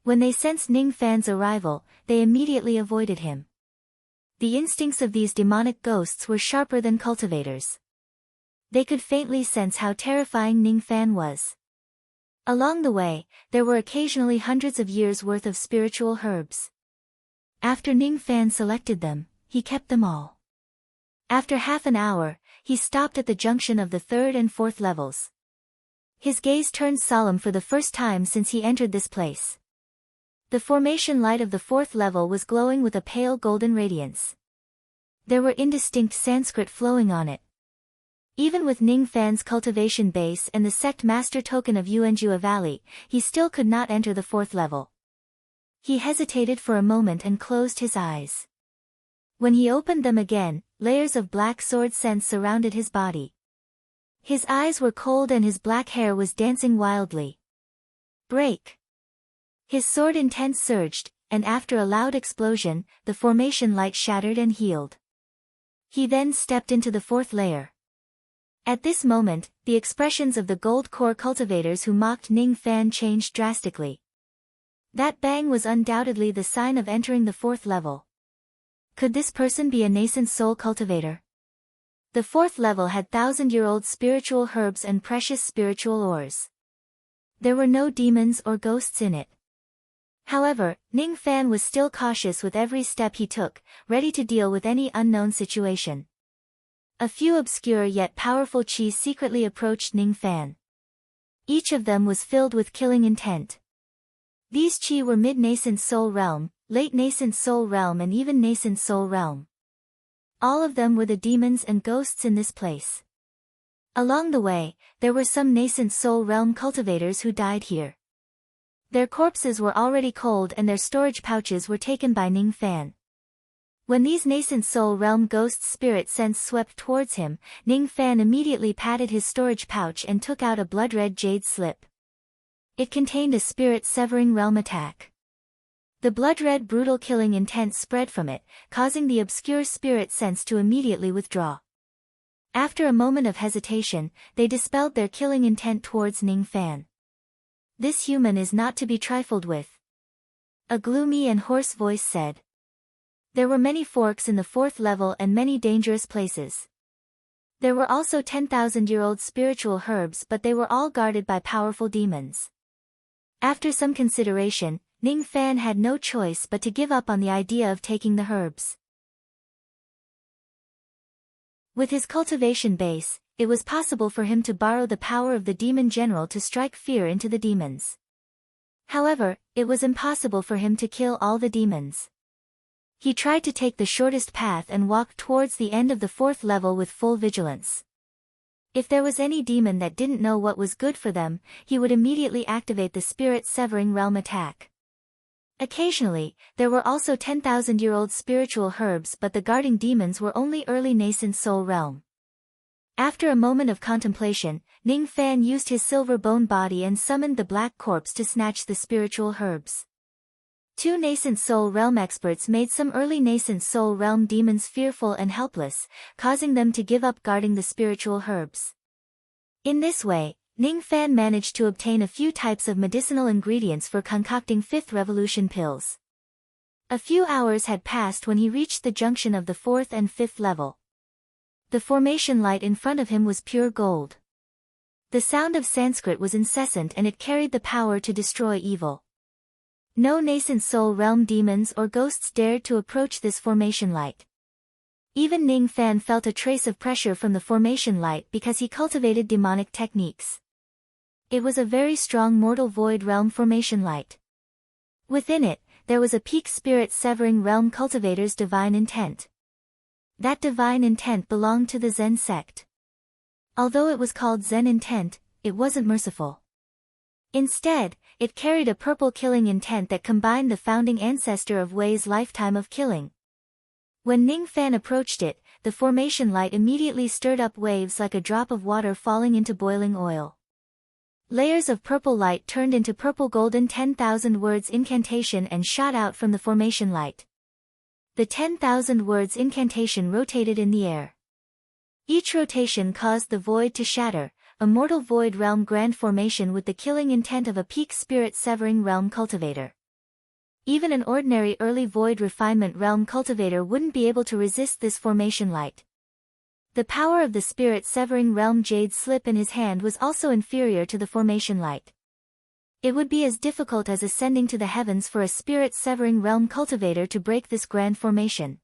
When they sensed Ning Fan's arrival, they immediately avoided him. The instincts of these demonic ghosts were sharper than cultivators. They could faintly sense how terrifying Ning Fan was. Along the way, there were occasionally hundreds of years' worth of spiritual herbs. After Ning Fan selected them, he kept them all. After half an hour, he stopped at the junction of the third and fourth levels. His gaze turned solemn for the first time since he entered this place. The formation light of the fourth level was glowing with a pale golden radiance. There were indistinct Sanskrit flowing on it. Even with Ning Fan's cultivation base and the sect master token of Yuanjua Valley, he still could not enter the fourth level. He hesitated for a moment and closed his eyes. When he opened them again, layers of black sword scents surrounded his body. His eyes were cold and his black hair was dancing wildly. Break! His sword intent surged, and after a loud explosion, the formation light shattered and healed. He then stepped into the fourth layer. At this moment, the expressions of the gold core cultivators who mocked Ning Fan changed drastically. That bang was undoubtedly the sign of entering the fourth level. Could this person be a nascent soul cultivator? The fourth level had 1,000-year-old spiritual herbs and precious spiritual ores. There were no demons or ghosts in it. However, Ning Fan was still cautious with every step he took, ready to deal with any unknown situation. A few obscure yet powerful chi secretly approached Ning Fan. Each of them was filled with killing intent. These chi were mid-nascent soul realm, late nascent soul realm and even nascent soul realm. All of them were the demons and ghosts in this place. Along the way, there were some nascent soul realm cultivators who died here. Their corpses were already cold and their storage pouches were taken by Ning Fan. When these nascent soul realm ghost spirit sense swept towards him, Ning Fan immediately patted his storage pouch and took out a blood-red jade slip. It contained a spirit-severing realm attack. The blood-red brutal killing intent spread from it, causing the obscure spirit sense to immediately withdraw. After a moment of hesitation, they dispelled their killing intent towards Ning Fan. This human is not to be trifled with. A gloomy and hoarse voice said. There were many forks in the fourth level and many dangerous places. There were also 10,000-year-old spiritual herbs, but they were all guarded by powerful demons. After some consideration, Ning Fan had no choice but to give up on the idea of taking the herbs. With his cultivation base, it was possible for him to borrow the power of the demon general to strike fear into the demons. However, it was impossible for him to kill all the demons. He tried to take the shortest path and walked towards the end of the fourth level with full vigilance. If there was any demon that didn't know what was good for them, he would immediately activate the spirit-severing realm attack. Occasionally, there were also 10,000-year-old spiritual herbs, but the guarding demons were only early nascent soul realm. After a moment of contemplation, Ning Fan used his silver bone body and summoned the black corpse to snatch the spiritual herbs. Two nascent soul realm experts made some early nascent soul realm demons fearful and helpless, causing them to give up guarding the spiritual herbs. In this way, Ning Fan managed to obtain a few types of medicinal ingredients for concocting fifth revolution pills. A few hours had passed when he reached the junction of the fourth and fifth level. The formation light in front of him was pure gold. The sound of Sanskrit was incessant and it carried the power to destroy evil. No nascent soul realm demons or ghosts dared to approach this formation light. Even Ning Fan felt a trace of pressure from the formation light because he cultivated demonic techniques. It was a very strong mortal void realm formation light. Within it, there was a peak spirit-severing realm cultivator's divine intent. That divine intent belonged to the Zen sect. Although it was called Zen intent, it wasn't merciful. Instead, it carried a purple killing intent that combined the founding ancestor of Wei's lifetime of killing. When Ning Fan approached it, the formation light immediately stirred up waves like a drop of water falling into boiling oil. Layers of purple light turned into purple golden 10,000 words incantation and shot out from the formation light. The 10,000 words incantation rotated in the air. Each rotation caused the void to shatter, a mortal void realm grand formation with the killing intent of a peak spirit-severing realm cultivator. Even an ordinary early void refinement realm cultivator wouldn't be able to resist this formation light. The power of the spirit-severing realm jade slip in his hand was also inferior to the formation light. It would be as difficult as ascending to the heavens for a spirit-severing realm cultivator to break this grand formation.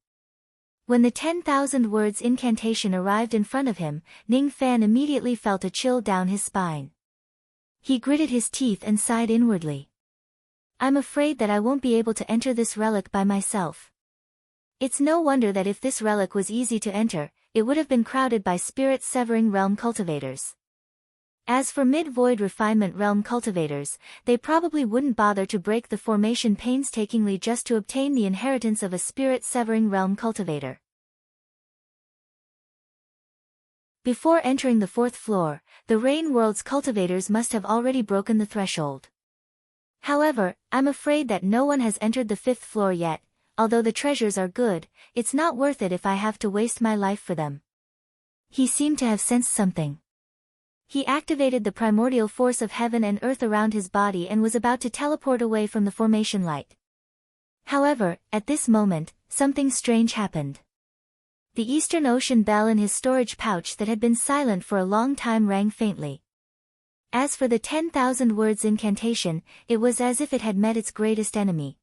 When the 10,000 words incantation arrived in front of him, Ning Fan immediately felt a chill down his spine. He gritted his teeth and sighed inwardly. I'm afraid that I won't be able to enter this relic by myself. It's no wonder that if this relic was easy to enter, it would have been crowded by spirit-severing realm cultivators. As for mid-void refinement realm cultivators, they probably wouldn't bother to break the formation painstakingly just to obtain the inheritance of a spirit-severing realm cultivator. Before entering the 4th floor, the Rain World's cultivators must have already broken the threshold. However, I'm afraid that no one has entered the 5th floor yet. Although the treasures are good, it's not worth it if I have to waste my life for them. He seemed to have sensed something. He activated the primordial force of heaven and earth around his body and was about to teleport away from the formation light. However, at this moment, something strange happened. The Eastern Ocean bell in his storage pouch that had been silent for a long time rang faintly. As for the 10,000 words incantation, it was as if it had met its greatest enemy.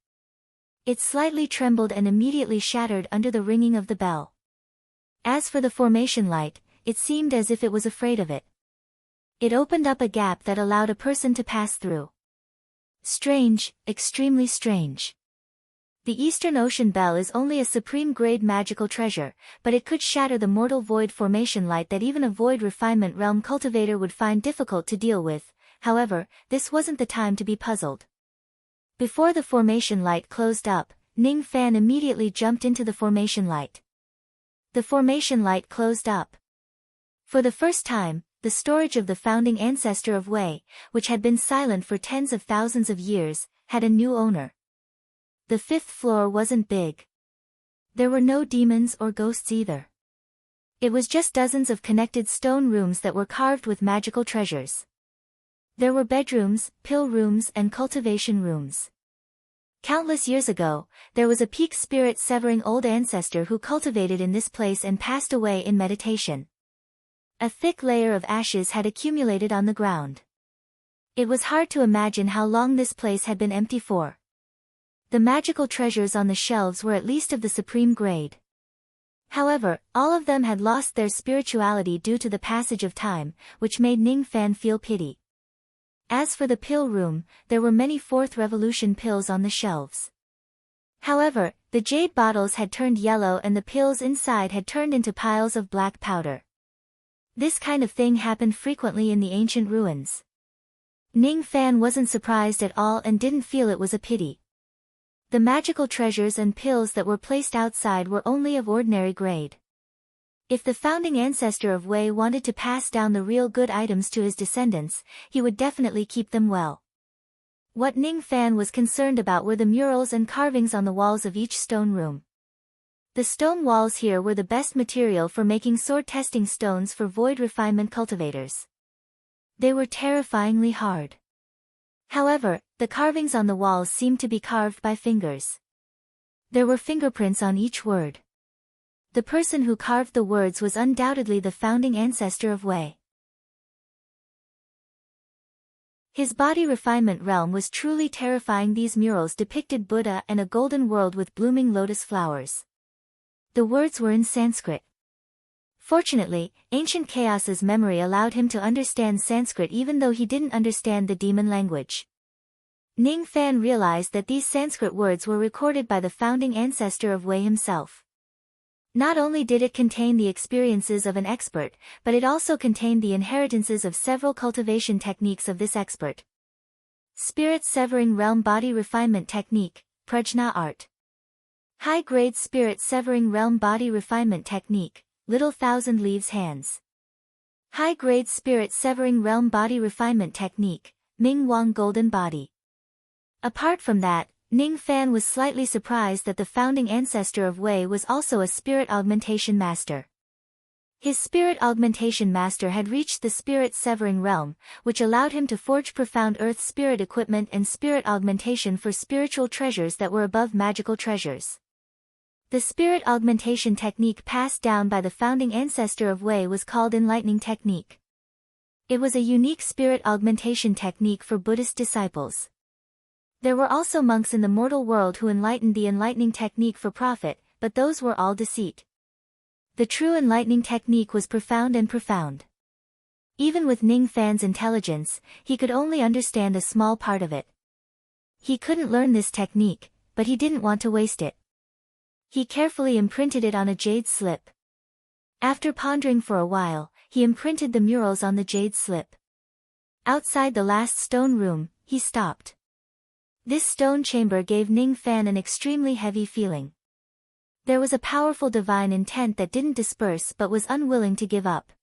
It slightly trembled and immediately shattered under the ringing of the bell. As for the formation light, it seemed as if it was afraid of it. It opened up a gap that allowed a person to pass through. Strange, extremely strange. The Eastern Ocean bell is only a supreme-grade magical treasure, but it could shatter the mortal void formation light that even a void refinement realm cultivator would find difficult to deal with. However, this wasn't the time to be puzzled. Before the formation light closed up, Ning Fan immediately jumped into the formation light. The formation light closed up. For the first time, the storage of the founding ancestor of Wei, which had been silent for tens of thousands of years, had a new owner. The 5th floor wasn't big. There were no demons or ghosts either. It was just dozens of connected stone rooms that were carved with magical treasures. There were bedrooms, pill rooms and cultivation rooms. Countless years ago, there was a peak spirit-severing old ancestor who cultivated in this place and passed away in meditation. A thick layer of ashes had accumulated on the ground. It was hard to imagine how long this place had been empty for. The magical treasures on the shelves were at least of the supreme grade. However, all of them had lost their spirituality due to the passage of time, which made Ning Fan feel pity. As for the pill room, there were many 4th Revolution pills on the shelves. However, the jade bottles had turned yellow and the pills inside had turned into piles of black powder. This kind of thing happened frequently in the ancient ruins. Ning Fan wasn't surprised at all and didn't feel it was a pity. The magical treasures and pills that were placed outside were only of ordinary grade. If the founding ancestor of Wei wanted to pass down the real good items to his descendants, he would definitely keep them well. What Ning Fan was concerned about were the murals and carvings on the walls of each stone room. The stone walls here were the best material for making sword testing stones for void refinement cultivators. They were terrifyingly hard. However, the carvings on the walls seemed to be carved by fingers. There were fingerprints on each word. The person who carved the words was undoubtedly the founding ancestor of Wei. His body refinement realm was truly terrifying. These murals depicted Buddha and a golden world with blooming lotus flowers. The words were in Sanskrit. Fortunately, Ancient Chaos's memory allowed him to understand Sanskrit even though he didn't understand the demon language. Ning Fan realized that these Sanskrit words were recorded by the founding ancestor of Wei himself. Not only did it contain the experiences of an expert, but it also contained the inheritances of several cultivation techniques of this expert. Spirit Severing Realm Body Refinement Technique, Prajna Art. High-grade Spirit Severing Realm Body Refinement Technique, Little Thousand Leaves Hands. High-grade Spirit Severing Realm Body Refinement Technique, Ming Wang Golden Body. Apart from that, Ning Fan was slightly surprised that the founding ancestor of Wei was also a Spirit Augmentation Master. His Spirit Augmentation Master had reached the Spirit Severing Realm, which allowed him to forge profound Earth Spirit equipment and Spirit Augmentation for spiritual treasures that were above magical treasures. The Spirit Augmentation Technique passed down by the founding ancestor of Wei was called Enlightening Technique. It was a unique Spirit Augmentation technique for Buddhist disciples. There were also monks in the mortal world who enlightened the enlightening technique for profit, but those were all deceit. The true enlightening technique was profound and profound. Even with Ning Fan's intelligence, he could only understand a small part of it. He couldn't learn this technique, but he didn't want to waste it. He carefully imprinted it on a jade slip. After pondering for a while, he imprinted the murals on the jade slip. Outside the last stone room, he stopped. This stone chamber gave Ning Fan an extremely heavy feeling. There was a powerful divine intent that didn't disperse but was unwilling to give up.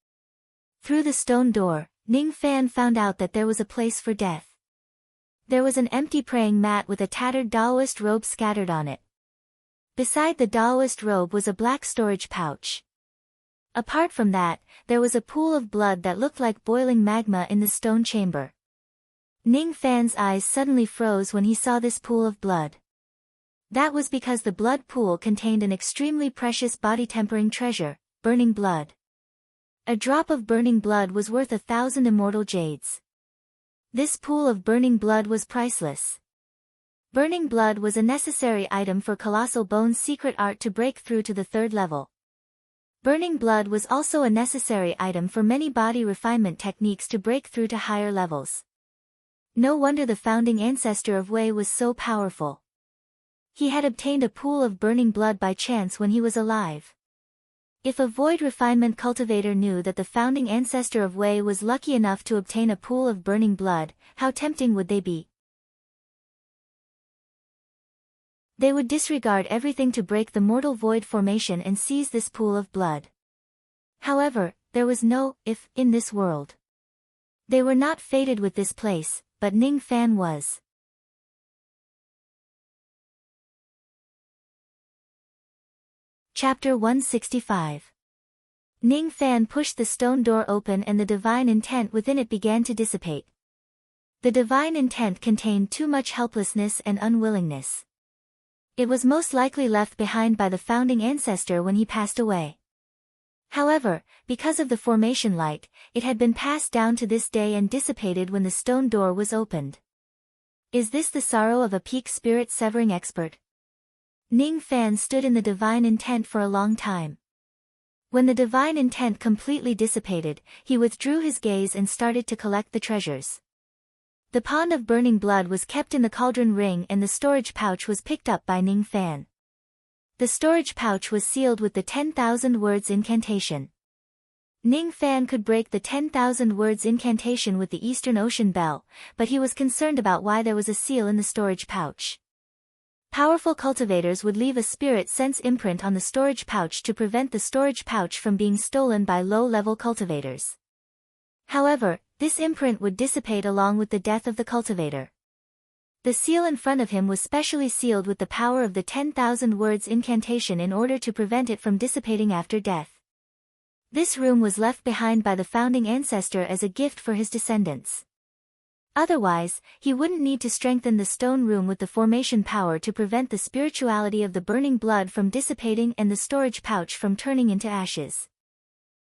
Through the stone door, Ning Fan found out that there was a place for death. There was an empty praying mat with a tattered Taoist robe scattered on it. Beside the Taoist robe was a black storage pouch. Apart from that, there was a pool of blood that looked like boiling magma in the stone chamber. Ning Fan's eyes suddenly froze when he saw this pool of blood. That was because the blood pool contained an extremely precious body-tempering treasure, burning blood. A drop of burning blood was worth 1,000 immortal jades. This pool of burning blood was priceless. Burning blood was a necessary item for Colossal Bone's secret art to break through to the 3rd level. Burning blood was also a necessary item for many body refinement techniques to break through to higher levels. No wonder the founding ancestor of Wei was so powerful. He had obtained a pool of burning blood by chance when he was alive. If a void refinement cultivator knew that the founding ancestor of Wei was lucky enough to obtain a pool of burning blood, how tempting would they be? They would disregard everything to break the mortal void formation and seize this pool of blood. However, there was no if in this world. They were not fated with this place, but Ning Fan was. Chapter 165. Ning Fan pushed the stone door open and the divine intent within it began to dissipate. The divine intent contained too much helplessness and unwillingness. It was most likely left behind by the founding ancestor when he passed away. However, because of the formation light, it had been passed down to this day and dissipated when the stone door was opened. Is this the sorrow of a peak spirit severing expert? Ning Fan stood in the divine intent for a long time. When the divine intent completely dissipated, he withdrew his gaze and started to collect the treasures. The pond of burning blood was kept in the cauldron ring and the storage pouch was picked up by Ning Fan. The storage pouch was sealed with the 10,000 words incantation. Ning Fan could break the 10,000 words incantation with the Eastern Ocean Bell, but he was concerned about why there was a seal in the storage pouch. Powerful cultivators would leave a spirit sense imprint on the storage pouch to prevent the storage pouch from being stolen by low-level cultivators. However, this imprint would dissipate along with the death of the cultivator. The seal in front of him was specially sealed with the power of the 10,000 words incantation in order to prevent it from dissipating after death. This room was left behind by the founding ancestor as a gift for his descendants. Otherwise, he wouldn't need to strengthen the stone room with the formation power to prevent the spirituality of the burning blood from dissipating and the storage pouch from turning into ashes.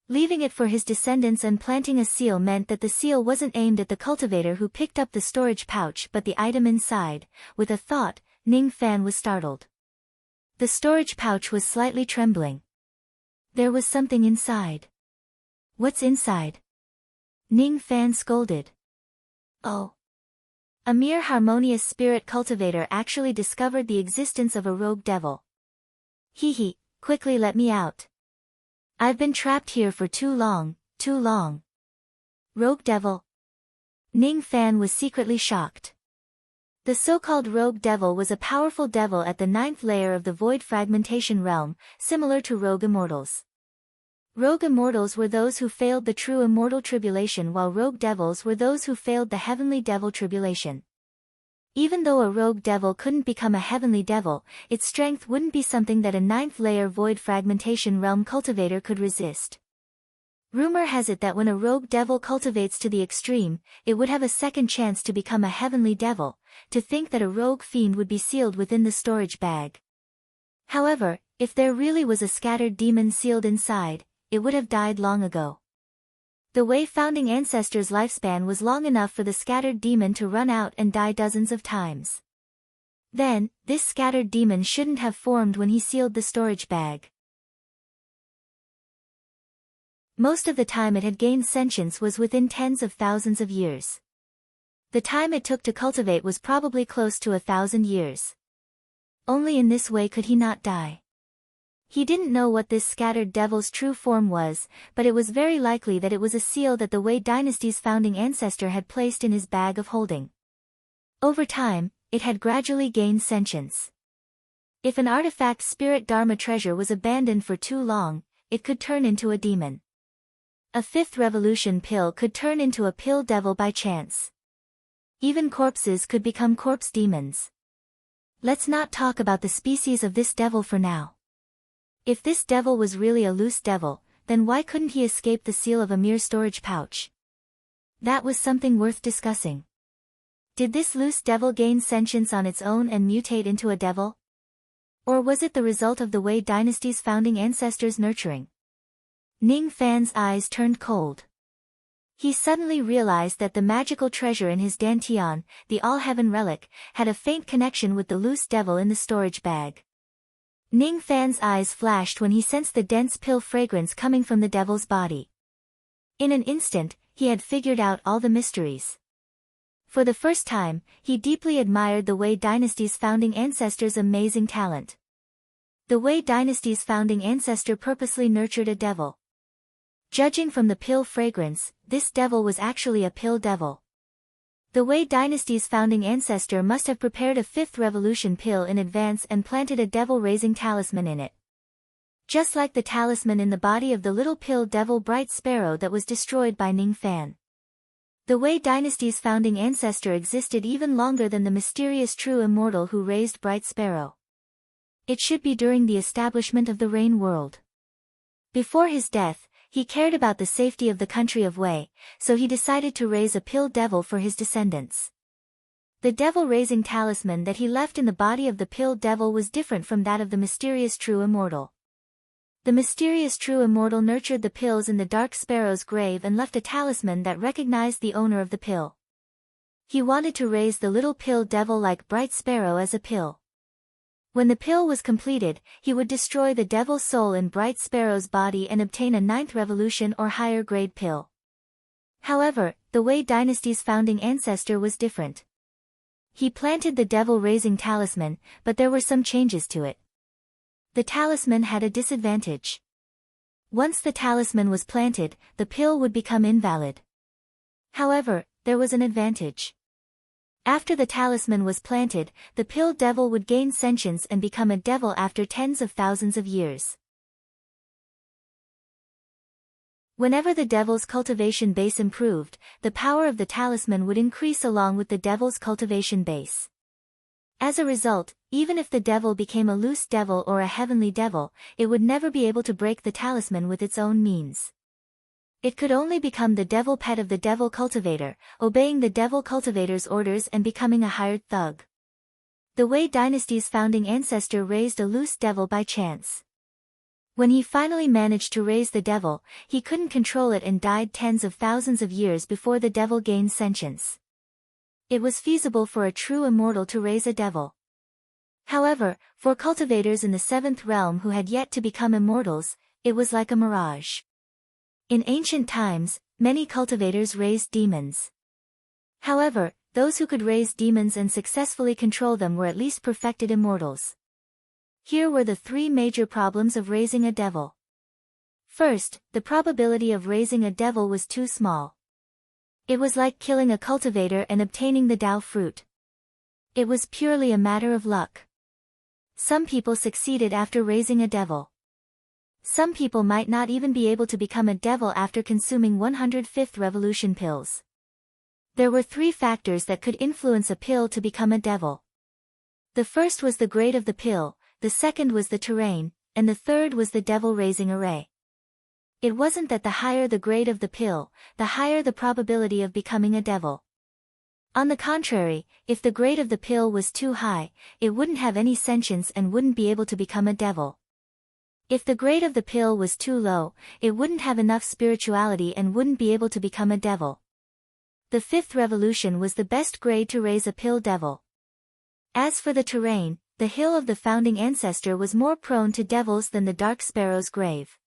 Leaving it for his descendants and planting a seal meant that the seal wasn't aimed at the cultivator who picked up the storage pouch but the item inside. With a thought, Ning Fan was startled. The storage pouch was slightly trembling. There was something inside. What's inside? Ning Fan scolded. Oh. A mere harmonious spirit cultivator actually discovered the existence of a rogue devil. Hee, quickly let me out. I've been trapped here for too long, too long. Rogue devil? Ning Fan was secretly shocked. The so-called rogue devil was a powerful devil at the 9th layer of the void fragmentation realm, similar to rogue immortals. Rogue immortals were those who failed the true immortal tribulation while rogue devils were those who failed the heavenly devil tribulation. Even though a rogue devil couldn't become a heavenly devil, its strength wouldn't be something that a 9th layer void fragmentation realm cultivator could resist. Rumor has it that when a rogue devil cultivates to the extreme, it would have a second chance to become a heavenly devil. To think that a rogue fiend would be sealed within the storage bag. However, if there really was a scattered demon sealed inside, it would have died long ago. The Wei founding ancestor's lifespan was long enough for the scattered demon to run out and die dozens of times. Then, this scattered demon shouldn't have formed when he sealed the storage bag. Most of the time it had gained sentience was within tens of thousands of years. The time it took to cultivate was probably close to 1,000 years. Only in this way could he not die. He didn't know what this scattered devil's true form was, but it was very likely that it was a seal that the Wei dynasty's founding ancestor had placed in his bag of holding. Over time, it had gradually gained sentience. If an artifact spirit Dharma treasure was abandoned for too long, it could turn into a demon. A fifth revolution pill could turn into a pill devil by chance. Even corpses could become corpse demons. Let's not talk about the species of this devil for now. If this devil was really a loose devil, then why couldn't he escape the seal of a mere storage pouch? That was something worth discussing. Did this loose devil gain sentience on its own and mutate into a devil? Or was it the result of the Wei dynasty's founding ancestors' nurturing? Ning Fan's eyes turned cold. He suddenly realized that the magical treasure in his dantian, the all-heaven relic, had a faint connection with the loose devil in the storage bag. Ning Fan's eyes flashed when he sensed the dense pill fragrance coming from the devil's body. In an instant, he had figured out all the mysteries. For the first time, he deeply admired the Wei dynasty's founding ancestor's amazing talent. The Wei dynasty's founding ancestor purposely nurtured a devil. Judging from the pill fragrance, this devil was actually a pill devil. The Wei dynasty's founding ancestor must have prepared a fifth revolution pill in advance and planted a devil-raising talisman in it. Just like the talisman in the body of the little pill devil Bright Sparrow that was destroyed by Ning Fan. The Wei dynasty's founding ancestor existed even longer than the mysterious true immortal who raised Bright Sparrow. It should be during the establishment of the Rain World. Before his death, he cared about the safety of the country of Wei, so he decided to raise a pill devil for his descendants. The devil-raising talisman that he left in the body of the pill devil was different from that of the mysterious true immortal. The mysterious true immortal nurtured the pills in the dark sparrow's grave and left a talisman that recognized the owner of the pill. He wanted to raise the little pill devil like Bright Sparrow as a pill. When the pill was completed, he would destroy the devil's soul in Bright Sparrow's body and obtain a 9th revolution or higher grade pill. However, the Wei dynasty's founding ancestor was different. He planted the devil-raising talisman, but there were some changes to it. The talisman had a disadvantage. Once the talisman was planted, the pill would become invalid. However, there was an advantage. After the talisman was planted, the pill devil would gain sentience and become a devil after tens of thousands of years. Whenever the devil's cultivation base improved, the power of the talisman would increase along with the devil's cultivation base. As a result, even if the devil became a loose devil or a heavenly devil, it would never be able to break the talisman with its own means. It could only become the devil pet of the devil cultivator, obeying the devil cultivator's orders and becoming a hired thug. The Wei dynasty's founding ancestor raised a loose devil by chance. When he finally managed to raise the devil, he couldn't control it and died tens of thousands of years before the devil gained sentience. It was feasible for a true immortal to raise a devil. However, for cultivators in the 7th realm who had yet to become immortals, it was like a mirage. In ancient times, many cultivators raised demons. However, those who could raise demons and successfully control them were at least perfected immortals. Here were the 3 major problems of raising a devil. First, the probability of raising a devil was too small. It was like killing a cultivator and obtaining the Dao fruit. It was purely a matter of luck. Some people succeeded after raising a devil. Some people might not even be able to become a devil after consuming 105th revolution pills. There were 3 factors that could influence a pill to become a devil. The first was the grade of the pill, the second was the terrain, and the third was the devil-raising array. It wasn't that the higher the grade of the pill, the higher the probability of becoming a devil. On the contrary, if the grade of the pill was too high, it wouldn't have any sentience and wouldn't be able to become a devil. If the grade of the pill was too low, it wouldn't have enough spirituality and wouldn't be able to become a devil. The 5th revolution was the best grade to raise a pill devil. As for the terrain, the hill of the founding ancestor was more prone to devils than the dark sparrow's grave.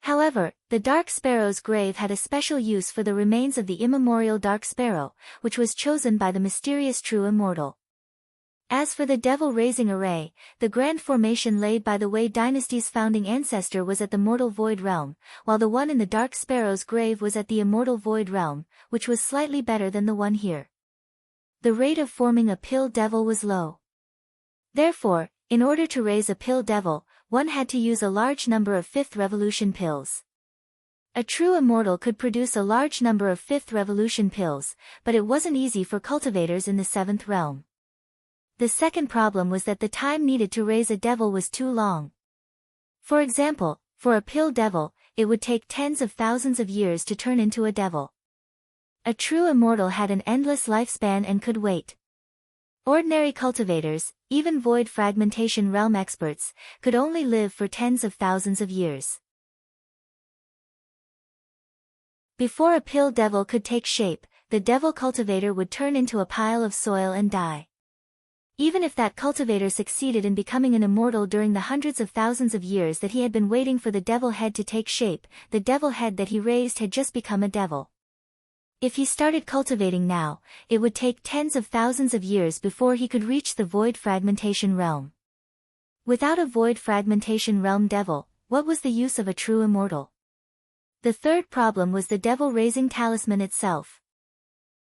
However, the Dark Sparrow's grave had a special use for the remains of the immemorial Dark Sparrow, which was chosen by the mysterious True Immortal. As for the Devil-Raising Array, the grand formation laid by the Wei dynasty's founding ancestor was at the Mortal Void Realm, while the one in the Dark Sparrow's grave was at the Immortal Void Realm, which was slightly better than the one here. The rate of forming a Pill Devil was low. Therefore, in order to raise a Pill Devil, one had to use a large number of Fifth Revolution pills. A true immortal could produce a large number of Fifth Revolution pills, but it wasn't easy for cultivators in the Seventh Realm. The second problem was that the time needed to raise a devil was too long. For example, for a Pill Devil, it would take tens of thousands of years to turn into a devil. A true immortal had an endless lifespan and could wait. Ordinary cultivators, even Void Fragmentation Realm experts, could only live for tens of thousands of years. Before a Pill Devil could take shape, the devil cultivator would turn into a pile of soil and die. Even if that cultivator succeeded in becoming an immortal during the hundreds of thousands of years that he had been waiting for the devil head to take shape, the devil head that he raised had just become a devil. If he started cultivating now, it would take tens of thousands of years before he could reach the Void Fragmentation Realm. Without a Void Fragmentation Realm devil, what was the use of a true immortal? The third problem was the devil-raising talisman itself.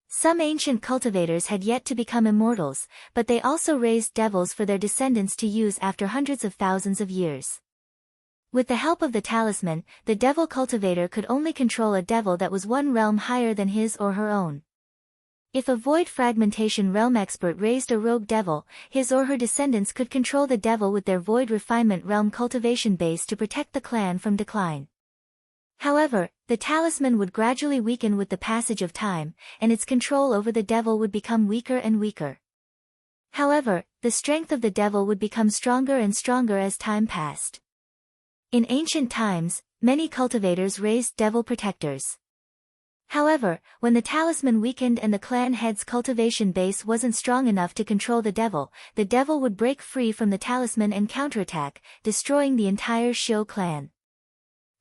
Some ancient cultivators had yet to become immortals, but they also raised devils for their descendants to use after hundreds of thousands of years. With the help of the talisman, the devil cultivator could only control a devil that was one realm higher than his or her own. If a Void Fragmentation Realm expert raised a rogue devil, his or her descendants could control the devil with their Void Refinement Realm cultivation base to protect the clan from decline. However, the talisman would gradually weaken with the passage of time, and its control over the devil would become weaker and weaker. However, the strength of the devil would become stronger and stronger as time passed. In ancient times, many cultivators raised devil protectors. However, when the talisman weakened and the clan head's cultivation base wasn't strong enough to control the devil would break free from the talisman and counterattack, destroying the entire Shio clan.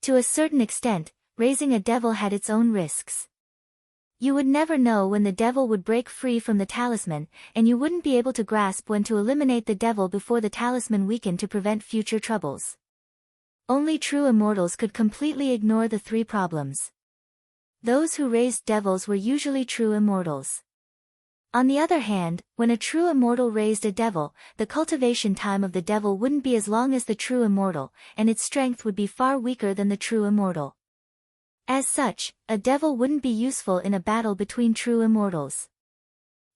To a certain extent, raising a devil had its own risks. You would never know when the devil would break free from the talisman, and you wouldn't be able to grasp when to eliminate the devil before the talisman weakened to prevent future troubles. Only true immortals could completely ignore the three problems. Those who raised devils were usually true immortals. On the other hand, when a true immortal raised a devil, the cultivation time of the devil wouldn't be as long as the true immortal, and its strength would be far weaker than the true immortal. As such, a devil wouldn't be useful in a battle between true immortals.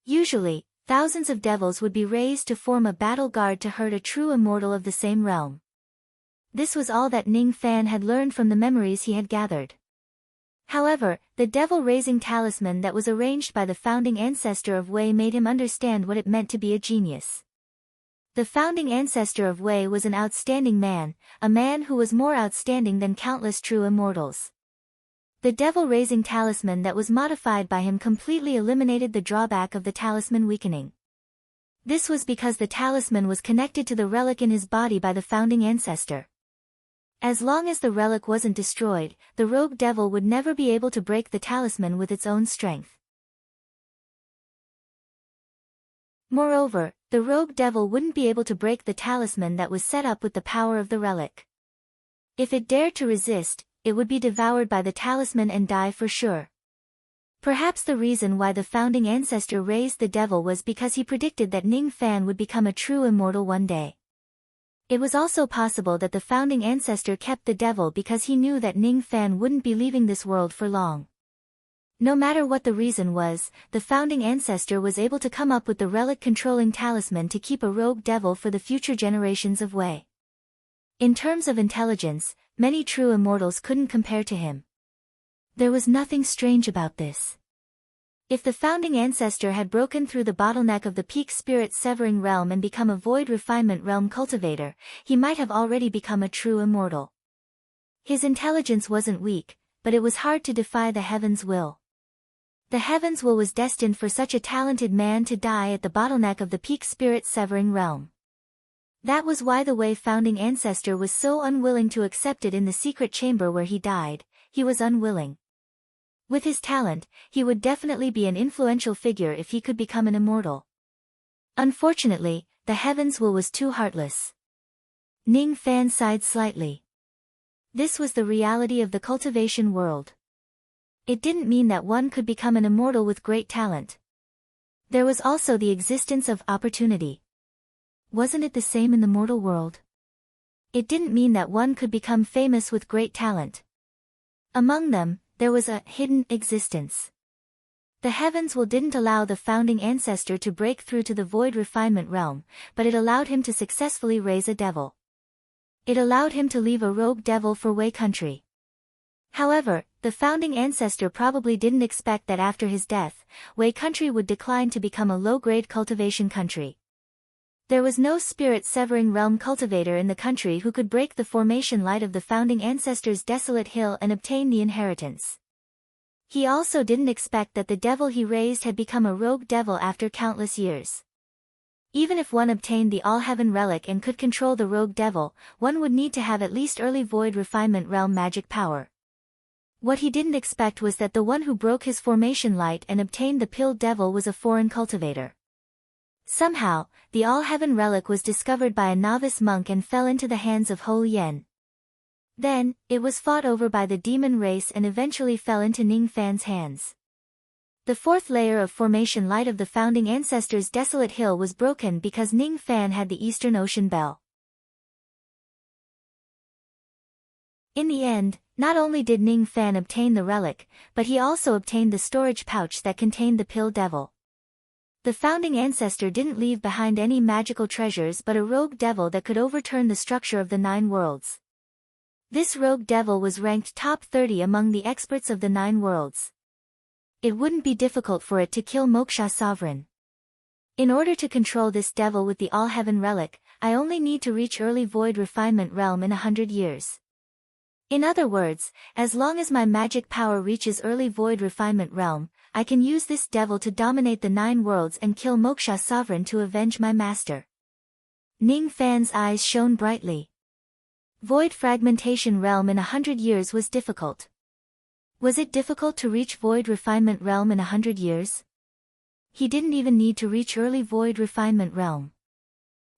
Usually, thousands of devils would be raised to form a battle guard to hurt a true immortal of the same realm. This was all that Ning Fan had learned from the memories he had gathered. However, the devil-raising talisman that was arranged by the founding ancestor of Wei made him understand what it meant to be a genius. The founding ancestor of Wei was an outstanding man, a man who was more outstanding than countless true immortals. The devil-raising talisman that was modified by him completely eliminated the drawback of the talisman weakening. This was because the talisman was connected to the relic in his body by the founding ancestor. As long as the relic wasn't destroyed, the rogue devil would never be able to break the talisman with its own strength. Moreover, the rogue devil wouldn't be able to break the talisman that was set up with the power of the relic. If it dared to resist, it would be devoured by the talisman and die for sure. Perhaps the reason why the founding ancestor raised the devil was because he predicted that Ning Fan would become a true immortal one day. It was also possible that the founding ancestor kept the devil because he knew that Ning Fan wouldn't be leaving this world for long. No matter what the reason was, the founding ancestor was able to come up with the relic-controlling talisman to keep a rogue devil for the future generations of Wei. In terms of intelligence, many true immortals couldn't compare to him. There was nothing strange about this. If the founding ancestor had broken through the bottleneck of the peak spirit severing realm and become a void refinement realm cultivator, he might have already become a true immortal. His intelligence wasn't weak, but it was hard to defy the heaven's will. The heaven's will was destined for such a talented man to die at the bottleneck of the peak spirit severing realm. That was why the Wei founding ancestor was so unwilling to accept it in the secret chamber where he died. He was unwilling. With his talent, he would definitely be an influential figure if he could become an immortal. Unfortunately, the heavens will was too heartless. Ning Fan sighed slightly. This was the reality of the cultivation world. It didn't mean that one could become an immortal with great talent. There was also the existence of opportunity. Wasn't it the same in the mortal world? It didn't mean that one could become famous with great talent. Among them, there was a hidden existence. The heavens will didn't allow the founding ancestor to break through to the void refinement realm, but it allowed him to successfully raise a devil. It allowed him to leave a rogue devil for Wei country. However, the founding ancestor probably didn't expect that after his death, Wei country would decline to become a low-grade cultivation country. There was no spirit-severing realm cultivator in the country who could break the formation light of the founding ancestor's desolate hill and obtain the inheritance. He also didn't expect that the devil he raised had become a rogue devil after countless years. Even if one obtained the All-Heaven relic and could control the rogue devil, one would need to have at least early void refinement realm magic power. What he didn't expect was that the one who broke his formation light and obtained the pilled devil was a foreign cultivator. Somehow, the All-Heaven relic was discovered by a novice monk and fell into the hands of Ho Yen. Then, it was fought over by the demon race and eventually fell into Ning Fan's hands. The fourth layer of formation light of the founding ancestor's desolate hill was broken because Ning Fan had the Eastern Ocean Bell. In the end, not only did Ning Fan obtain the relic, but he also obtained the storage pouch that contained the pill devil. The founding ancestor didn't leave behind any magical treasures but a rogue devil that could overturn the structure of the 9 worlds. This rogue devil was ranked top 30 among the experts of the 9 worlds. It wouldn't be difficult for it to kill Moksha Sovereign. In order to control this devil with the All-Heaven relic, I only need to reach early void refinement realm in 100 years. In other words, as long as my magic power reaches early void refinement realm, I can use this devil to dominate the 9 worlds and kill Moksha Sovereign to avenge my master. Ning Fan's eyes shone brightly. Void fragmentation realm in 100 years was difficult. Was it difficult to reach void refinement realm in 100 years? He didn't even need to reach early void refinement realm.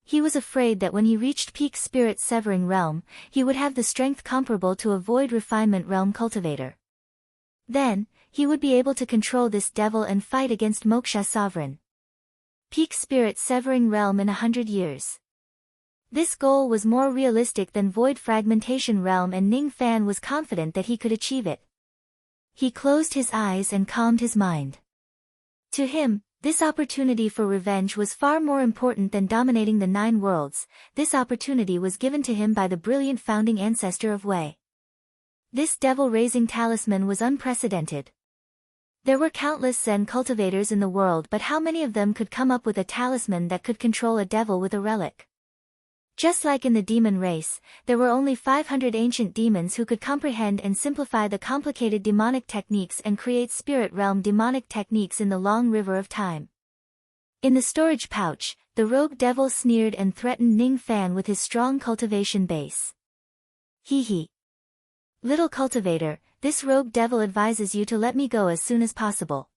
He was afraid that when he reached peak spirit severing realm, he would have the strength comparable to a void refinement realm cultivator. Then, he would be able to control this devil and fight against Moksha Sovereign. Peak spirit severing realm in 100 years. This goal was more realistic than void fragmentation realm and Ning Fan was confident that he could achieve it. He closed his eyes and calmed his mind. To him, this opportunity for revenge was far more important than dominating the 9 worlds. This opportunity was given to him by the brilliant founding ancestor of Wei. This devil-raising talisman was unprecedented. There were countless Zen cultivators in the world, but how many of them could come up with a talisman that could control a devil with a relic? Just like in the demon race, there were only 500 ancient demons who could comprehend and simplify the complicated demonic techniques and create spirit realm demonic techniques in the long river of time. In the storage pouch, the rogue devil sneered and threatened Ning Fan with his strong cultivation base. Hee hee. Little cultivator, this rogue devil advises you to let me go as soon as possible.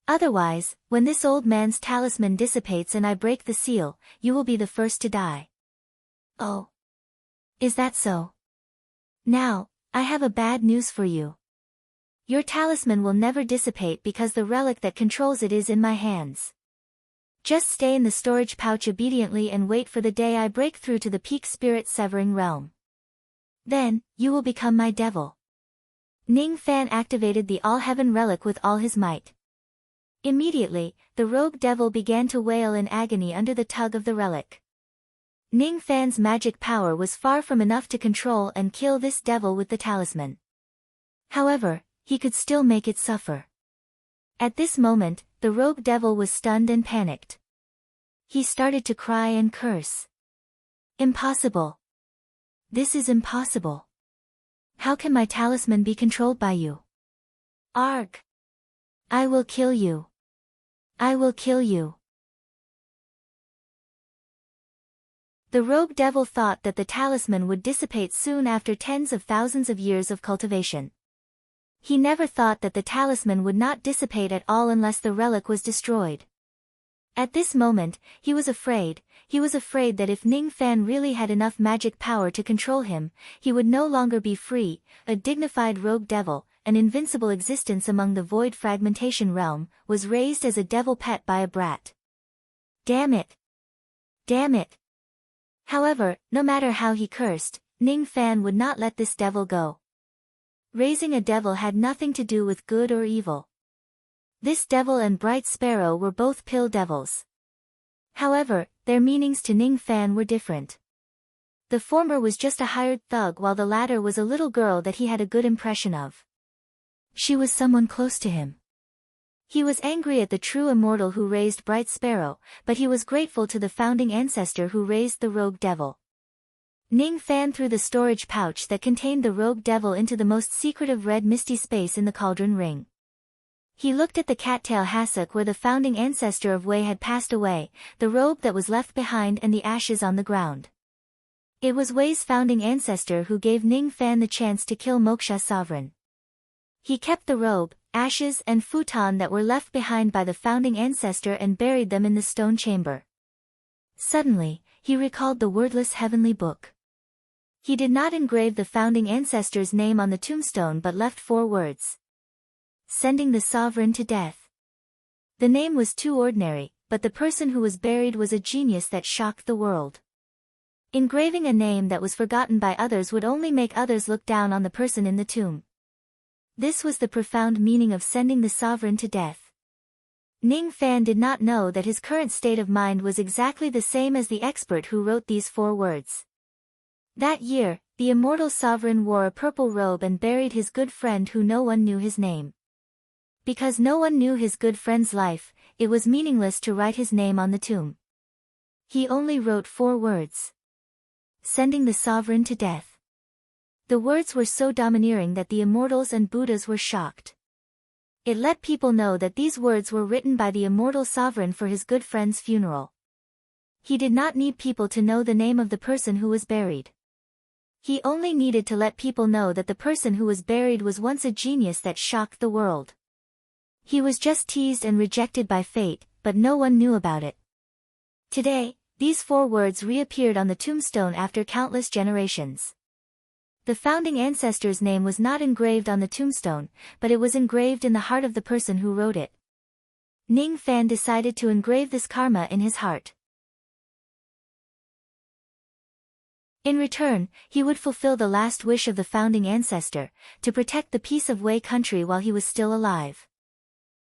Otherwise, when this old man's talisman dissipates and I break the seal, you will be the first to die. Oh. Is that so? Now, I have a bad news for you. Your talisman will never dissipate because the relic that controls it is in my hands. Just stay in the storage pouch obediently and wait for the day I break through to the peak spirit severing realm. Then, you will become my devil. Ning Fan activated the All-Heaven relic with all his might. Immediately, the rogue devil began to wail in agony under the tug of the relic. Ning Fan's magic power was far from enough to control and kill this devil with the talisman. However, he could still make it suffer. At this moment, the rogue devil was stunned and panicked. He started to cry and curse. Impossible. This is impossible. How can my talisman be controlled by you? Arg! I will kill you. I will kill you. The rogue devil thought that the talisman would dissipate soon after tens of thousands of years of cultivation. He never thought that the talisman would not dissipate at all unless the relic was destroyed. At this moment, he was afraid that if Ning Fan really had enough magic power to control him, he would no longer be free, a dignified rogue devil, an invincible existence among the void fragmentation realm, was raised as a devil pet by a brat. Damn it! Damn it! However, no matter how he cursed, Ning Fan would not let this devil go. Raising a devil had nothing to do with good or evil. This devil and Bright Sparrow were both pill devils. However, their meanings to Ning Fan were different. The former was just a hired thug while the latter was a little girl that he had a good impression of. She was someone close to him. He was angry at the true immortal who raised Bright Sparrow, but he was grateful to the founding ancestor who raised the rogue devil. Ning Fan threw the storage pouch that contained the rogue devil into the most secretive red misty space in the cauldron ring. He looked at the cattail hassock where the founding ancestor of Wei had passed away, the robe that was left behind and the ashes on the ground. It was Wei's founding ancestor who gave Ning Fan the chance to kill Moksha Sovereign. He kept the robe, ashes and futon that were left behind by the founding ancestor and buried them in the stone chamber. Suddenly, he recalled the wordless heavenly book. He did not engrave the founding ancestor's name on the tombstone but left 4 words. Sending the sovereign to death. The name was too ordinary, but the person who was buried was a genius that shocked the world. Engraving a name that was forgotten by others would only make others look down on the person in the tomb. This was the profound meaning of sending the sovereign to death. Ning Fan did not know that his current state of mind was exactly the same as the expert who wrote these 4 words. That year, the immortal sovereign wore a purple robe and buried his good friend who no one knew his name. Because no one knew his good friend's life, it was meaningless to write his name on the tomb. He only wrote 4 words. Sending the sovereign to death. The words were so domineering that the immortals and Buddhas were shocked. It let people know that these words were written by the immortal sovereign for his good friend's funeral. He did not need people to know the name of the person who was buried. He only needed to let people know that the person who was buried was once a genius that shocked the world. He was just teased and rejected by fate, but no one knew about it. Today, these 4 words reappeared on the tombstone after countless generations. The founding ancestor's name was not engraved on the tombstone, but it was engraved in the heart of the person who wrote it. Ning Fan decided to engrave this karma in his heart. In return, he would fulfill the last wish of the founding ancestor, to protect the peace of Wei country while he was still alive.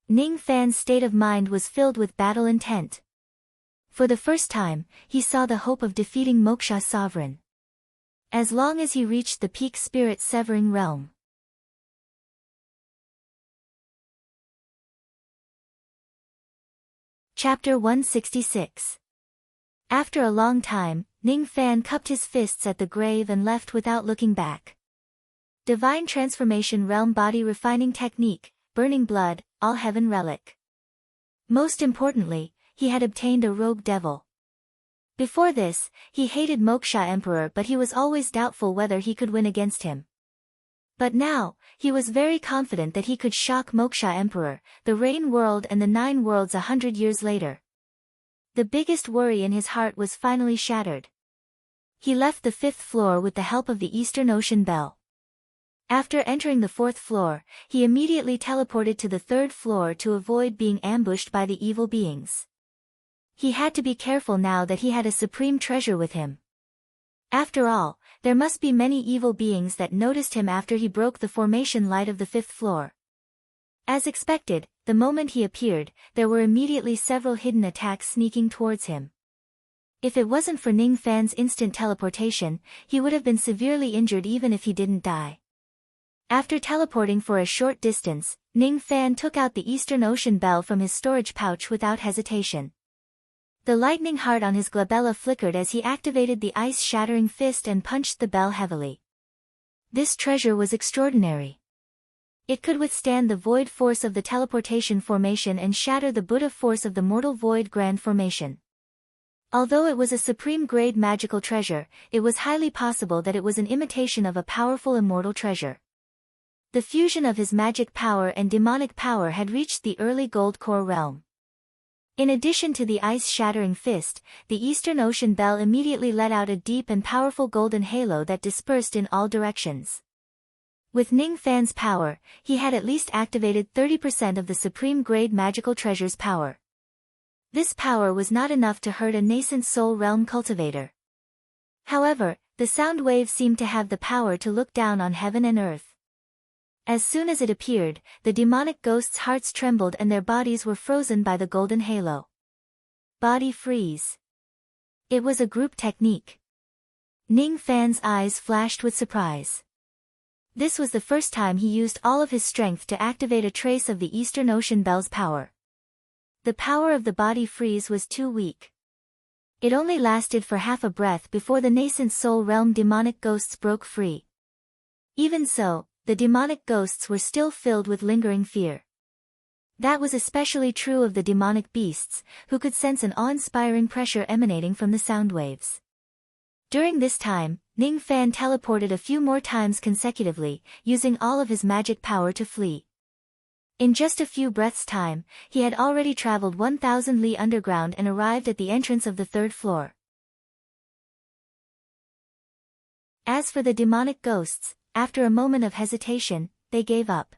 Ning Fan's state of mind was filled with battle intent. For the first time, he saw the hope of defeating Moksha Sovereign. As long as he reached the peak spirit-severing realm. Chapter 166. After a long time, Ning Fan cupped his fists at the grave and left without looking back. Divine Transformation Realm Body Refining Technique, Burning Blood, All Heaven Relic. Most importantly, he had obtained a rogue devil. Before this, he hated Moksha Emperor but he was always doubtful whether he could win against him. But now, he was very confident that he could shock Moksha Emperor, the Rain World and the 9 Worlds 100 years later. The biggest worry in his heart was finally shattered. He left the 5th floor with the help of the Eastern Ocean Bell. After entering the 4th floor, he immediately teleported to the 3rd floor to avoid being ambushed by the evil beings. He had to be careful now that he had a supreme treasure with him. After all, there must be many evil beings that noticed him after he broke the formation light of the 5th floor. As expected, the moment he appeared, there were immediately several hidden attacks sneaking towards him. If it wasn't for Ning Fan's instant teleportation, he would have been severely injured even if he didn't die. After teleporting for a short distance, Ning Fan took out the Eastern Ocean Bell from his storage pouch without hesitation. The lightning heart on his glabella flickered as he activated the ice-shattering fist and punched the bell heavily. This treasure was extraordinary. It could withstand the void force of the teleportation formation and shatter the Buddha force of the mortal void grand formation. Although it was a supreme-grade magical treasure, it was highly possible that it was an imitation of a powerful immortal treasure. The fusion of his magic power and demonic power had reached the early Gold Core realm. In addition to the ice-shattering fist, the Eastern Ocean Bell immediately let out a deep and powerful golden halo that dispersed in all directions. With Ning Fan's power, he had at least activated 30% of the supreme-grade magical treasure's power. This power was not enough to hurt a nascent soul realm cultivator. However, the sound wave seemed to have the power to look down on heaven and earth. As soon as it appeared, the demonic ghosts' hearts trembled and their bodies were frozen by the golden halo. Body freeze. It was a group technique. Ning Fan's eyes flashed with surprise. This was the first time he used all of his strength to activate a trace of the Eastern Ocean Bell's power. The power of the body freeze was too weak. It only lasted for half a breath before the nascent soul realm demonic ghosts broke free. Even so, the demonic ghosts were still filled with lingering fear. That was especially true of the demonic beasts, who could sense an awe-inspiring pressure emanating from the sound waves. During this time, Ning Fan teleported a few more times consecutively, using all of his magic power to flee. In just a few breaths' time, he had already traveled 1,000 li underground and arrived at the entrance of the third floor. As for the demonic ghosts, after a moment of hesitation, they gave up.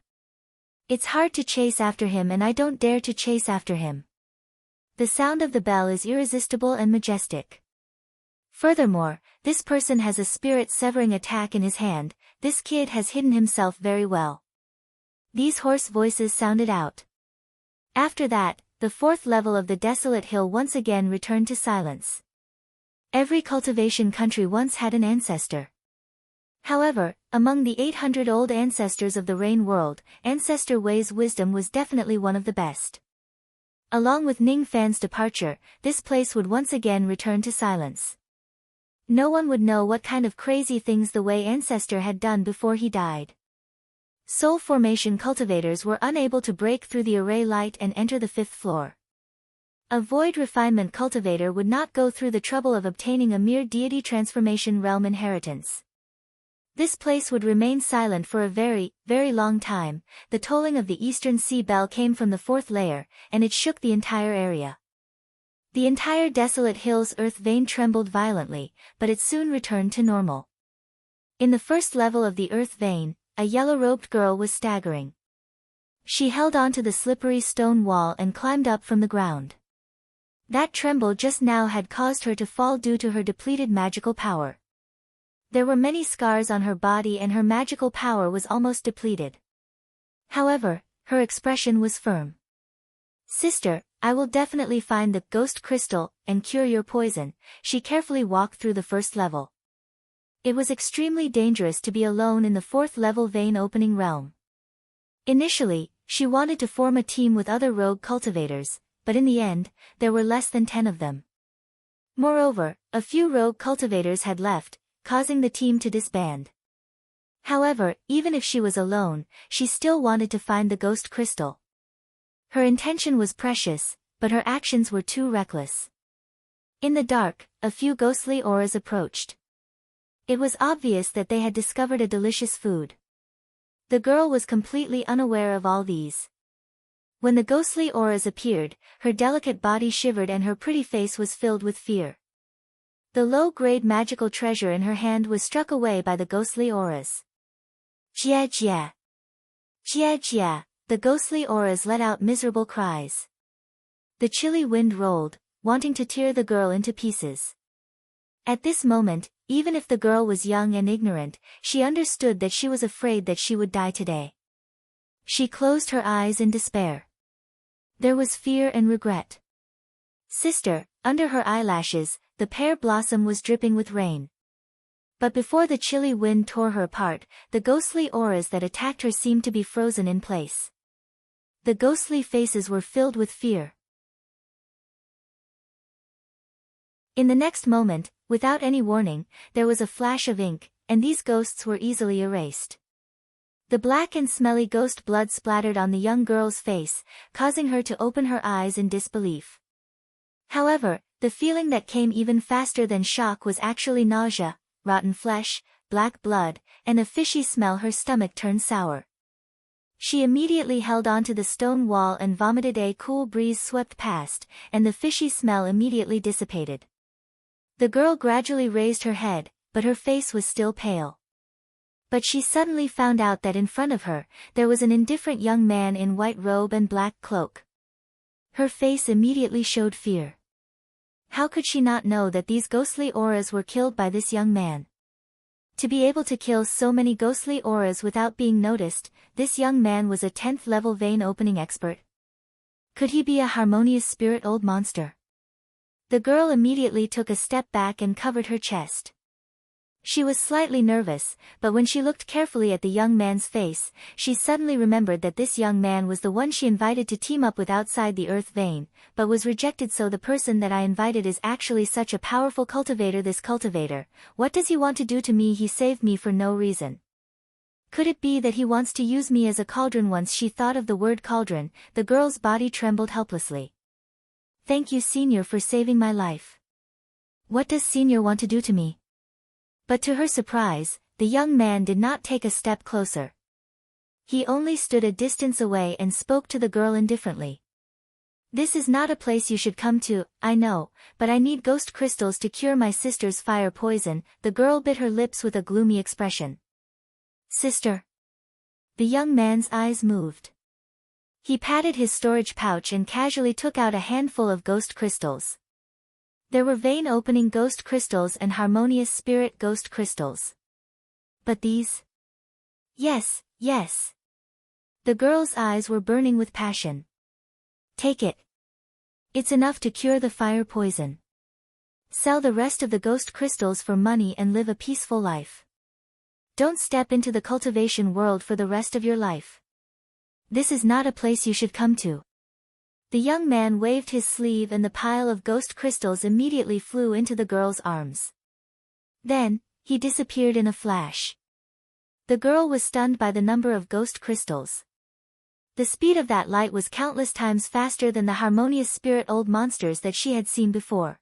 It's hard to chase after him and I don't dare to chase after him. The sound of the bell is irresistible and majestic. Furthermore, this person has a spirit-severing attack in his hand, this kid has hidden himself very well. These hoarse voices sounded out. After that, the fourth level of the desolate hill once again returned to silence. Every cultivation country once had an ancestor. However, among the 800 old ancestors of the Rain World, Ancestor Wei's wisdom was definitely one of the best. Along with Ning Fan's departure, this place would once again return to silence. No one would know what kind of crazy things the Wei ancestor had done before he died. Soul formation cultivators were unable to break through the array light and enter the fifth floor. A void refinement cultivator would not go through the trouble of obtaining a mere deity transformation realm inheritance. This place would remain silent for a very, very long time. The tolling of the Eastern Sea Bell came from the fourth layer, and it shook the entire area. The entire desolate hill's earth vein trembled violently, but it soon returned to normal. In the first level of the earth vein, a yellow-robed girl was staggering. She held onto the slippery stone wall and climbed up from the ground. That tremble just now had caused her to fall due to her depleted magical power. There were many scars on her body and her magical power was almost depleted. However, her expression was firm. "Sister, I will definitely find the ghost crystal and cure your poison." She carefully walked through the first level. It was extremely dangerous to be alone in the fourth level vein opening realm. Initially, she wanted to form a team with other rogue cultivators, but in the end, there were less than 10 of them. Moreover, a few rogue cultivators had left, causing the team to disband. However, even if she was alone, she still wanted to find the ghost crystal. Her intention was precious, but her actions were too reckless. In the dark, a few ghostly auras approached. It was obvious that they had discovered a delicious food. The girl was completely unaware of all these. When the ghostly auras appeared, her delicate body shivered and her pretty face was filled with fear. The low-grade magical treasure in her hand was struck away by the ghostly auras. Jia jia. Jia jia. The ghostly auras let out miserable cries. The chilly wind rolled, wanting to tear the girl into pieces. At this moment, even if the girl was young and ignorant, she understood that she was afraid that she would die today. She closed her eyes in despair. There was fear and regret. "Sister," under her eyelashes, the pear blossom was dripping with rain. But before the chilly wind tore her apart, the ghostly auras that attacked her seemed to be frozen in place. The ghostly faces were filled with fear. In the next moment, without any warning, there was a flash of ink, and these ghosts were easily erased. The black and smelly ghost blood splattered on the young girl's face, causing her to open her eyes in disbelief. However, The feeling that came even faster than shock was actually nausea, rotten flesh, black blood, and a fishy smell. Her stomach turned sour. She immediately held onto the stone wall and vomited. A cool breeze swept past, and the fishy smell immediately dissipated. The girl gradually raised her head, but her face was still pale. But she suddenly found out that in front of her, there was an indifferent young man in white robe and black cloak. Her face immediately showed fear. How could she not know that these ghostly auras were killed by this young man? To be able to kill so many ghostly auras without being noticed, this young man was a 10th level vein opening expert. Could he be a harmonious spirit old monster? The girl immediately took a step back and covered her chest. She was slightly nervous, but when she looked carefully at the young man's face, she suddenly remembered that this young man was the one she invited to team up with outside the earth vein, but was rejected. So the person that I invited is actually such a powerful cultivator. This cultivator, what does he want to do to me? He saved me for no reason. Could it be that he wants to use me as a cauldron? Once she thought of the word cauldron, the girl's body trembled helplessly. Thank you, Senior, for saving my life. What does Senior want to do to me? But to her surprise, the young man did not take a step closer. He only stood a distance away and spoke to the girl indifferently. This is not a place you should come to, I know, but I need ghost crystals to cure my sister's fire poison. The girl bit her lips with a gloomy expression. Sister? The young man's eyes moved. He patted his storage pouch and casually took out a handful of ghost crystals. There were vein-opening ghost crystals and harmonious spirit ghost crystals. But these? Yes, yes. The girl's eyes were burning with passion. Take it. It's enough to cure the fire poison. Sell the rest of the ghost crystals for money and live a peaceful life. Don't step into the cultivation world for the rest of your life. This is not a place you should come to. The young man waved his sleeve and the pile of ghost crystals immediately flew into the girl's arms. Then, he disappeared in a flash. The girl was stunned by the number of ghost crystals. The speed of that light was countless times faster than the harmonious spirit old monsters that she had seen before.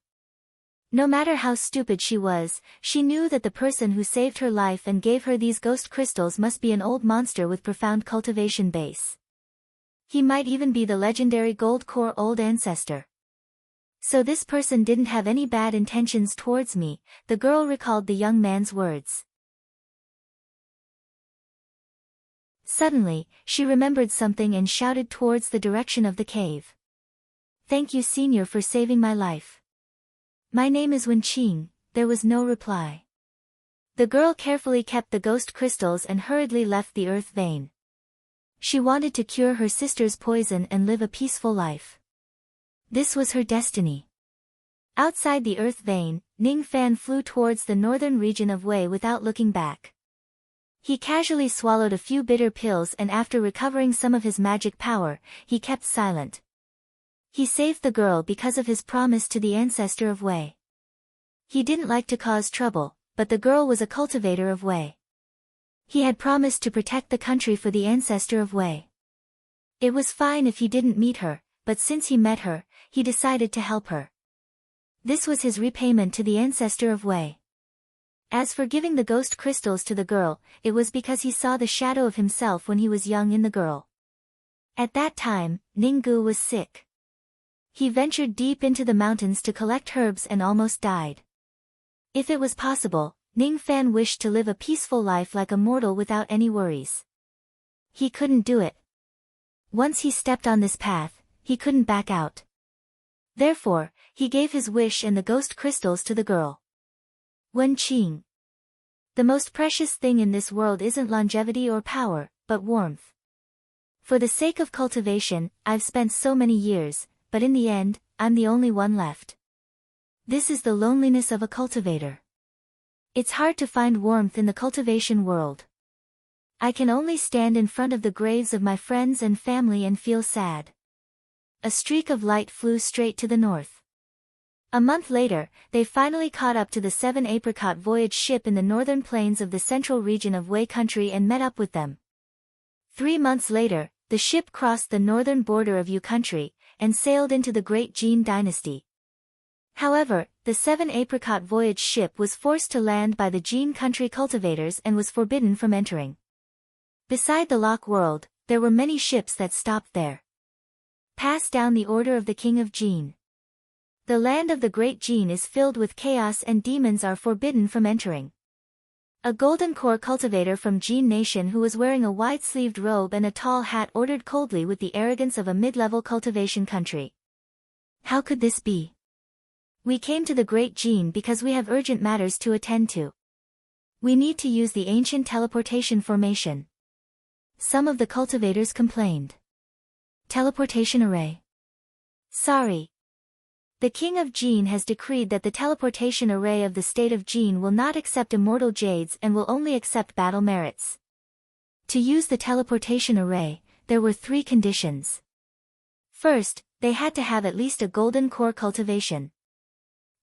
No matter how stupid she was, she knew that the person who saved her life and gave her these ghost crystals must be an old monster with profound cultivation base. He might even be the legendary Gold Core Old Ancestor. So this person didn't have any bad intentions towards me, the girl recalled the young man's words. Suddenly, she remembered something and shouted towards the direction of the cave. Thank you, Senior, for saving my life. My name is Wenqing. There was no reply. The girl carefully kept the ghost crystals and hurriedly left the earth vein. She wanted to cure her sister's poison and live a peaceful life. This was her destiny. Outside the earth vein, Ning Fan flew towards the northern region of Wei without looking back. He casually swallowed a few bitter pills and after recovering some of his magic power, he kept silent. He saved the girl because of his promise to the ancestor of Wei. He didn't like to cause trouble, but the girl was a cultivator of Wei. He had promised to protect the country for the ancestor of Wei. It was fine if he didn't meet her, but since he met her, he decided to help her. This was his repayment to the ancestor of Wei. As for giving the ghost crystals to the girl, it was because he saw the shadow of himself when he was young in the girl. At that time, Ninggu was sick. He ventured deep into the mountains to collect herbs and almost died. If it was possible, Ning Fan wished to live a peaceful life like a mortal without any worries. He couldn't do it. Once he stepped on this path, he couldn't back out. Therefore, he gave his wish and the ghost crystals to the girl. Wenqing. The most precious thing in this world isn't longevity or power, but warmth. For the sake of cultivation, I've spent so many years, but in the end, I'm the only one left. This is the loneliness of a cultivator. It's hard to find warmth in the cultivation world. I can only stand in front of the graves of my friends and family and feel sad. A streak of light flew straight to the north. A month later, they finally caught up to the 7 Apricot Voyage ship in the northern plains of the central region of Wei country and met up with them. 3 months later, the ship crossed the northern border of Yu country, and sailed into the Great Jin dynasty. However, the 7 Apricot Voyage ship was forced to land by the Jin country cultivators and was forbidden from entering. Beside the Lock world, there were many ships that stopped there. Pass down the order of the King of Jin. The land of the Great Jin is filled with chaos and demons are forbidden from entering. A golden core cultivator from Jin Nation who was wearing a wide-sleeved robe and a tall hat ordered coldly with the arrogance of a mid-level cultivation country. How could this be? We came to the Great Jin because we have urgent matters to attend to. We need to use the ancient teleportation formation. Some of the cultivators complained. Teleportation array. Sorry. The King of Jin has decreed that the teleportation array of the state of Jin will not accept immortal jades and will only accept battle merits. To use the teleportation array, there were 3 conditions. First, they had to have at least a golden core cultivation.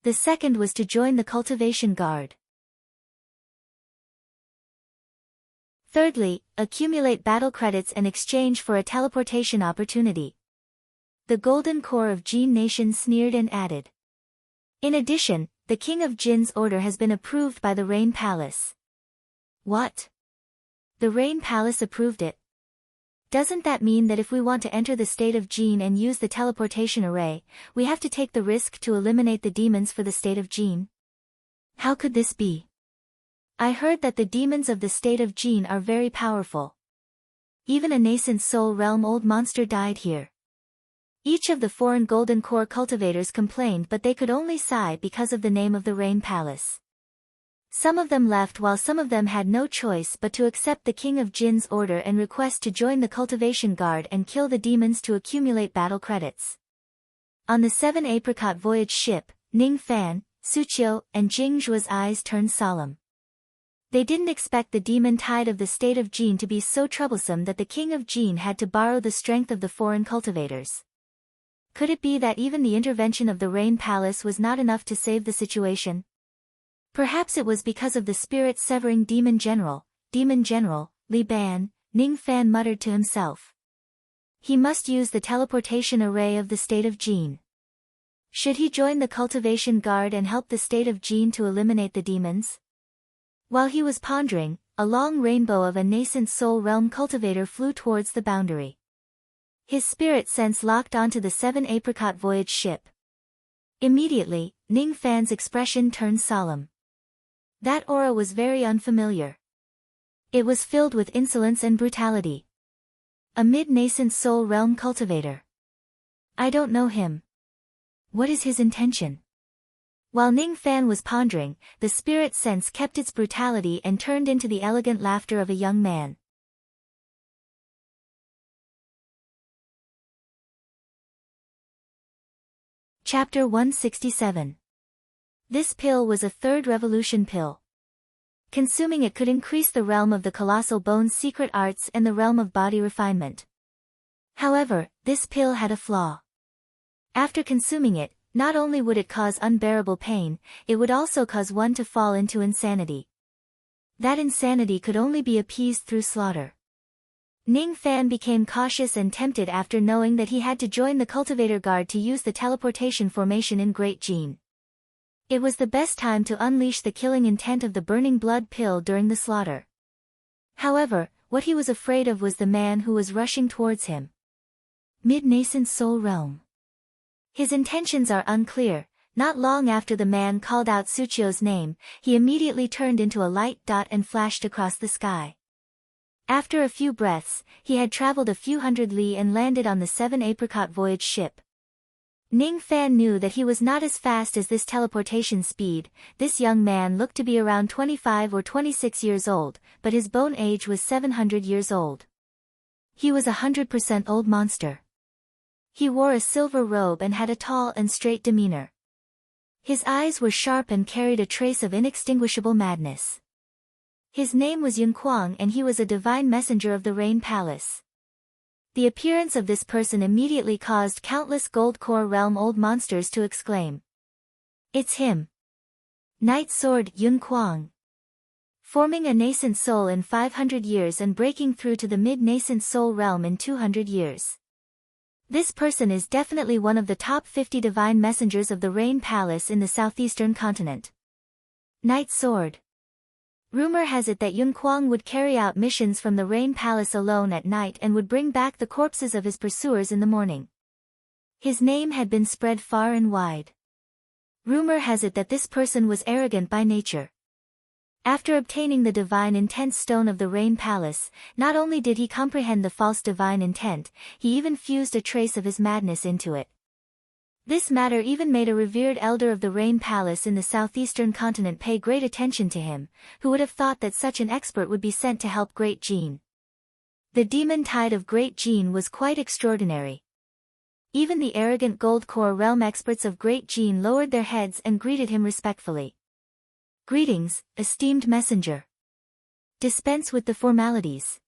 The second was to join the cultivation guard. Thirdly, accumulate battle credits in exchange for a teleportation opportunity. The golden core of Jin Nation sneered and added. In addition, the King of Jin's order has been approved by the Rain Palace. What? The Rain Palace approved it? Doesn't that mean that if we want to enter the state of Jin and use the teleportation array, we have to take the risk to eliminate the demons for the state of Jin? How could this be? I heard that the demons of the state of Jin are very powerful. Even a nascent soul realm old monster died here. Each of the foreign golden core cultivators complained, but they could only sigh because of the name of the Rain Palace. Some of them left while some of them had no choice but to accept the King of Jin's order and request to join the cultivation guard and kill the demons to accumulate battle credits. On the 7 Apricot Voyage ship, Ning Fan, Suqiu, and Jing Zhuo's eyes turned solemn. They didn't expect the demon tide of the state of Jin to be so troublesome that the King of Jin had to borrow the strength of the foreign cultivators. Could it be that even the intervention of the Rain Palace was not enough to save the situation? Perhaps it was because of the spirit-severing Demon General, Li Ban, Ning Fan muttered to himself. He must use the teleportation array of the state of Jin. Should he join the cultivation guard and help the state of Jin to eliminate the demons? While he was pondering, a long rainbow of a nascent soul realm cultivator flew towards the boundary. His spirit sense locked onto the 7 Apricot Voyage ship. Immediately, Ning Fan's expression turned solemn. That aura was very unfamiliar. It was filled with insolence and brutality. A mid-nascent soul realm cultivator. I don't know him. What is his intention? While Ning Fan was pondering, the spirit sense kept its brutality and turned into the elegant laughter of a young man. Chapter 167. This pill was a third revolution pill. Consuming it could increase the realm of the colossal bone's secret arts and the realm of body refinement. However, this pill had a flaw. After consuming it, not only would it cause unbearable pain, it would also cause one to fall into insanity. That insanity could only be appeased through slaughter. Ning Fan became cautious and tempted after knowing that he had to join the cultivator guard to use the teleportation formation in Great Jin. It was the best time to unleash the killing intent of the burning blood pill during the slaughter. However, what he was afraid of was the man who was rushing towards him. Mid-nascent soul realm. His intentions are unclear. Not long after the man called out Suqiu's name, he immediately turned into a light dot and flashed across the sky. After a few breaths, he had traveled a few hundred li and landed on the 7 Apricot Voyage ship. Ning Fan knew that he was not as fast as this teleportation speed. This young man looked to be around 25 or 26 years old, but his bone age was 700 years old. He was 100% old monster. He wore a silver robe and had a tall and straight demeanor. His eyes were sharp and carried a trace of inextinguishable madness. His name was Yunquang and he was a divine messenger of the Rain Palace. The appearance of this person immediately caused countless gold core realm old monsters to exclaim. It's him. Night Sword Yunquang. Forming a nascent soul in 500 years and breaking through to the mid-nascent soul realm in 200 years. This person is definitely one of the top 50 divine messengers of the Rain Palace in the southeastern continent. Night Sword. Rumor has it that Yun Kuang would carry out missions from the Rain Palace alone at night and would bring back the corpses of his pursuers in the morning. His name had been spread far and wide. Rumor has it that this person was arrogant by nature. After obtaining the divine intent stone of the Rain Palace, not only did he comprehend the false divine intent, he even fused a trace of his madness into it. This matter even made a revered elder of the Rain Palace in the southeastern continent pay great attention to him, who would have thought that such an expert would be sent to help Great Jin. The demon tide of Great Jin was quite extraordinary. Even the arrogant Gold Core realm experts of Great Jin lowered their heads and greeted him respectfully. Greetings, esteemed messenger. Dispense with the formalities.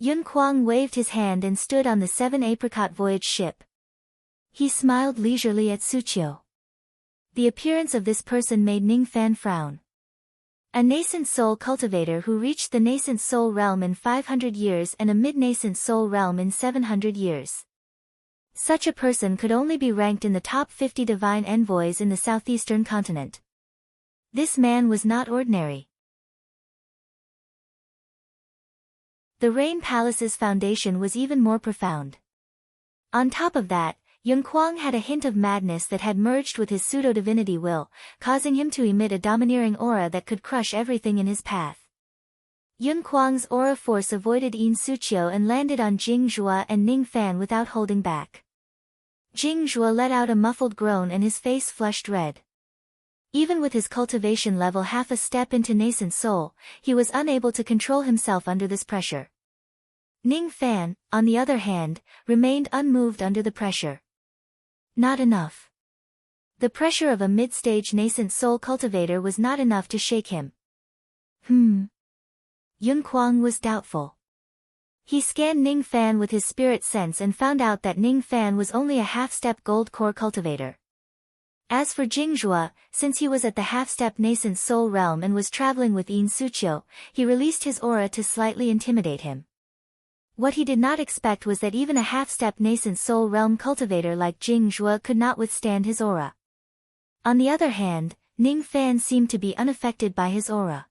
Yun Kuang waved his hand and stood on the 7-apricot voyage ship. He smiled leisurely at Suqiu. The appearance of this person made Ning Fan frown. A nascent soul cultivator who reached the nascent soul realm in 500 years and a mid-nascent soul realm in 700 years. Such a person could only be ranked in the top 50 divine envoys in the southeastern continent. This man was not ordinary. The Rain Palace's foundation was even more profound. On top of that, Yun Kuang had a hint of madness that had merged with his pseudo-divinity will, causing him to emit a domineering aura that could crush everything in his path. Yun Kuang's aura force avoided Yin Suqiu and landed on Jing Zhua and Ning Fan without holding back. Jing Zhua let out a muffled groan and his face flushed red. Even with his cultivation level half a step into nascent soul, he was unable to control himself under this pressure. Ning Fan, on the other hand, remained unmoved under the pressure. Not enough. The pressure of a mid-stage nascent soul cultivator was not enough to shake him. Yun Kuang was doubtful. He scanned Ning Fan with his spirit sense and found out that Ning Fan was only a half-step gold core cultivator. As for Jing Zhua, since he was at the half-step nascent soul realm and was traveling with Yin Suqiu, he released his aura to slightly intimidate him. What he did not expect was that even a half-step nascent soul realm cultivator like Jing Zhua could not withstand his aura. On the other hand, Ning Fan seemed to be unaffected by his aura.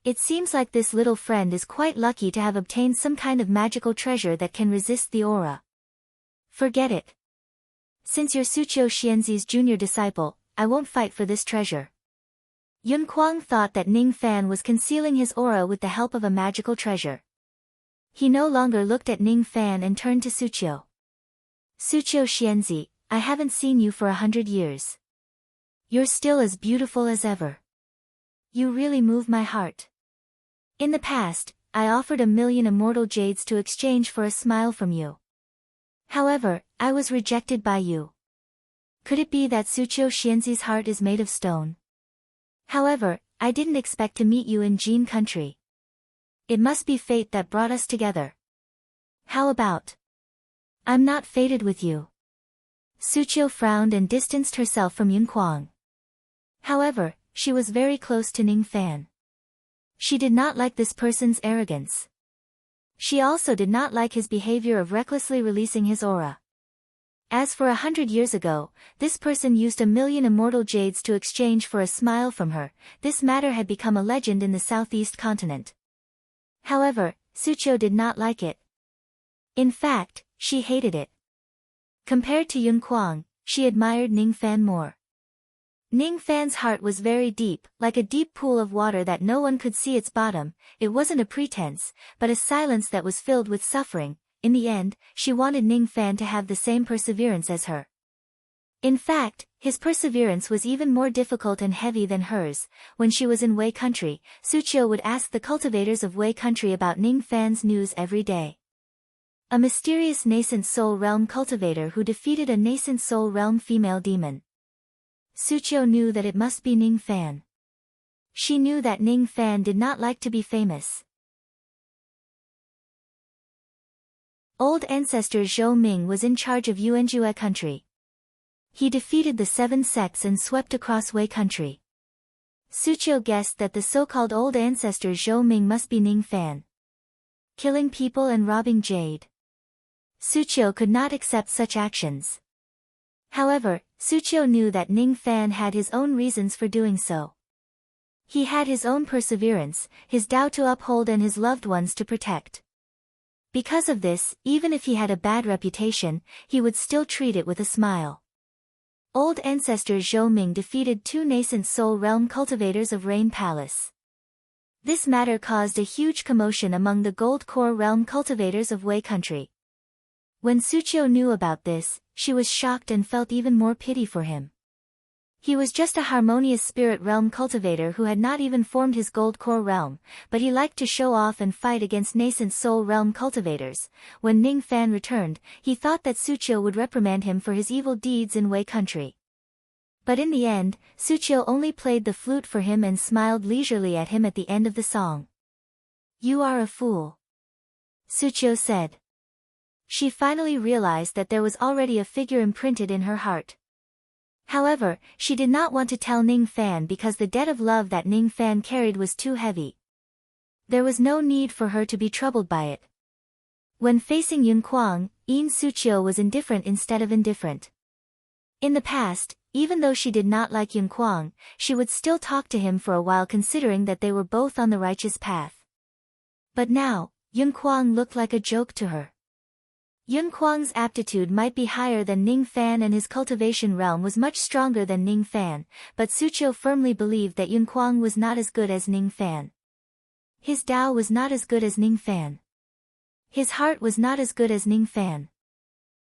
It seems like this little friend is quite lucky to have obtained some kind of magical treasure that can resist the aura. Forget it. Since you're Suqiu Xianzi's junior disciple, I won't fight for this treasure. Yun Kuang thought that Ning Fan was concealing his aura with the help of a magical treasure. He no longer looked at Ning Fan and turned to Suqiu. Suqiu Xianzi, I haven't seen you for 100 years. You're still as beautiful as ever. You really move my heart. In the past, I offered 1,000,000 immortal jades to exchange for a smile from you. However, I was rejected by you. Could it be that Suqiu Xianzi's heart is made of stone? However, I didn't expect to meet you in Jin country. It must be fate that brought us together. How about? I'm not fated with you. Suqiu frowned and distanced herself from Yun Kuang. However, she was very close to Ning Fan. She did not like this person's arrogance. She also did not like his behavior of recklessly releasing his aura. As for 100 years ago, this person used 1,000,000 immortal jades to exchange for a smile from her. This matter had become a legend in the southeast continent. However, Suqiu did not like it. In fact, she hated it. Compared to Yun Kuang, she admired Ning Fan more. Ning Fan's heart was very deep, like a deep pool of water that no one could see its bottom. It wasn't a pretense, but a silence that was filled with suffering. In the end, she wanted Ning Fan to have the same perseverance as her. In fact, his perseverance was even more difficult and heavy than hers. When she was in Wei country, Suqiu would ask the cultivators of Wei country about Ning Fan's news every day. A mysterious nascent soul realm cultivator who defeated a nascent soul realm female demon. Suqiu knew that it must be Ning Fan. She knew that Ning Fan did not like to be famous. Old ancestor Zhou Ming was in charge of Yuanjue country. He defeated the 7 sects and swept across Wei country. Suqiu guessed that the so-called old ancestor Zhou Ming must be Ning Fan. Killing people and robbing jade. Suqiu could not accept such actions. However, Suqiu knew that Ning Fan had his own reasons for doing so. He had his own perseverance, his Tao to uphold and his loved ones to protect. Because of this, even if he had a bad reputation, he would still treat it with a smile. Old ancestor Zhou Ming defeated 2 nascent soul realm cultivators of Rain Palace. This matter caused a huge commotion among the Gold Core realm cultivators of Wei Country. When Suqiu knew about this, she was shocked and felt even more pity for him. He was just a harmonious spirit realm cultivator who had not even formed his Gold Core realm, but he liked to show off and fight against nascent soul realm cultivators. When Ning Fan returned, he thought that Suqiu would reprimand him for his evil deeds in Wei Country. But in the end, Suqiu only played the flute for him and smiled leisurely at him at the end of the song. "You are a fool," Suqiu said. She finally realized that there was already a figure imprinted in her heart. However, she did not want to tell Ning Fan because the debt of love that Ning Fan carried was too heavy. There was no need for her to be troubled by it. When facing Yun Kuang, Suqiu was indifferent instead of indifferent. In the past, even though she did not like Yun Kuang, she would still talk to him for a while considering that they were both on the righteous path. But now, Yun Kuang looked like a joke to her. Yun Kuang's aptitude might be higher than Ning Fan and his cultivation realm was much stronger than Ning Fan, but Suqiu firmly believed that Yun Kuang was not as good as Ning Fan. His Tao was not as good as Ning Fan. His heart was not as good as Ning Fan.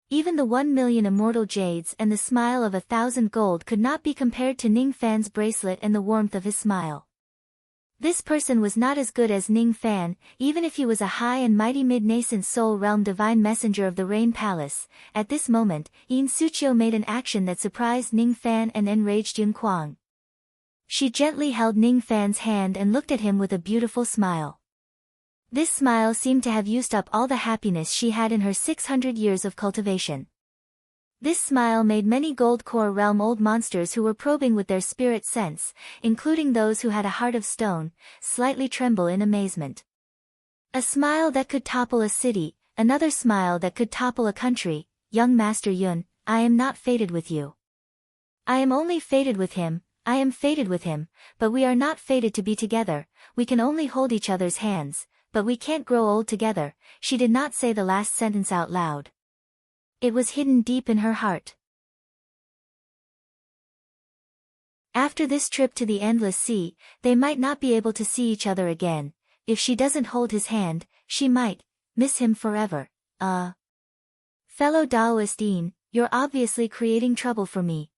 Even the 1,000,000 immortal jades and the smile of 1,000 gold could not be compared to Ning Fan's bracelet and the warmth of his smile. This person was not as good as Ning Fan, even if he was a high and mighty mid-nascent soul realm divine messenger of the Rain Palace. At this moment, Suqiu made an action that surprised Ning Fan and enraged Yun Kuang. She gently held Ning Fan's hand and looked at him with a beautiful smile. This smile seemed to have used up all the happiness she had in her 600 years of cultivation. This smile made many Gold Core realm old monsters who were probing with their spirit sense, including those who had a heart of stone, slightly tremble in amazement. A smile that could topple a city, another smile that could topple a country. Young Master Yun, I am not fated with you. I am only fated with him, I am fated with him, but we are not fated to be together. We can only hold each other's hands, but we can't grow old together. She did not say the last sentence out loud. It was hidden deep in her heart. After this trip to the Endless Sea, they might not be able to see each other again. If she doesn't hold his hand, she might miss him forever. Fellow Daoist you're obviously creating trouble for me.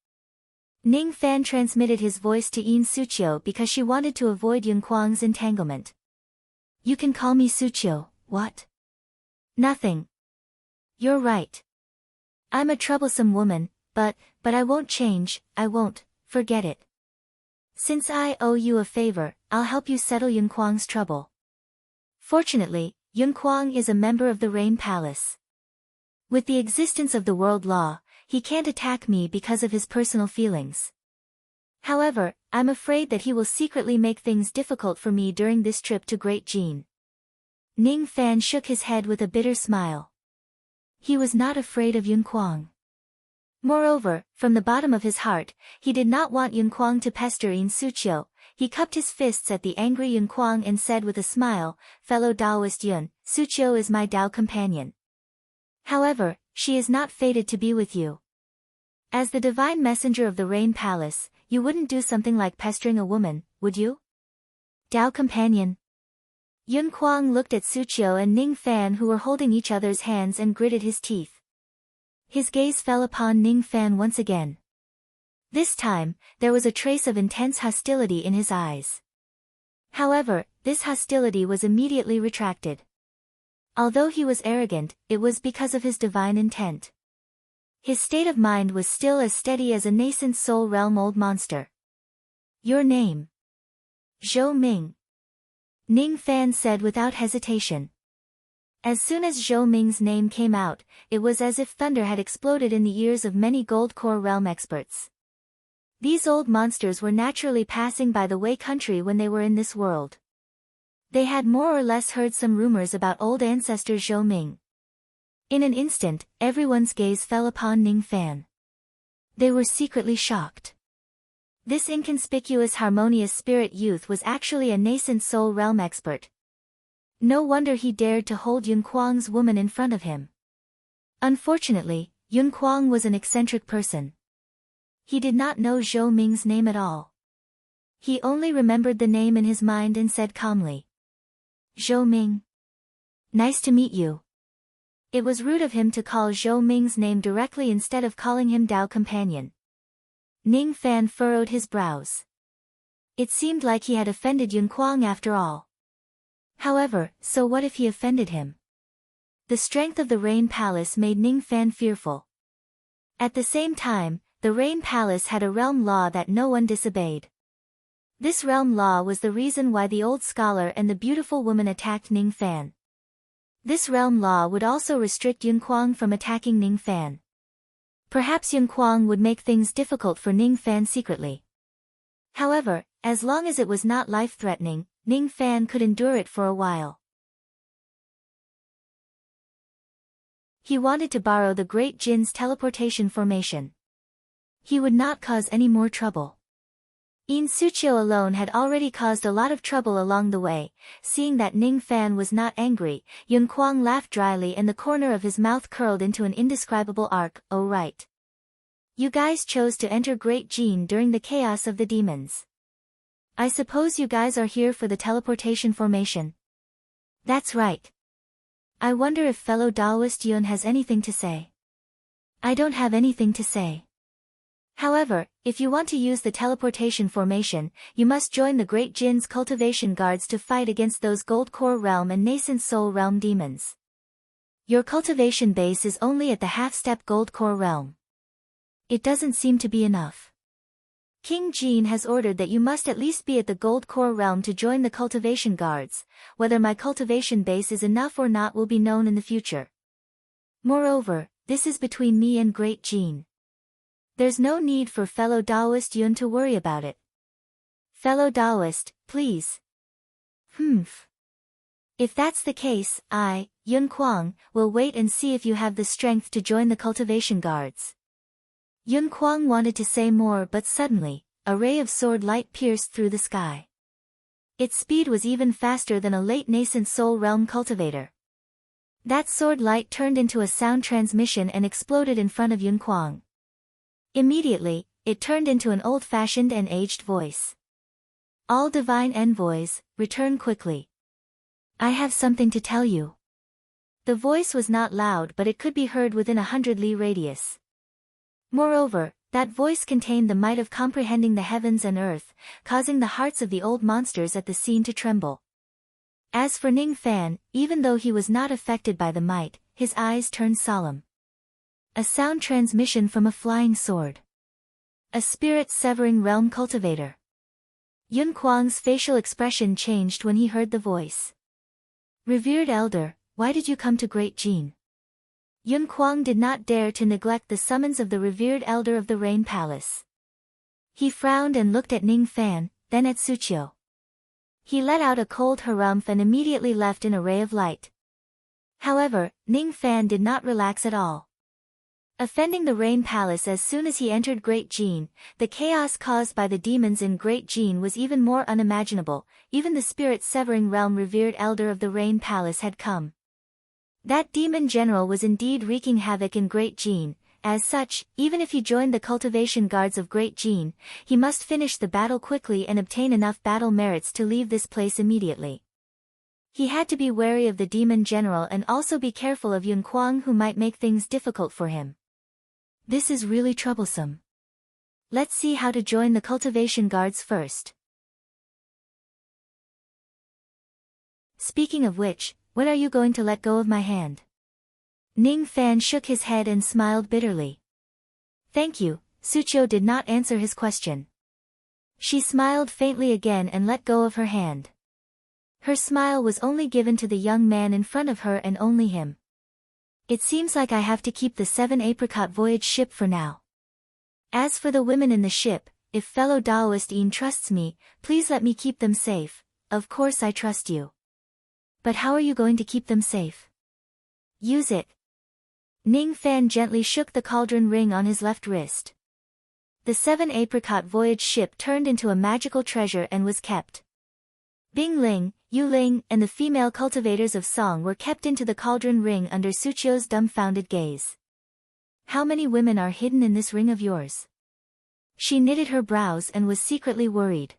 Ning Fan transmitted his voice to Suqiu because she wanted to avoid Yun Kuang's entanglement. You can call me Suqiu, what? Nothing. You're right. I'm a troublesome woman, but I won't change, I won't, forget it. Since I owe you a favor, I'll help you settle Yun Kuang's trouble. Fortunately, Yun Kuang is a member of the Rain Palace. With the existence of the world law, he can't attack me because of his personal feelings. However, I'm afraid that he will secretly make things difficult for me during this trip to Great Jin. Ning Fan shook his head with a bitter smile. He was not afraid of Yun Kuang. Moreover, from the bottom of his heart, he did not want Yun Kuang to pester Suqiu. He cupped his fists at the angry Yun Kuang and said with a smile, Fellow Taoist Yun, Suqiu is my Tao companion. However, she is not fated to be with you. As the divine messenger of the Rain Palace, you wouldn't do something like pestering a woman, would you? Tao companion. Yun Kuang looked at Suqiu and Ning Fan who were holding each other's hands and gritted his teeth. His gaze fell upon Ning Fan once again. This time, there was a trace of intense hostility in his eyes. However, this hostility was immediately retracted. Although he was arrogant, it was because of his divine intent. His state of mind was still as steady as a nascent soul realm old monster. Your name? Zhou Ming. Ning Fan said without hesitation. As soon as Zhou Ming's name came out, it was as if thunder had exploded in the ears of many Gold Core realm experts. These old monsters were naturally passing by the Wei country when they were in this world. They had more or less heard some rumors about old ancestor Zhou Ming. In an instant, everyone's gaze fell upon Ning Fan. They were secretly shocked. This inconspicuous harmonious spirit youth was actually a nascent soul realm expert. No wonder he dared to hold Yun Kuang's woman in front of him. Unfortunately, Yun Kuang was an eccentric person. He did not know Zhou Ming's name at all. He only remembered the name in his mind and said calmly, "Zhou Ming. Nice to meet you." It was rude of him to call Zhou Ming's name directly instead of calling him Dao Companion. Ning Fan furrowed his brows. It seemed like he had offended Yun Kuang after all. However, so what if he offended him? The strength of the Rain Palace made Ning Fan fearful. At the same time, the Rain Palace had a realm law that no one disobeyed. This realm law was the reason why the old scholar and the beautiful woman attacked Ning Fan. This realm law would also restrict Yun Kuang from attacking Ning Fan. Perhaps Yun Kuang would make things difficult for Ning Fan secretly. However, as long as it was not life-threatening, Ning Fan could endure it for a while. He wanted to borrow the Great Jin's teleportation formation. He would not cause any more trouble. Yin Suqiu alone had already caused a lot of trouble along the way. Seeing that Ning Fan was not angry, Yun Kuang laughed dryly and the corner of his mouth curled into an indescribable arc. "Oh right. You guys chose to enter Great Jin during the chaos of the demons. I suppose you guys are here for the teleportation formation." "That's right. I wonder if fellow Daoist Yun has anything to say." "I don't have anything to say. However, if you want to use the teleportation formation, you must join the Great Jin's cultivation guards to fight against those Gold Core Realm and Nascent Soul Realm demons. Your cultivation base is only at the half-step Gold Core Realm. It doesn't seem to be enough. King Jin has ordered that you must at least be at the Gold Core Realm to join the cultivation guards. Whether my cultivation base is enough or not will be known in the future. Moreover, this is between me and Great Jin. There's no need for fellow Daoist Yun to worry about it. Fellow Daoist, please." "Humph. If that's the case, I, Yun Kuang, will wait and see if you have the strength to join the cultivation guards." Yun Kuang wanted to say more but suddenly, a ray of sword light pierced through the sky. Its speed was even faster than a late nascent soul realm cultivator. That sword light turned into a sound transmission and exploded in front of Yun Kuang. Immediately, it turned into an old-fashioned and aged voice. "All divine envoys, return quickly. I have something to tell you." The voice was not loud but it could be heard within 100 li radius. Moreover, that voice contained the might of comprehending the heavens and earth, causing the hearts of the old monsters at the scene to tremble. As for Ning Fan, even though he was not affected by the might, his eyes turned solemn. A sound transmission from a flying sword. A spirit-severing realm cultivator. Yun Kuang's facial expression changed when he heard the voice. "Revered Elder, why did you come to Great Jin?" Yun Kuang did not dare to neglect the summons of the revered Elder of the Rain Palace. He frowned and looked at Ning Fan, then at Suqiu. He let out a cold harumph and immediately left in a ray of light. However, Ning Fan did not relax at all. Offending the Rain Palace as soon as he entered Great Jin, the chaos caused by the demons in Great Jin was even more unimaginable. Even the spirit-severing realm revered Elder of the Rain Palace had come. That demon general was indeed wreaking havoc in Great Jin. As such, even if he joined the cultivation guards of Great Jin, he must finish the battle quickly and obtain enough battle merits to leave this place immediately. He had to be wary of the demon general and also be careful of Yun Kuang who might make things difficult for him. This is really troublesome. Let's see how to join the cultivation guards first. Speaking of which, when are you going to let go of my hand? Ning Fan shook his head and smiled bitterly. Thank you, Suqiu did not answer his question. She smiled faintly again and let go of her hand. Her smile was only given to the young man in front of her and only him. It seems like I have to keep the 7 apricot voyage ship for now. As for the women in the ship, if fellow Daoist Yin trusts me, please let me keep them safe. Of course I trust you. But how are you going to keep them safe? Use it. Ning Fan gently shook the cauldron ring on his left wrist. The 7-apricot voyage ship turned into a magical treasure and was kept. Bing Ling, Yu Ling, and the female cultivators of song were kept into the cauldron ring under Suchio's dumbfounded gaze. How many women are hidden in this ring of yours? She knitted her brows and was secretly worried.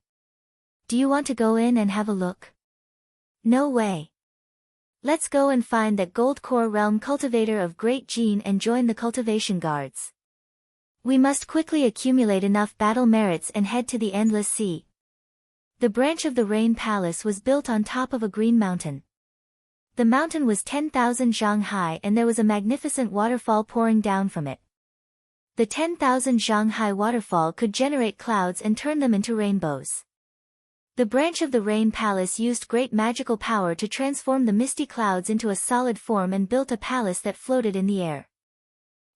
Do you want to go in and have a look? No way. Let's go and find that Gold Core Realm cultivator of Great Gene and join the cultivation guards. We must quickly accumulate enough battle merits and head to the Endless Sea. The branch of the Rain Palace was built on top of a green mountain. The mountain was 10,000 zhang high and there was a magnificent waterfall pouring down from it. The 10,000 zhang high waterfall could generate clouds and turn them into rainbows. The branch of the Rain Palace used great magical power to transform the misty clouds into a solid form and built a palace that floated in the air.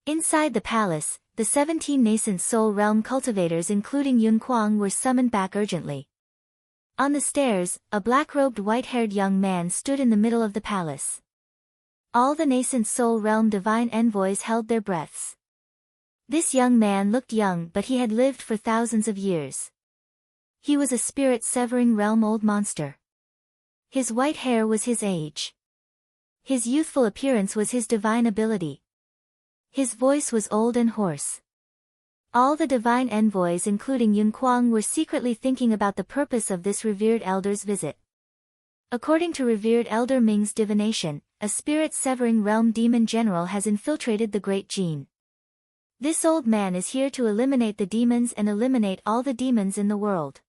Inside the palace, the 17 nascent soul realm cultivators including Yun Kuang were summoned back urgently. On the stairs, a black-robed white-haired young man stood in the middle of the palace. All the nascent soul realm divine envoys held their breaths. This young man looked young but he had lived for thousands of years. He was a spirit-severing realm old monster. His white hair was his age. His youthful appearance was his divine ability. His voice was old and hoarse. All the divine envoys including Yun Kuang were secretly thinking about the purpose of this revered elder's visit. According to revered elder Ming's divination, a spirit-severing realm demon general has infiltrated the Great Gene. This old man is here to eliminate the demons and eliminate all the demons in the world.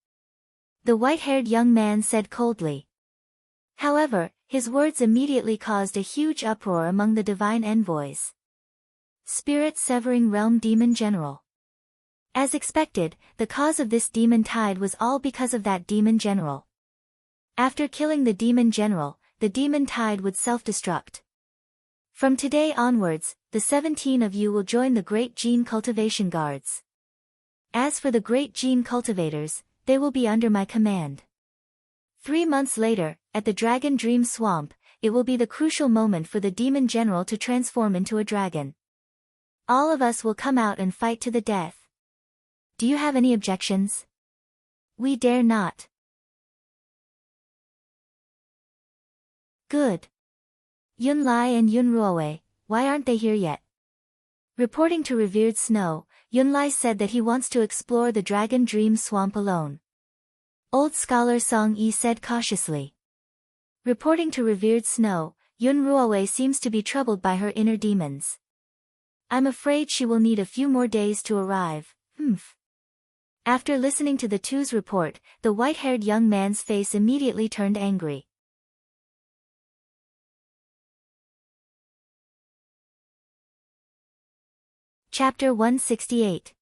The white-haired young man said coldly. However, his words immediately caused a huge uproar among the divine envoys. Spirit-severing realm demon general. As expected, the cause of this demon tide was all because of that demon general. After killing the demon general, the demon tide would self-destruct. From today onwards, the 17 of you will join the Great Gene Cultivation Guards. As for the Great Gene Cultivators, they will be under my command. 3 months later, at the Dragon Dream Swamp, it will be the crucial moment for the demon general to transform into a dragon. All of us will come out and fight to the death. Do you have any objections? We dare not. Good. Yun Lai and Yun Ruowei, why aren't they here yet? Reporting to Revered Snow, Yun Lai said that he wants to explore the Dragon Dream Swamp alone. Old scholar Song Yi said cautiously. Reporting to Revered Snow, Yun Ruowei seems to be troubled by her inner demons. I'm afraid she will need a few more days to arrive. After listening to the two's report, the white-haired young man's face immediately turned angry. Chapter 168.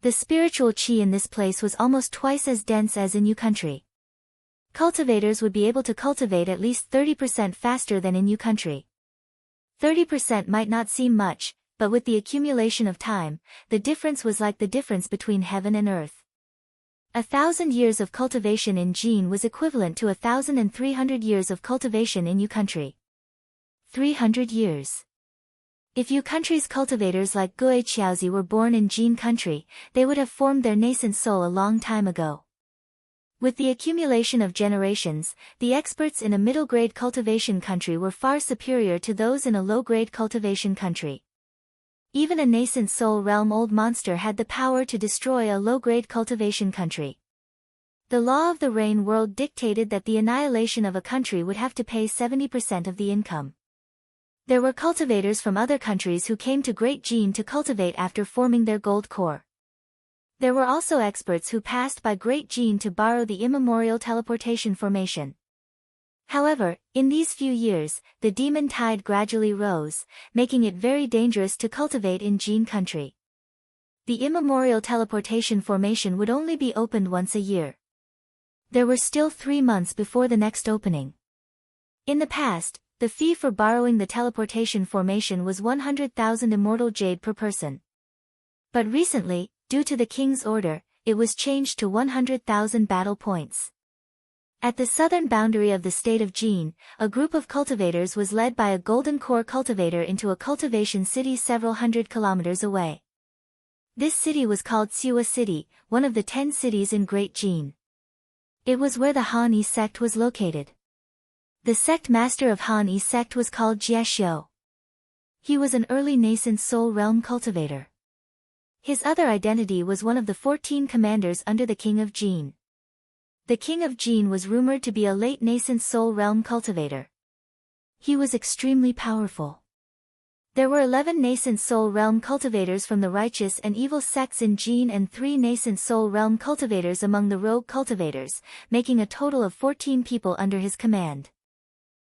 The spiritual qi in this place was almost twice as dense as in Yu country. Cultivators would be able to cultivate at least 30% faster than in Yu country. 30% might not seem much, but with the accumulation of time, the difference was like the difference between heaven and earth. 1,000 years of cultivation in Jin was equivalent to 1,300 years of cultivation in Yu country. 300 years. If Yu country's cultivators like Gui Qiaozi were born in Jin country, they would have formed their nascent soul a long time ago. With the accumulation of generations, the experts in a middle-grade cultivation country were far superior to those in a low-grade cultivation country. Even a nascent soul realm old monster had the power to destroy a low-grade cultivation country. The law of the rain world dictated that the annihilation of a country would have to pay 70% of the income. There were cultivators from other countries who came to Great Jin to cultivate after forming their gold core. There were also experts who passed by Great Jin to borrow the immemorial teleportation formation. However, in these few years, the demon tide gradually rose, making it very dangerous to cultivate in Jin country. The immemorial teleportation formation would only be opened once a year. There were still 3 months before the next opening. In the past, the fee for borrowing the teleportation formation was 100,000 immortal jade per person. But recently, due to the king's order, it was changed to 100,000 battle points. At the southern boundary of the state of Jin, a group of cultivators was led by a golden core cultivator into a cultivation city several hundred kilometers away. This city was called Tsiwa City, one of the 10 cities in Great Jin. It was where the Han Yi sect was located. The sect master of Han Yi sect was called Jieshio. He was an early nascent soul realm cultivator. His other identity was one of the 14 commanders under the king of Jin. The king of Jin was rumored to be a late nascent soul realm cultivator. He was extremely powerful. There were 11 nascent soul realm cultivators from the righteous and evil sects in Jin and 3 nascent soul realm cultivators among the rogue cultivators, making a total of 14 people under his command.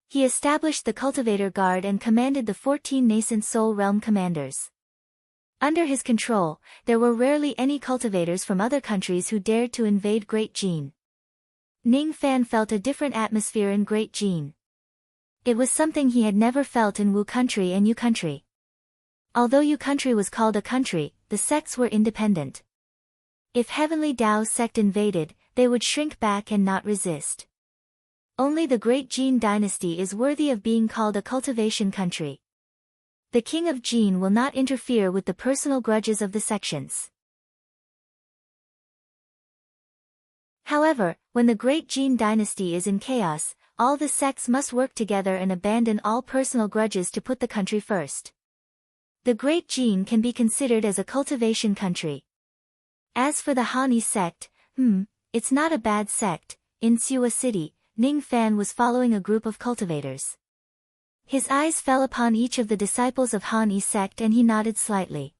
He established the cultivator guard and commanded the 14 nascent soul realm commanders. Under his control, there were rarely any cultivators from other countries who dared to invade Great Jin. Ning Fan felt a different atmosphere in Great Jin. It was something he had never felt in Wu country and Yu country. Although Yu country was called a country, the sects were independent. If Heavenly Dao sect invaded, they would shrink back and not resist. Only the Great Jin dynasty is worthy of being called a cultivation country. The king of Jin will not interfere with the personal grudges of the sections. However, when the Great Jin dynasty is in chaos, all the sects must work together and abandon all personal grudges to put the country first. The Great Jin can be considered as a cultivation country. As for the Han Yi sect, it's not a bad sect. In Tsiwa City, Ning Fan was following a group of cultivators. His eyes fell upon each of the disciples of Han Yi sect and he nodded slightly.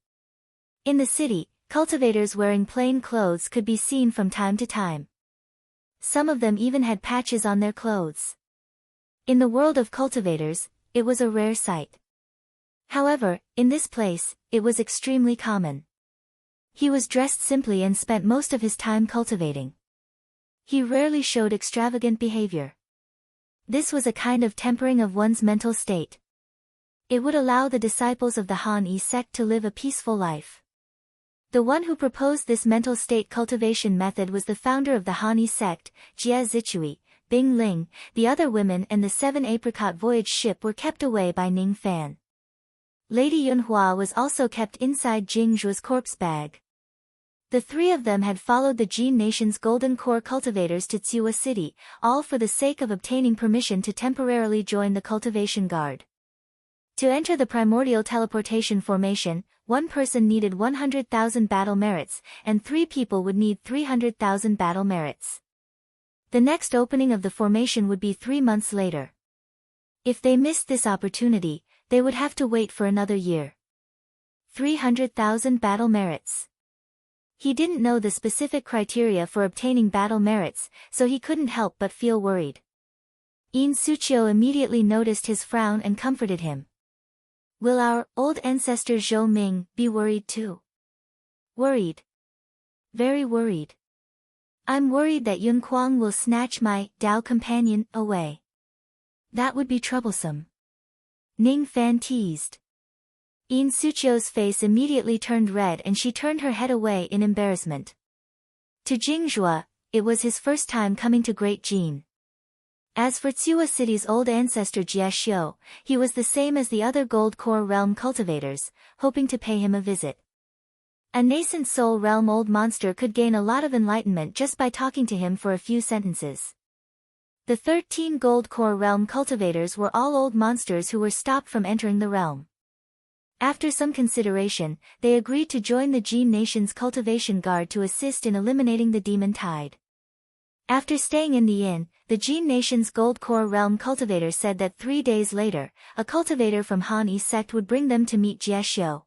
In the city, cultivators wearing plain clothes could be seen from time to time. Some of them even had patches on their clothes. In the world of cultivators, it was a rare sight. However, in this place, it was extremely common. He was dressed simply and spent most of his time cultivating. He rarely showed extravagant behavior. This was a kind of tempering of one's mental state. It would allow the disciples of the Han Yi sect to live a peaceful life. The one who proposed this mental state cultivation method was the founder of the Han Yi sect, Jie Zichui, Bing Ling. The other women and the 7 apricot voyage ship were kept away by Ning Fan. Lady Yunhua was also kept inside Jing Zhuo's corpse bag. The 3 of them had followed the Jin nation's golden core cultivators to Tsiwa City, all for the sake of obtaining permission to temporarily join the cultivation guard. To enter the primordial teleportation formation, one person needed 100,000 battle merits, and 3 people would need 300,000 battle merits. The next opening of the formation would be 3 months later. If they missed this opportunity, they would have to wait for another year. 300,000 battle merits. He didn't know the specific criteria for obtaining battle merits, so he couldn't help but feel worried. Yin Suchio immediately noticed his frown and comforted him. Will our old ancestor Zhou Ming be worried too? Worried. Very worried. I'm worried that Yun Kuang will snatch my Dao companion away. That would be troublesome. Ning Fan teased. Yin Suchio's face immediately turned red and she turned her head away in embarrassment. To Jingzhua, it was his first time coming to Great Jin. As for Tsiwa City's old ancestor Jieshio, he was the same as the other Gold Core Realm cultivators, hoping to pay him a visit. A nascent soul realm old monster could gain a lot of enlightenment just by talking to him for a few sentences. The 13 Gold Core Realm cultivators were all old monsters who were stopped from entering the realm. After some consideration, they agreed to join the Jin Nation's cultivation guard to assist in eliminating the demon tide. After staying in the inn, the Jin Nation's Gold Core Realm cultivator said that 3 days later, a cultivator from Han Yi sect would bring them to meet Jieshio.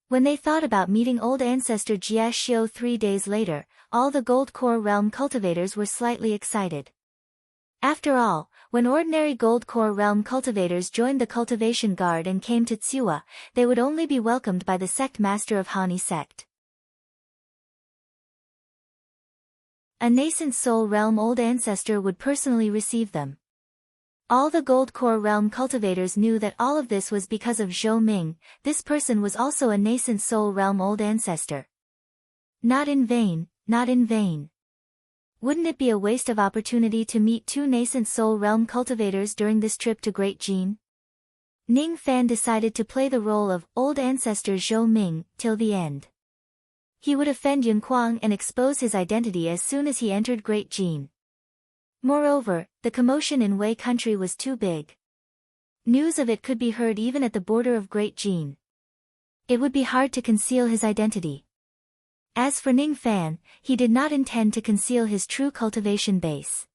When they thought about meeting old ancestor Jieshio 3 days later, all the Gold Core Realm cultivators were slightly excited. After all, when ordinary Gold Core Realm cultivators joined the cultivation guard and came to Tsiwa, they would only be welcomed by the sect master of Han Yi sect. A nascent soul realm old ancestor would personally receive them. All the Gold Core Realm cultivators knew that all of this was because of Zhou Ming. This person was also a nascent soul realm old ancestor. Not in vain, not in vain. Wouldn't it be a waste of opportunity to meet two nascent soul realm cultivators during this trip to Great Jin? Ning Fan decided to play the role of old ancestor Zhou Ming till the end. He would offend Yun Kuang and expose his identity as soon as he entered Great Jin. Moreover, the commotion in Wei country was too big. News of it could be heard even at the border of Great Jin. It would be hard to conceal his identity. As for Ning Fan, he did not intend to conceal his true cultivation base.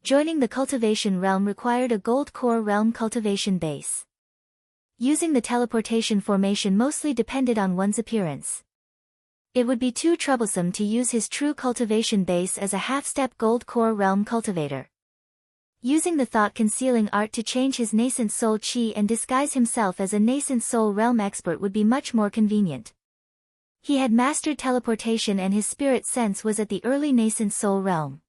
Joining the cultivation realm required a gold core realm cultivation base. Using the teleportation formation mostly depended on one's appearance. It would be too troublesome to use his true cultivation base as a half-step gold core realm cultivator. Using the thought-concealing art to change his nascent soul chi and disguise himself as a nascent soul realm expert would be much more convenient. He had mastered teleportation and his spirit sense was at the early nascent soul realm.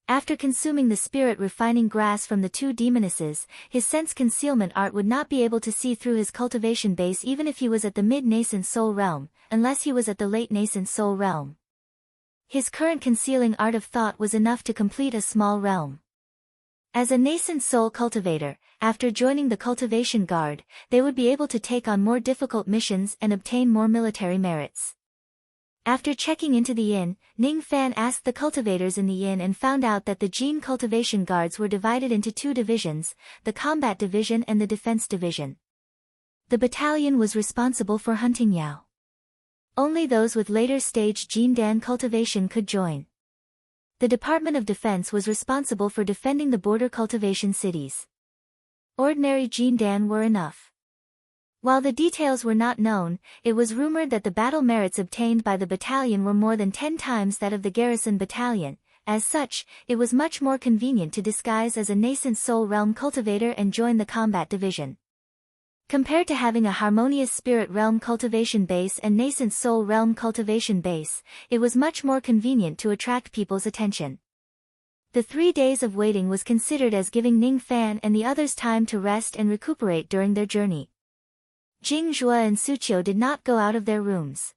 After consuming the spirit refining grass from the two demonesses, his sense concealment art would not be able to see through his cultivation base even if he was at the mid-nascent soul realm, unless he was at the late nascent soul realm. His current concealing art of thought was enough to complete a small realm. As a nascent soul cultivator, after joining the cultivation guard, they would be able to take on more difficult missions and obtain more military merits. After checking into the inn, Ning Fan asked the cultivators in the inn and found out that the Jin cultivation guards were divided into two divisions, the combat division and the defense division. The battalion was responsible for hunting Yao. Only those with later stage Jindan cultivation could join. The Department of Defense was responsible for defending the border cultivation cities. Ordinary Jindan were enough. While the details were not known, it was rumored that the battle merits obtained by the battalion were more than 10 times that of the garrison battalion. As such, it was much more convenient to disguise as a nascent soul realm cultivator and join the combat division. Compared to having a harmonious spirit realm cultivation base and nascent soul realm cultivation base, it was much more convenient to attract people's attention. The 3 days of waiting was considered as giving Ning Fan and the others time to rest and recuperate during their journey. Jing Zhuo and Su Qiu did not go out of their rooms.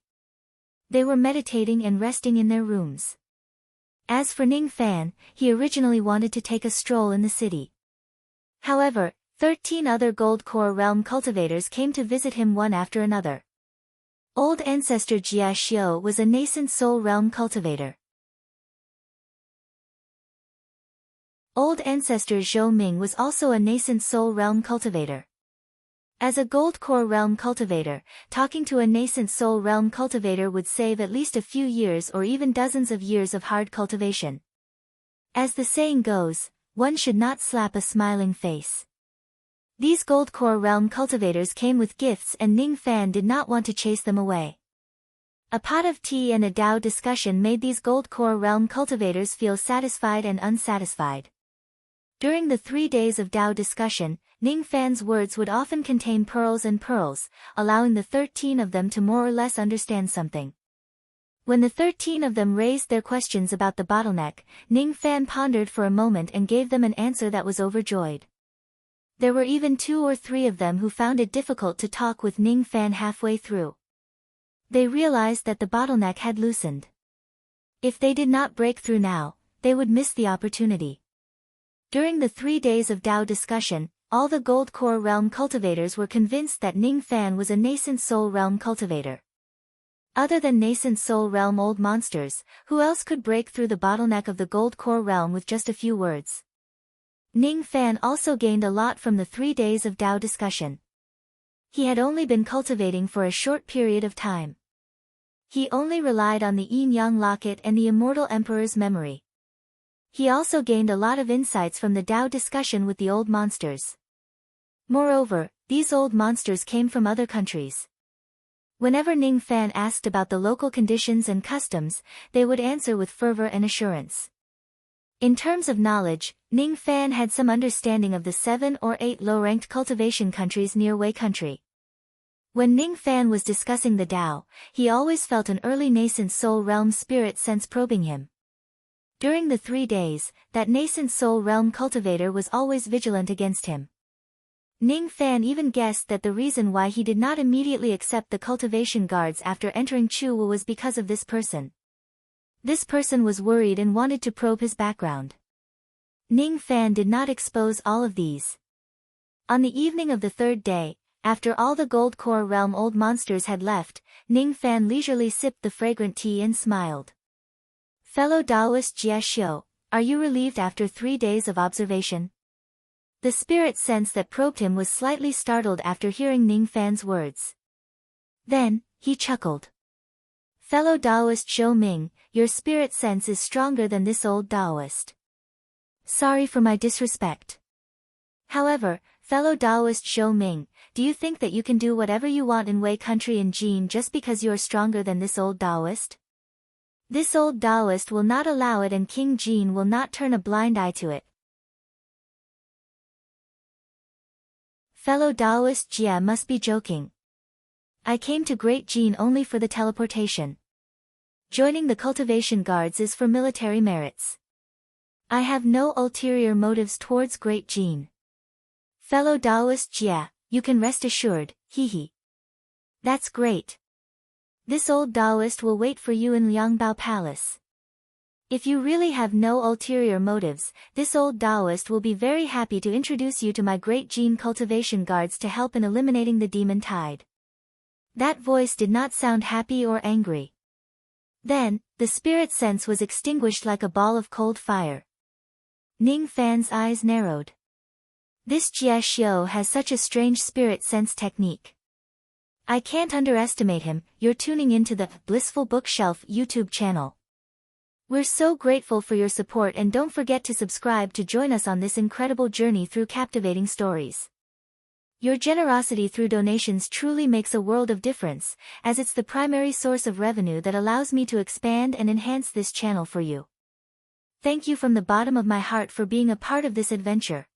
They were meditating and resting in their rooms. As for Ning Fan, he originally wanted to take a stroll in the city. However, 13 other gold core realm cultivators came to visit him one after another. Old ancestor Jia Xiu was a nascent soul realm cultivator. Old ancestor Zhou Ming was also a nascent soul realm cultivator. As a gold core realm cultivator, talking to a nascent soul realm cultivator would save at least a few years or even dozens of years of hard cultivation. As the saying goes, one should not slap a smiling face. These gold core realm cultivators came with gifts and Ning Fan did not want to chase them away. A pot of tea and a Tao discussion made these gold core realm cultivators feel satisfied and unsatisfied. During the 3 days of Tao discussion, Ning Fan's words would often contain pearls and pearls, allowing the 13 of them to more or less understand something. When the 13 of them raised their questions about the bottleneck, Ning Fan pondered for a moment and gave them an answer that was overjoyed. There were even 2 or 3 of them who found it difficult to talk with Ning Fan halfway through. They realized that the bottleneck had loosened. If they did not break through now, they would miss the opportunity. During the 3 days of Tao discussion, all the gold core realm cultivators were convinced that Ning Fan was a nascent soul realm cultivator. Other than nascent soul realm old monsters, who else could break through the bottleneck of the gold core realm with just a few words? Ning Fan also gained a lot from the 3 days of Tao discussion. He had only been cultivating for a short period of time. He only relied on the yin-yang locket and the immortal emperor's memory. He also gained a lot of insights from the Tao discussion with the old monsters. Moreover, these old monsters came from other countries. Whenever Ning Fan asked about the local conditions and customs, they would answer with fervor and assurance. In terms of knowledge, Ning Fan had some understanding of the 7 or 8 low-ranked cultivation countries near Wei country. When Ning Fan was discussing the Tao, he always felt an early nascent soul realm spirit sense probing him. During the 3 days, that nascent soul realm cultivator was always vigilant against him. Ning Fan even guessed that the reason why he did not immediately accept the cultivation guards after entering Chuwu was because of this person. This person was worried and wanted to probe his background. Ning Fan did not expose all of these. On the evening of the third day, after all the Gold Core Realm old monsters had left, Ning Fan leisurely sipped the fragrant tea and smiled. Fellow Taoist Jie Xiu, are you relieved after 3 days of observation? The spirit sense that probed him was slightly startled after hearing Ning Fan's words. Then, he chuckled. Fellow Taoist Zhou Ming, your spirit sense is stronger than this old Taoist. Sorry for my disrespect. However, fellow Taoist Zhou Ming, do you think that you can do whatever you want in Wei country in Jin just because you are stronger than this old Taoist? This old Taoist will not allow it, and King Jin will not turn a blind eye to it. Fellow Taoist Jia must be joking. I came to Great Jin only for the teleportation. Joining the cultivation guards is for military merits. I have no ulterior motives towards Great Jin. Fellow Taoist Jia, you can rest assured, hee. That's great. This old Taoist will wait for you in Liangbao Palace. If you really have no ulterior motives, this old Taoist will be very happy to introduce you to my Great Jin cultivation guards to help in eliminating the demon tide. That voice did not sound happy or angry. Then, the spirit sense was extinguished like a ball of cold fire. Ning Fan's eyes narrowed. This Jie Xiu has such a strange spirit sense technique. I can't underestimate him. You're tuning into the Blissful Bookshelf YouTube channel. We're so grateful for your support, and don't forget to subscribe to join us on this incredible journey through captivating stories. Your generosity through donations truly makes a world of difference, as it's the primary source of revenue that allows me to expand and enhance this channel for you. Thank you from the bottom of my heart for being a part of this adventure.